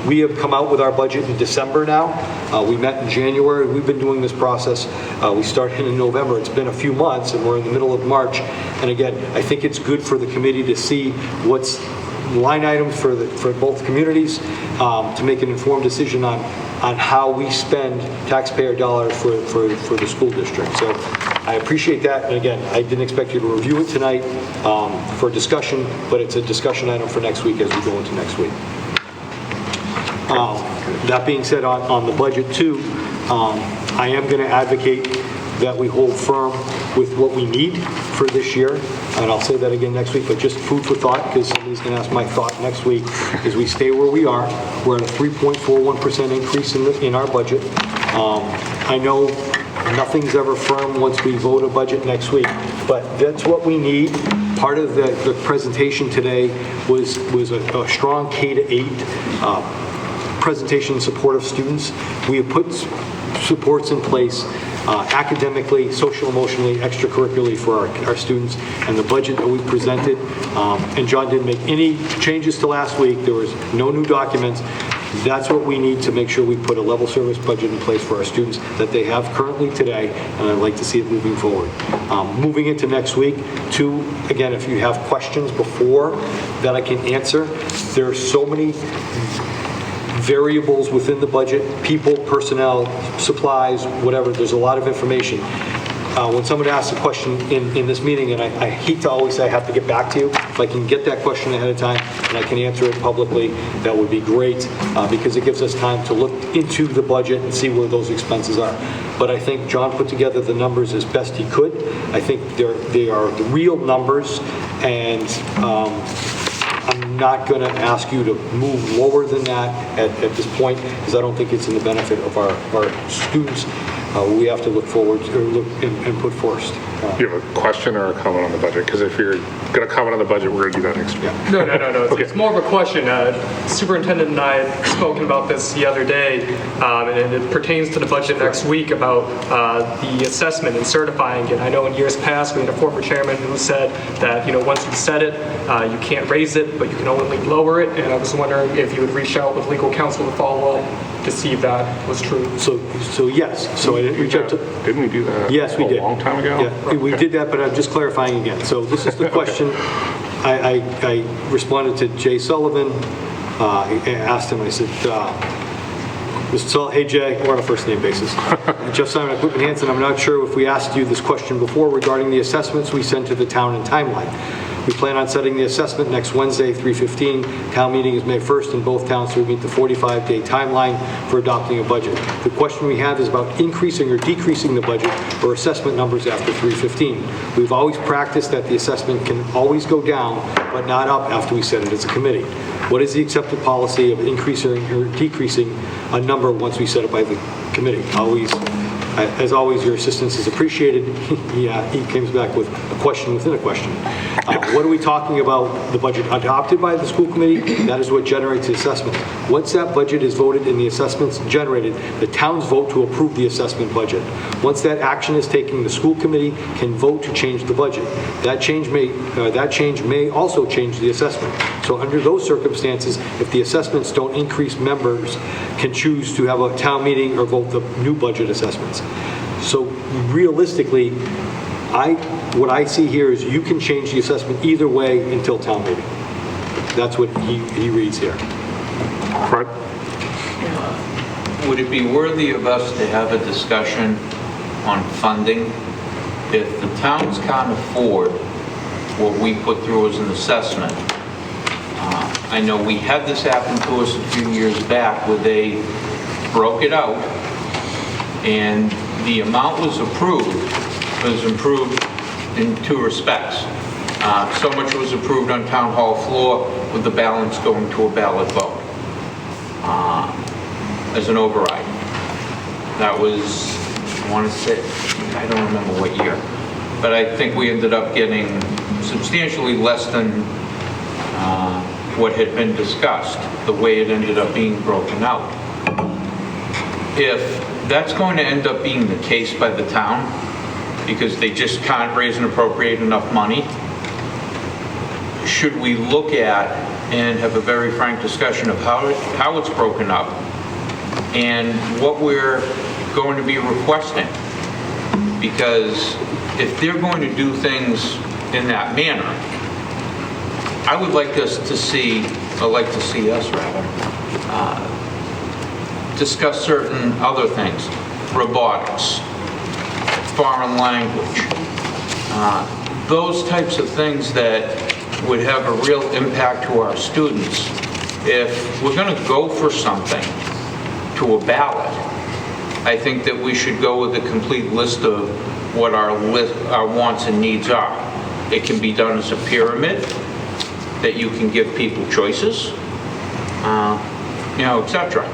We have come out with our budget in December now. We met in January. We've been doing this process. We started in November. It's been a few months, and we're in the middle of March. And again, I think it's good for the committee to see what's line items for both communities, to make an informed decision on how we spend taxpayer dollars for the school district. So I appreciate that. And again, I didn't expect you to review it tonight for discussion, but it's a discussion item for next week as we go into next week. That being said, on the budget too, I am going to advocate that we hold firm with what we need for this year. And I'll say that again next week, but just food for thought, because somebody's going to ask my thought next week, is we stay where we are. We're at a 3.41% increase in our budget. I know nothing's ever firm once we vote a budget next week, but that's what we need. Part of the presentation today was a strong K-8 presentation in support of students. We have put supports in place academically, social, emotionally, extracurricularly for our students, and the budget that we presented, and John didn't make any changes to last week. There was no new documents. That's what we need to make sure we put a level service budget in place for our students that they have currently today, and I'd like to see it moving forward. Moving into next week, too, again, if you have questions before that I can answer, there are so many variables within the budget, people, personnel, supplies, whatever. There's a lot of information. When someone asks a question in this meeting, and I hate to always say I have to get back to you, if I can get that question ahead of time and I can answer it publicly, that would be great, because it gives us time to look into the budget and see where those expenses are. But I think John put together the numbers as best he could. I think they are the real numbers, and I'm not going to ask you to move lower than that at this point, because I don't think it's in the benefit of our students. We have to look forward to, look and put first. You have a question or a comment on the budget? Because if you're going to comment on the budget, we're going to do that next week. No. It's more of a question. Superintendent and I had spoken about this the other day, and it pertains to the budget next week about the assessment and certifying it. I know in years past, we had a former chairman who said that, once you set it, you can't raise it, but you can only lower it. And I was wondering if you would reach out with legal counsel to follow up to see if that was true. So yes. So I didn't reach out to... Didn't we do that Yes, we did. a long time ago? Yeah, we did that, but I'm just clarifying again. So this is the question. I responded to Jay Sullivan. I asked him, I said, Mr. Sullivan, hey Jay, we're on a first name basis. Jeff Simon at Whitman-Hanson, I'm not sure if we asked you this question before regarding the assessments we send to the town and timeline. We plan on setting the assessment next Wednesday, 3/15. Town meeting is May 1st in both towns, so we meet the 45-day timeline for adopting a budget. The question we have is about increasing or decreasing the budget or assessment numbers after 3/15. We've always practiced that the assessment can always go down, but not up after we set it as a committee. What is the accepted policy of increasing or decreasing a number once we set it by the committee? As always, your assistance is appreciated. He comes back with a question within a question. What are we talking about? The budget adopted by the school committee? That is what generates the assessment. Once that budget is voted and the assessments generated, the towns vote to approve the assessment budget. Once that action is taken, the school committee can vote to change the budget. That change may also change the assessment. So under those circumstances, if the assessments don't increase, members can choose to have a town meeting or vote the new budget assessments. So realistically, what I see here is you can change the assessment either way until town meeting. That's what he reads here. Fred? Would it be worthy of us to have a discussion on funding? If the towns can't afford what we put through as an assessment, I know we had this happen to us a few years back where they broke it out and the amount was improved in two respects. So much was approved on town hall floor with the balance going to a ballot vote as an override. That was, I want to say, I don't remember what year, but I think we ended up getting substantially less than what had been discussed, the way it ended up being broken out. If that's going to end up being the case by the town, because they just can't raise and appropriate enough money, should we look at and have a very frank discussion of how it's broken up and what we're going to be requesting? Because if they're going to do things in that manner, I would like us to see, discuss certain other things, robotics, foreign language, those types of things that would have a real impact to our students. If we're going to go for something to a ballot, I think that we should go with a complete list of what our wants and needs are. It can be done as a pyramid, that you can give people choices, etc.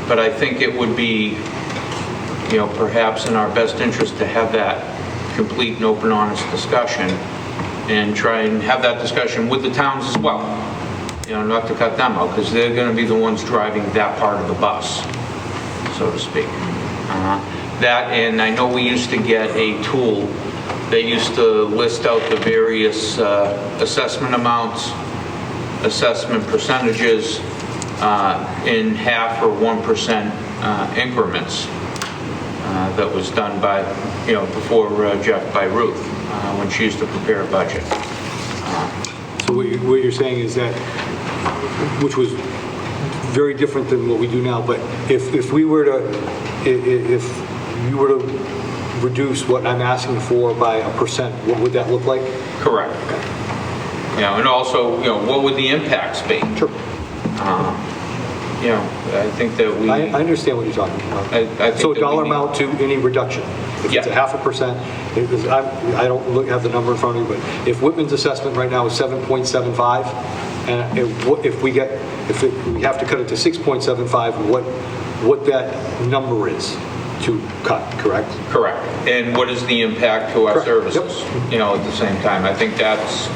But I think it would be, perhaps in our best interest to have that complete and open, honest discussion and try and have that discussion with the towns as well. Not to cut them out, because they're going to be the ones driving that part of the bus, so to speak. That, and I know we used to get a tool that used to list out the various assessment amounts, assessment percentages in 0.5% or 1% increments. That was done by, before Jeff, by Ruth, when she used to prepare a budget. So what you're saying is that, which was very different than what we do now, but if you were to reduce what I'm asking for by 1%, what would that look like? Correct. Okay. And also, what would the impacts be? Sure. I think that we... I understand what you're talking about. So a dollar amount to any reduction. If it's a 0.5%, I don't have the number in front of me, but if Whitman's assessment right now is 7.75, and if we have to cut it to 6.75, what that number is. to cut, correct? Correct. And what is the impact to our Correct. services, you know, at the same time? I think that's,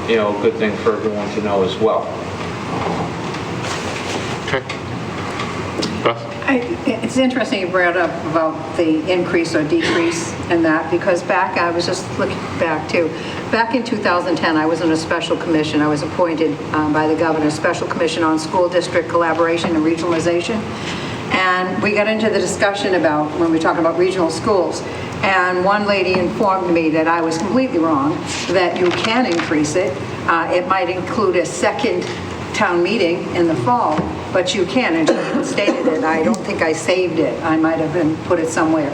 you know, a good thing for everyone to know as well. Okay. Beth? It's interesting you brought up about the increase or decrease in that, because I was just looking back too. Back in 2010, I was in a special commission. I was appointed by the governor, Special Commission on School District Collaboration and Regionalization. And we got into the discussion about, when we talk about regional schools, and one lady informed me that I was completely wrong, that you can increase it. It might include a second town meeting in the fall, but you can, and she stated it. I don't think I saved it. I might have put it somewhere.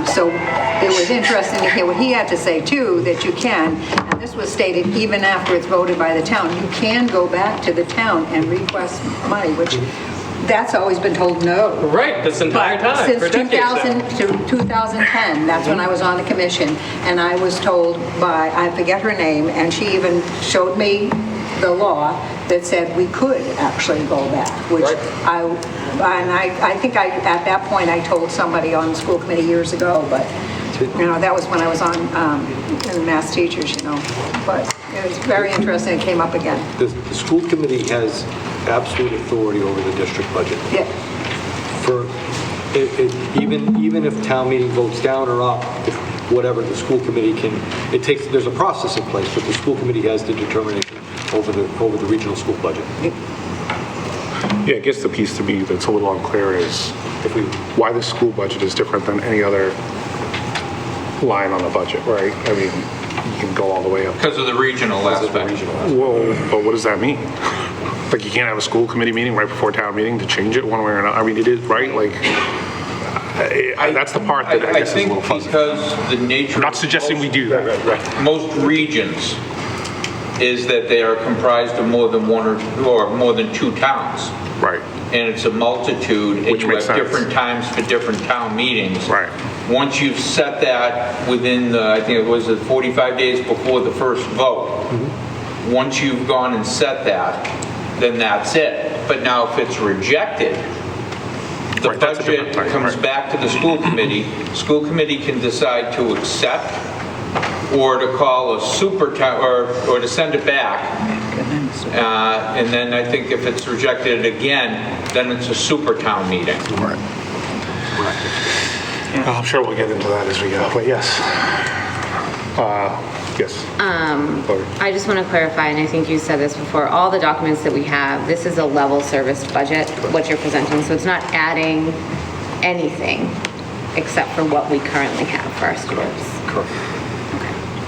So it was interesting to hear what he had to say too, that you can, and this was stated even after it's voted by the town, you can go back to the town and request money, which that's always been told no. Right, this entire time, Since for decades now. 2000 to 2010, that's when I was on the commission, and I was told by, I forget her name, and she even showed me the law that said we could actually go back, which I think at that point I told somebody on the school committee years ago, but you know, that was when I was on in Mass Teachers, you know, but it was very interesting. It came up again. The school committee has absolute authority over the district budget. Yeah. For even if town meeting votes down or up, whatever, the school committee can, there's a process in place, but the school committee has the determination over the regional school budget. Yeah, I guess the piece to me that's a little unclear is why the school budget is different than any other line on the budget, right? I mean, you can go all the way up. Because of the regional aspect. Whoa, but what does that mean? Like, you can't have a school committee meeting right before town meeting to change it one way or another? I mean, it is, right? Like, that's the part that I guess is a little fuzzy. Because the nature... I'm not suggesting we do that. Right. Most regions is that they are comprised of more than one or more than two towns. Right. And it's a multitude, and you have different times for different town meetings. Right. Once you've set that within the, I think it was 45 days before the first vote, once you've gone and set that, then that's it. But now if it's rejected, the budget comes back to the school committee. School committee can decide to accept or to call a super town, or to send it back. And then I think if it's rejected again, then it's a super town meeting. Right. Well, I'm sure we'll get into that as we go, but yes. Yes. I just want to clarify, and I think you said this before, all the documents that we have, this is a level serviced budget, what you're presenting, so it's not adding anything except for what we currently have for our students. Correct.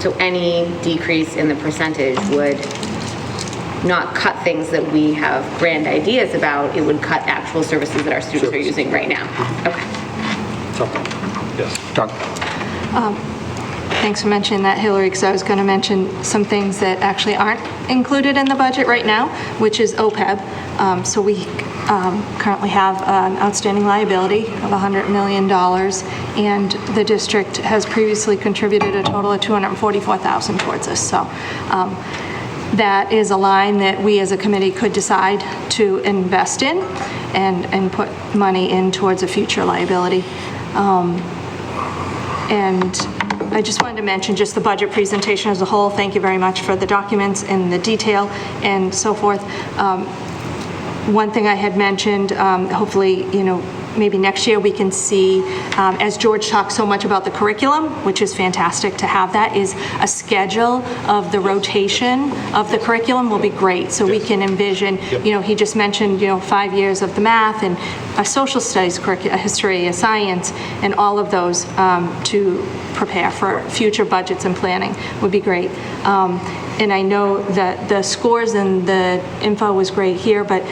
So any decrease in the percentage would not cut things that we have grand ideas about, it would cut actual services that our students are using right now. Okay. Yes. John. Thanks for mentioning that, Hillary, because I was going to mention some things that actually aren't included in the budget right now, which is OPEB. So we currently have an outstanding liability of $100 million, and the district has previously contributed a total of $244,000 towards this. So that is a line that we as a committee could decide to invest in and put money in towards a future liability. And I just wanted to mention just the budget presentation as a whole. Thank you very much for the documents and the detail and so forth. One thing I had mentioned, hopefully, you know, maybe next year we can see, as George talked so much about the curriculum, which is fantastic to have that, is a schedule of the rotation of the curriculum will be great. So we can envision, you know, he just mentioned, you know, 5 years of the math and a social studies curriculum, a history, a science, and all of those to prepare for future budgets and planning would be great. And I know that the scores and the info was great here, but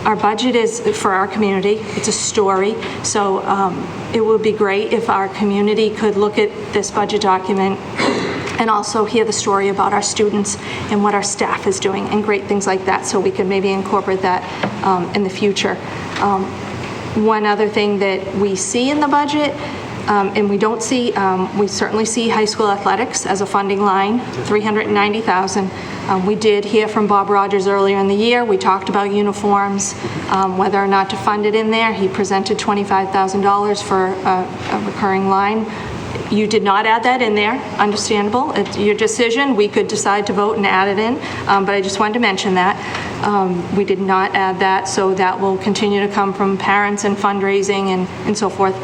our budget is for our community. It's a story. So it would be great if our community could look at this budget document and also hear the story about our students and what our staff is doing and great things like that, so we could maybe incorporate that in the future. One other thing that we see in the budget And we don't see, we certainly see high school athletics as a funding line, $390,000. We did hear from Bob Rogers earlier in the year. We talked about uniforms, whether or not to fund it in there. He presented $25,000 for a recurring line. You did not add that in there, understandable. It's your decision. We could decide to vote and add it in, but I just wanted to mention that. We did not add that, so that will continue to come from parents and fundraising and so forth.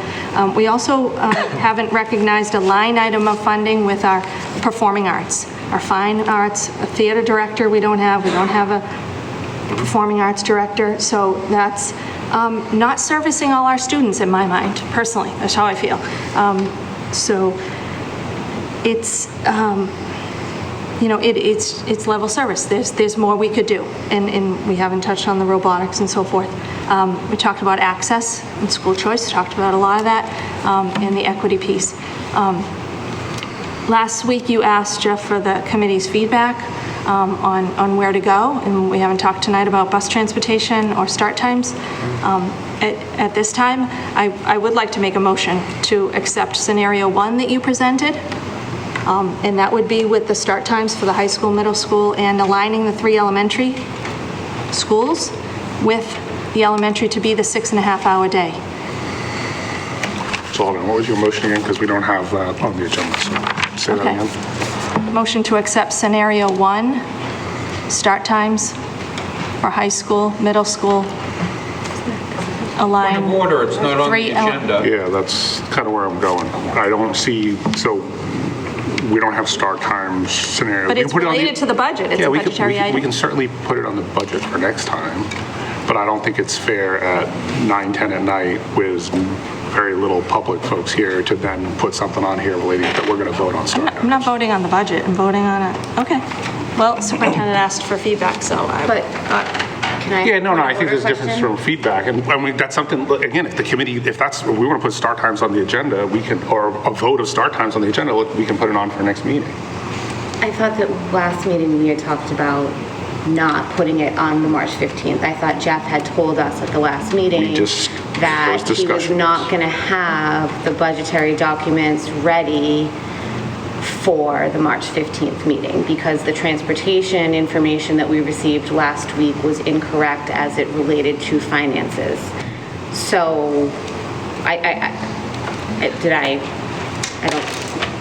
We also haven't recognized a line item of funding with our performing arts, our fine arts, a theater director we don't have a performing arts director, so that's not servicing all our students in my mind, personally. That's how I feel. So it's, it's level service. There's more we could do, and we haven't touched on the robotics and so forth. We talked about access and school choice, talked about a lot of that, and the equity piece. Last week you asked Jeff for the committee's feedback on where to go, and we haven't talked tonight about bus transportation or start times. At this time, I would like to make a motion to accept scenario 1 that you presented, and that would be with the start times for the high school, middle school, and aligning the 3 elementary schools with the elementary to be the 6.5-hour day. So hold on, what was your motion again? Because we don't have that on the agenda, so say that again. Motion to accept scenario 1, start times for high school, middle school, align. Point of order, it's not on the agenda. Yeah, that's kind of where I'm going. I don't see, so we don't have start times scenario. But it's related to the budget. It's a budgetary item. We can certainly put it on the budget for next time, but I don't think it's fair at 9:10 at night with very little public folks here to then put something on here relating that we're going to vote on start times. I'm not voting on the budget. I'm voting on it. Okay. Well, superintendent asked for feedback, so I... But can I... Yeah, no, I think there's a difference from feedback. And I mean, that's something, again, if the committee, if we want to put start times on the agenda, we can, or a vote of start times on the agenda, we can put it on for next meeting. I thought that last meeting we had talked about not putting it on the March 15th. I thought Jeff had told us at the last meeting that he was not going to have the budgetary documents ready for the March 15th meeting because the transportation information that we received last week was incorrect as it related to finances. So,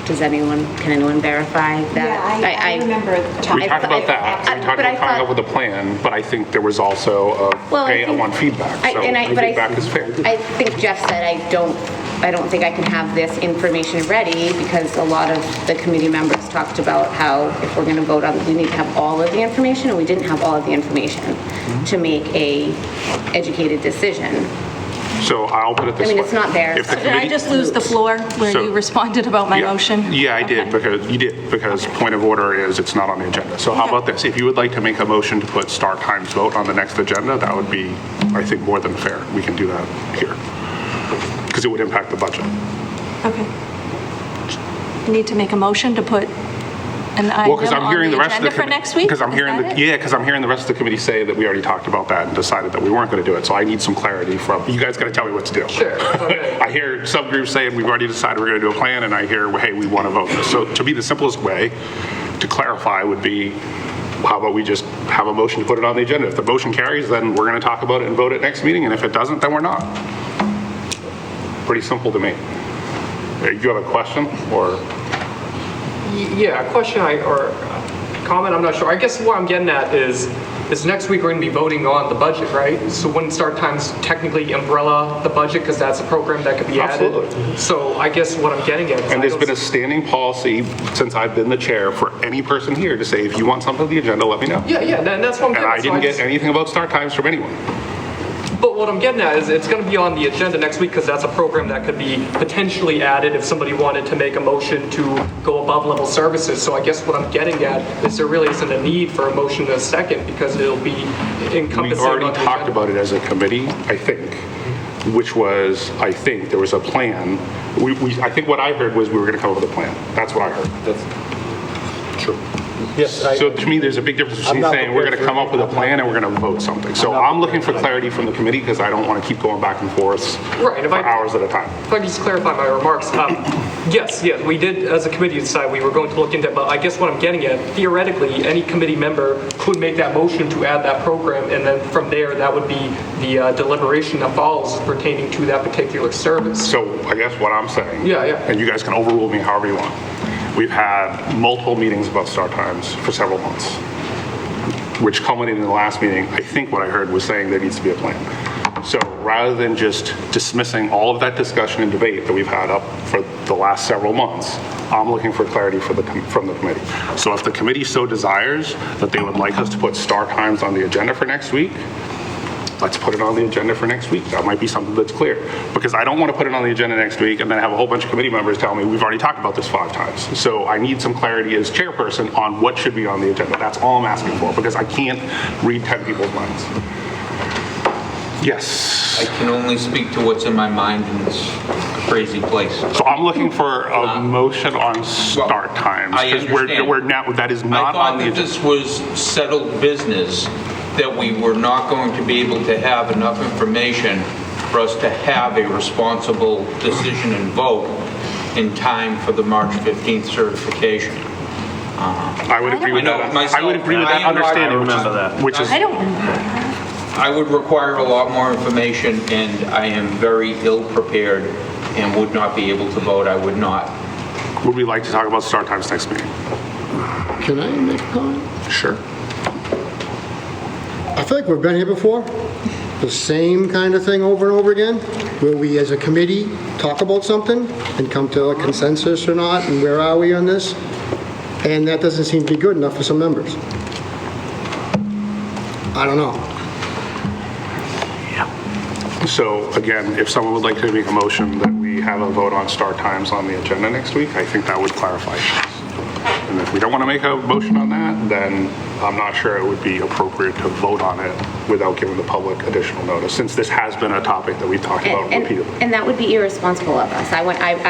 can anyone verify that? Yeah, I remember talking. We talked about that. We talked about coming up with a plan, but I think there was also I want feedback. So feedback is fair. I think Jeff said I don't think I can have this information ready because a lot of the committee members talked about how if we're going to vote on it, we need to have all of the information, and we didn't have all of the information to make a educated decision. So I'll put it this way. I mean, it's not there. If the Did I just lose the floor where you responded about my motion? Yeah, I did, because point of order is it's not on the agenda. So how about this? If you would like to make a motion to put start times vote on the next agenda, that would be, I think, more than fair. We can do that here. Because it would impact the budget. Okay. You need to make a motion to put an item on the agenda for next week? Because I'm hearing the rest of the committee say that we already talked about that and decided that we weren't going to do it. So I need some clarity from, you guys got to tell me what to do. Sure. Okay. I hear some groups saying we've already decided we're going to do a plan, and I hear, well, hey, we want to vote this. So to me, the simplest way to clarify would be, how about we just have a motion to put it on the agenda? If the motion carries, then we're going to talk about it and vote it next meeting, and if it doesn't, then we're not. Pretty simple to me. Do you have a question, or? Yeah, a question or a comment, I'm not sure. I guess what I'm getting at is next week we're going to be voting on the budget, right? So wouldn't start times technically umbrella the budget because that's a program that could be added? Absolutely. So I guess what I'm getting at is... And there's been a standing policy since I've been the chair for any person here to say, if you want something on the agenda, let me know. Yeah, and that's what I'm getting at. And I didn't get anything about start times from anyone. But what I'm getting at is it's going to be on the agenda next week because that's a program that could be potentially added if somebody wanted to make a motion to go above level services. So I guess what I'm getting at is there really isn't a need for a motion in a second because it'll be encompassing. We've already talked about it as a committee, I think, which was, I think there was a plan. I think what I heard was we were going to come up with a plan. That's what I heard. That's true. Yes. So to me, there's a big difference between not saying we're going to prepared come up with a plan and we're going to vote something. So I'm looking for clarity from the committee because I don't want to keep going back and forth Right, for hours at a time. If I could just clarify my remarks. Yes, we did, as a committee, decide we were going to look into it, but I guess what I'm getting at, theoretically, any committee member could make that motion to add that program, and then from there, that would be the deliberation that follows pertaining to that particular service. So I guess what I'm saying, Yeah. and you guys can overrule me however you want. We've had multiple meetings about start times for several months, which culminated in the last meeting. I think what I heard was saying there needs to be a plan. So rather than just dismissing all of that discussion and debate that we've had up for the last several months, I'm looking for clarity from the committee. So if the committee so desires that they would like us to put start times on the agenda for next week, let's put it on the agenda for next week. That might be something that's clear. Because I don't want to put it on the agenda next week and then have a whole bunch of committee members tell me, we've already talked about this 5 times. So I need some clarity as chairperson on what should be on the agenda. That's all I'm asking for, because I can't read 10 people's minds. Yes. I can only speak to what's in my mind, and it's a crazy place. So I'm looking for a motion on start times. I Because understand. we're now, that is not on the I thought that agenda. this was settled business, that we were not going to be able to have enough information for us to have a responsible decision and vote in time for the March 15th certification. I would agree with that. I would agree with that understanding. remember that. Which is, I don't remember. I would require a lot more information, and I am very ill-prepared and would not be able to vote. I would not. would we like to talk about start times next meeting? Can I make a comment? Sure. I feel like we've been here before, the same kind of thing over and over again, where we as a committee talk about something and come to a consensus or not, and where are we on this? And that doesn't seem to be good enough for some members. I don't know. So again, if someone would like to make a motion that we have a vote on start times on the agenda next week, I think that would clarify things. And if we don't want to make a motion on that, then I'm not sure it would be appropriate to vote on it without giving the public additional notice, since this has been a topic that we've talked about repeatedly. And that would be irresponsible of us. I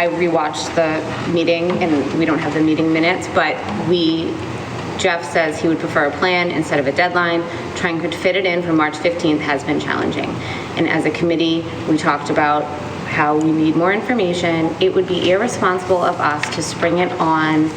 rewatched the meeting, and we don't have the meeting minutes, but Jeff says he would prefer a plan instead of a deadline. Trying to fit it in for March 15th has been challenging. And as a committee, we talked about how we need more information. It would be irresponsible of us to spring it on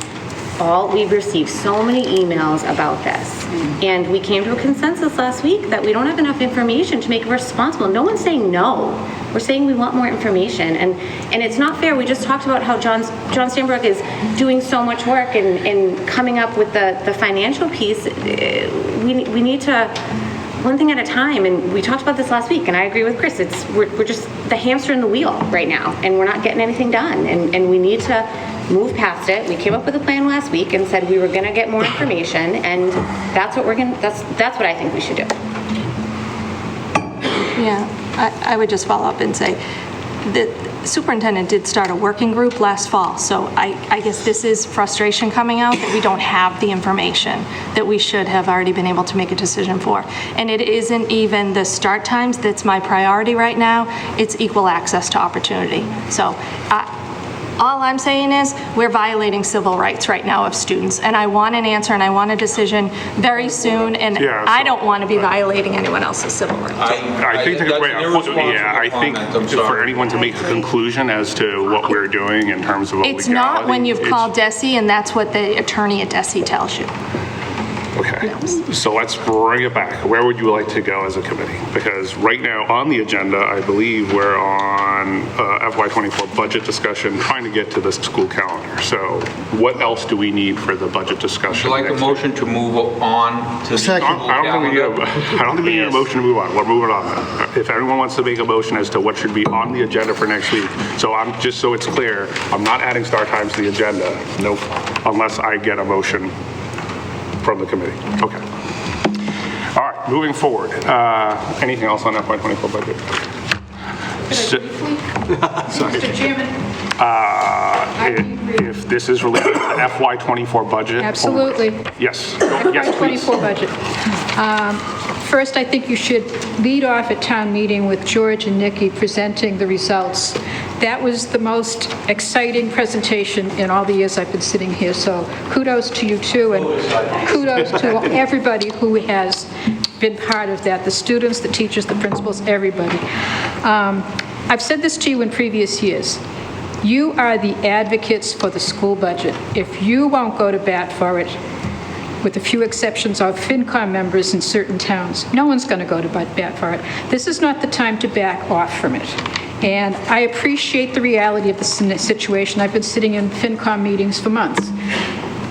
we've received so many emails about this. And we came to a consensus last week that we don't have enough information to make it responsible. No one's saying no. We're saying we want more information. And it's not fair. We just talked about how John Stanbrook is doing so much work and coming up with the financial piece. We need to, one thing at a time, and we talked about this last week, and I agree with Chris, we're just the hamster in the wheel right now, and we're not getting anything done, and we need to move past it. We came up with a plan last week and said we were going to get more information, and that's what that's what I think we should do. Yeah, I would just follow up and say the superintendent did start a working group last fall, so I guess this is frustration coming out that we don't have the information that we should have already been able to make a decision for. And it isn't even the start times that's my priority right now, it's equal access to opportunity. So all I'm saying is we're violating civil rights right now of students, and I want an answer and I want a decision very soon, and I don't want to be violating anyone else's civil rights. I think for anyone to make a conclusion as to what we're doing in terms of It's not when you've called DESE and that's what the attorney at DESE tells you. Okay, so let's bring it back. Where would you like to go as a committee? Because right now on the agenda, I believe we're on FY24 budget discussion, trying to get to the school calendar. So what else do we need for the budget discussion? Would you like a motion to move on to the school calendar? I don't think we need a motion to move on. We're moving on. If everyone wants to make a motion as to what should be on the agenda for next week, so I'm just so it's clear, I'm not adding start times to the agenda, nope, unless I get a motion from the committee. Okay. All right, moving forward. Anything else on FY24 budget? Sorry. Mr. Chairman. If this is related to the FY24 budget. Absolutely. Yes. FY24 budget. First, I think you should lead off at town meeting with George and Nikki presenting the results. That was the most exciting presentation in all the years I've been sitting here, so kudos to you too, and kudos to everybody who has been part of that, the students, the teachers, the principals, everybody. I've said this to you in previous years. You are the advocates for the school budget. If you won't go to bat for it, with a few exceptions of FinCom members in certain towns, no one's going to go to bat for it. This is not the time to back off from it. And I appreciate the reality of the situation. I've been sitting in FinCom meetings for months.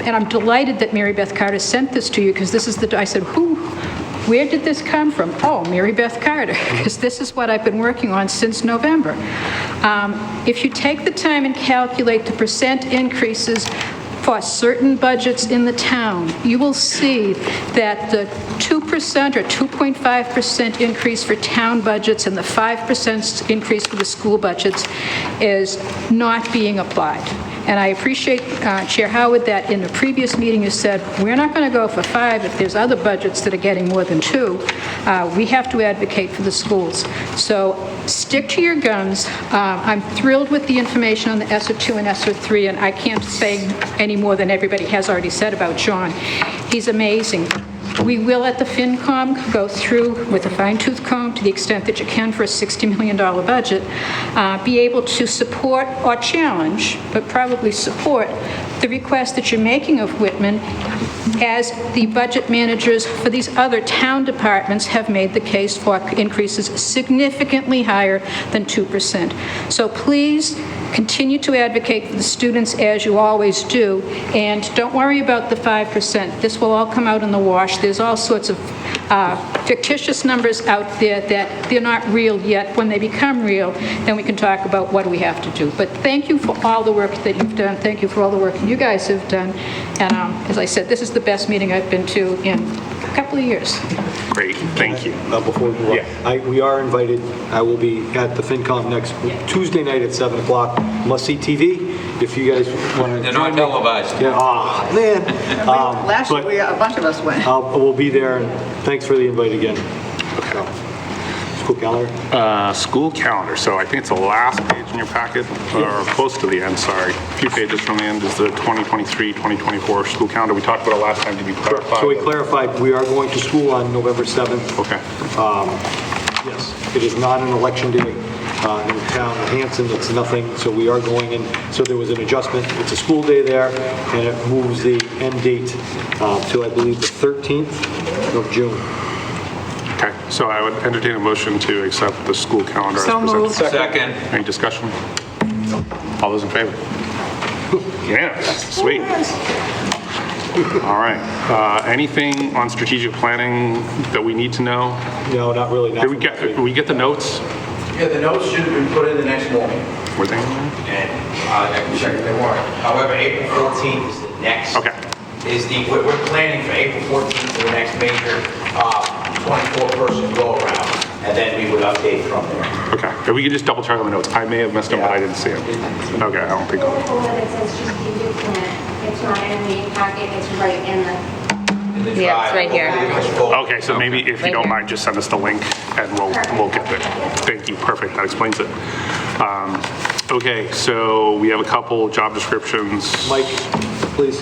And I'm delighted that Mary Beth Carter sent this to you, because this is I said, where did this come from? Oh, Mary Beth Carter, because this is what I've been working on since November. If you take the time and calculate the percent increases for certain budgets in the town, you will see that the 2% or 2.5% increase for town budgets and the 5% increase for the school budgets is not being applied. And I appreciate, Chair Howard, that in the previous meeting you said, we're not going to go for 5 if there's other budgets that are getting more than 2. We have to advocate for the schools. So stick to your guns. I'm thrilled with the information on the ESSER 2 and ESSER 3, and I can't say any more than everybody has already said about John. He's amazing. We will, at the FinCom, go through with a fine-tooth comb, to the extent that you can for a $60 million budget, be able to support or challenge, but probably support, the request that you're making of Whitman, as the budget managers for these other town departments have made the case for increases significantly higher than 2%. So please continue to advocate for the students as you always do, and don't worry about the 5%. This will all come out in the wash. There's all sorts of fictitious numbers out there that they're not real yet. When they become real, then we can talk about what do we have to do. But thank you for all the work that you've done. Thank you for all the work you guys have done. And as I said, this is the best meeting I've been to in a couple of years. Great, thank you. Before we move on, we are invited. I will be at the FinCom next Tuesday night at 7 o'clock. Must see TV. If you guys want to. They're not televised. Yeah. Oh, man. Last year, a bunch of us went. We'll be there, and thanks for the invite again. School calendar? School calendar. So I think it's the last page in your packet, or close to the end, sorry. A few pages from the end is the 2023-2024 school calendar. We talked about it last time. Did you clarify? So we clarified, we are going to school on November 7th. Okay. Yes, it is not an election day in town. Hanson, it's nothing, so we are going in. So there was an adjustment. It's a school day there, and it moves the end date to, I believe, the 13th of June. Okay, so I would entertain a motion to accept the school calendar as presented. moved. Second. Any discussion? All those in favor? Yes, sweet. All right. Anything on strategic planning that we need to know? No, not really. Did we get the notes? Yeah, the notes should have been put in the next morning. Were they in And I can check if they weren't. However, April 14th is the next. Okay. We're planning for April 14th for the next major 24-person go-around, and then we would update from there. Okay. If we could just double check on the notes. I may have messed up, but I didn't see it. Okay, I don't think. It says strategic plan. It's not in the meeting packet, it's right in the... Yeah, it's right here. Okay, so maybe if you don't mind, just send us the link and we'll get there. Thank you. Perfect. That explains it. Okay, so we have a couple job descriptions. Mike, please.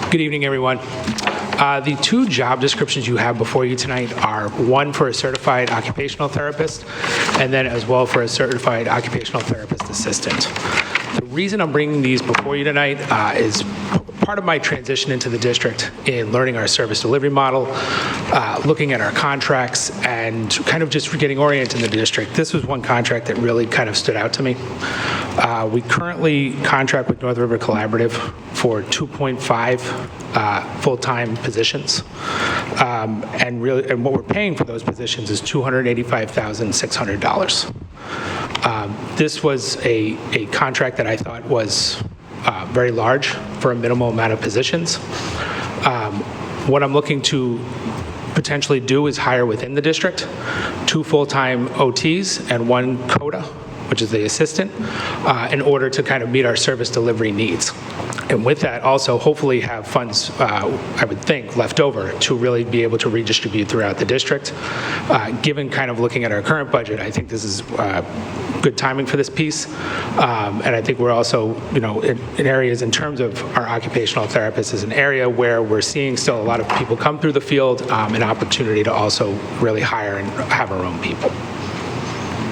Good evening, everyone. The two job descriptions you have before you tonight are one for a certified occupational therapist and then as well for a certified occupational therapist assistant. The reason I'm bringing these before you tonight is part of my transition into the district in learning our service delivery model, looking at our contracts, and kind of just getting oriented in the district. This was one contract that really kind of stood out to me. We currently contract with North River Collaborative for 2.5 full-time positions, and what we're paying for those positions is $285,600. This was a contract that I thought was very large for a minimal amount of positions. What I'm looking to potentially do is hire within the district 2 full-time OTs and 1 CODA, which is the assistant, in order to kind of meet our service delivery needs. And with that, also hopefully have funds, I would think, left over to really be able to redistribute throughout the district. Given kind of looking at our current budget, I think this is good timing for this piece. And I think we're also, in areas in terms of our occupational therapists is an area where we're seeing still a lot of people come through the field, an opportunity to also really hire and have our own people.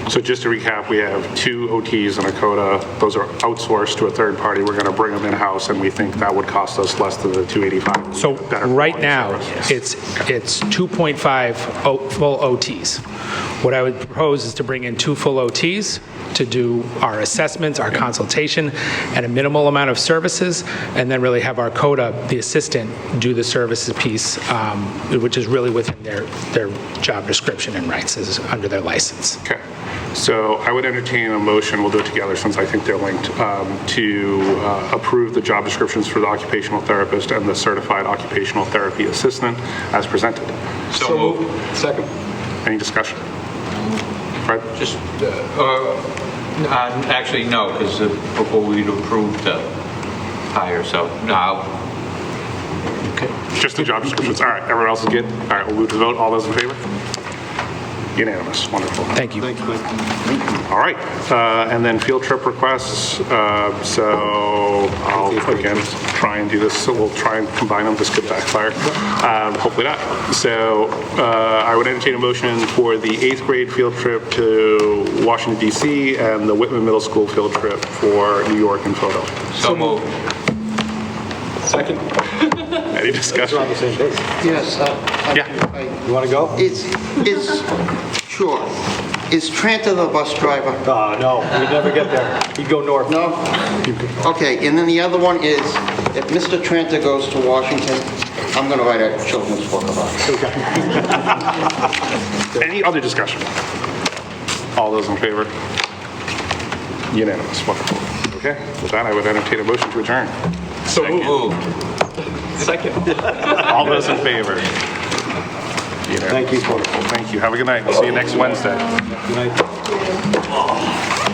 So just to recap, we have 2 OTs and a CODA. Those are outsourced to a third party. We're going to bring them in-house, and we think that would cost us less than the $285. So right now, it's 2.5 full OTs. What I would propose is to bring in 2 full OTs to do our assessments, our consultation, and a minimal amount of services, and then really have our CODA, the assistant, do the services piece, which is really within their job description and rights as under their license. Okay. So I would entertain a motion, we'll do it together since I think they're linked, to approve the job descriptions for the occupational therapist and the certified occupational therapy assistant as presented. So moved. Second. Any discussion? Fred? Just, actually, no, because before we'd approved the hire, so no. Okay. Just the job descriptions. All right, everyone else is good? All right, we'll move to the vote. All those in favor? Unanimous. Wonderful. Thank you. Thank you. All right, and then field trip requests. So I'll, again, try and do this. So we'll try and combine them. This could backfire. Hopefully not. So I would entertain a motion for the 8th grade field trip to Washington, D.C. and the Whitman Middle School field trip for New York and Philadelphia. So moved. Second. Any discussion? We're on the same page. Yes. You want to go? Sure. Is Tranter the bus driver? No, we'd never get there. He'd go north. No? Okay, and then the other one is, if Mr. Tranter goes to Washington, I'm going to write a children's book about it. Any other discussion? All those in favor? Unanimous. Wonderful. Okay, with that, I would entertain a motion to adjourn. So moved. Second. All those in favor? Thank you. Wonderful. Thank you. Have a good night. We'll see you next Wednesday. Good night.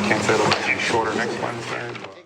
Can't say it'll be shorter next Wednesday.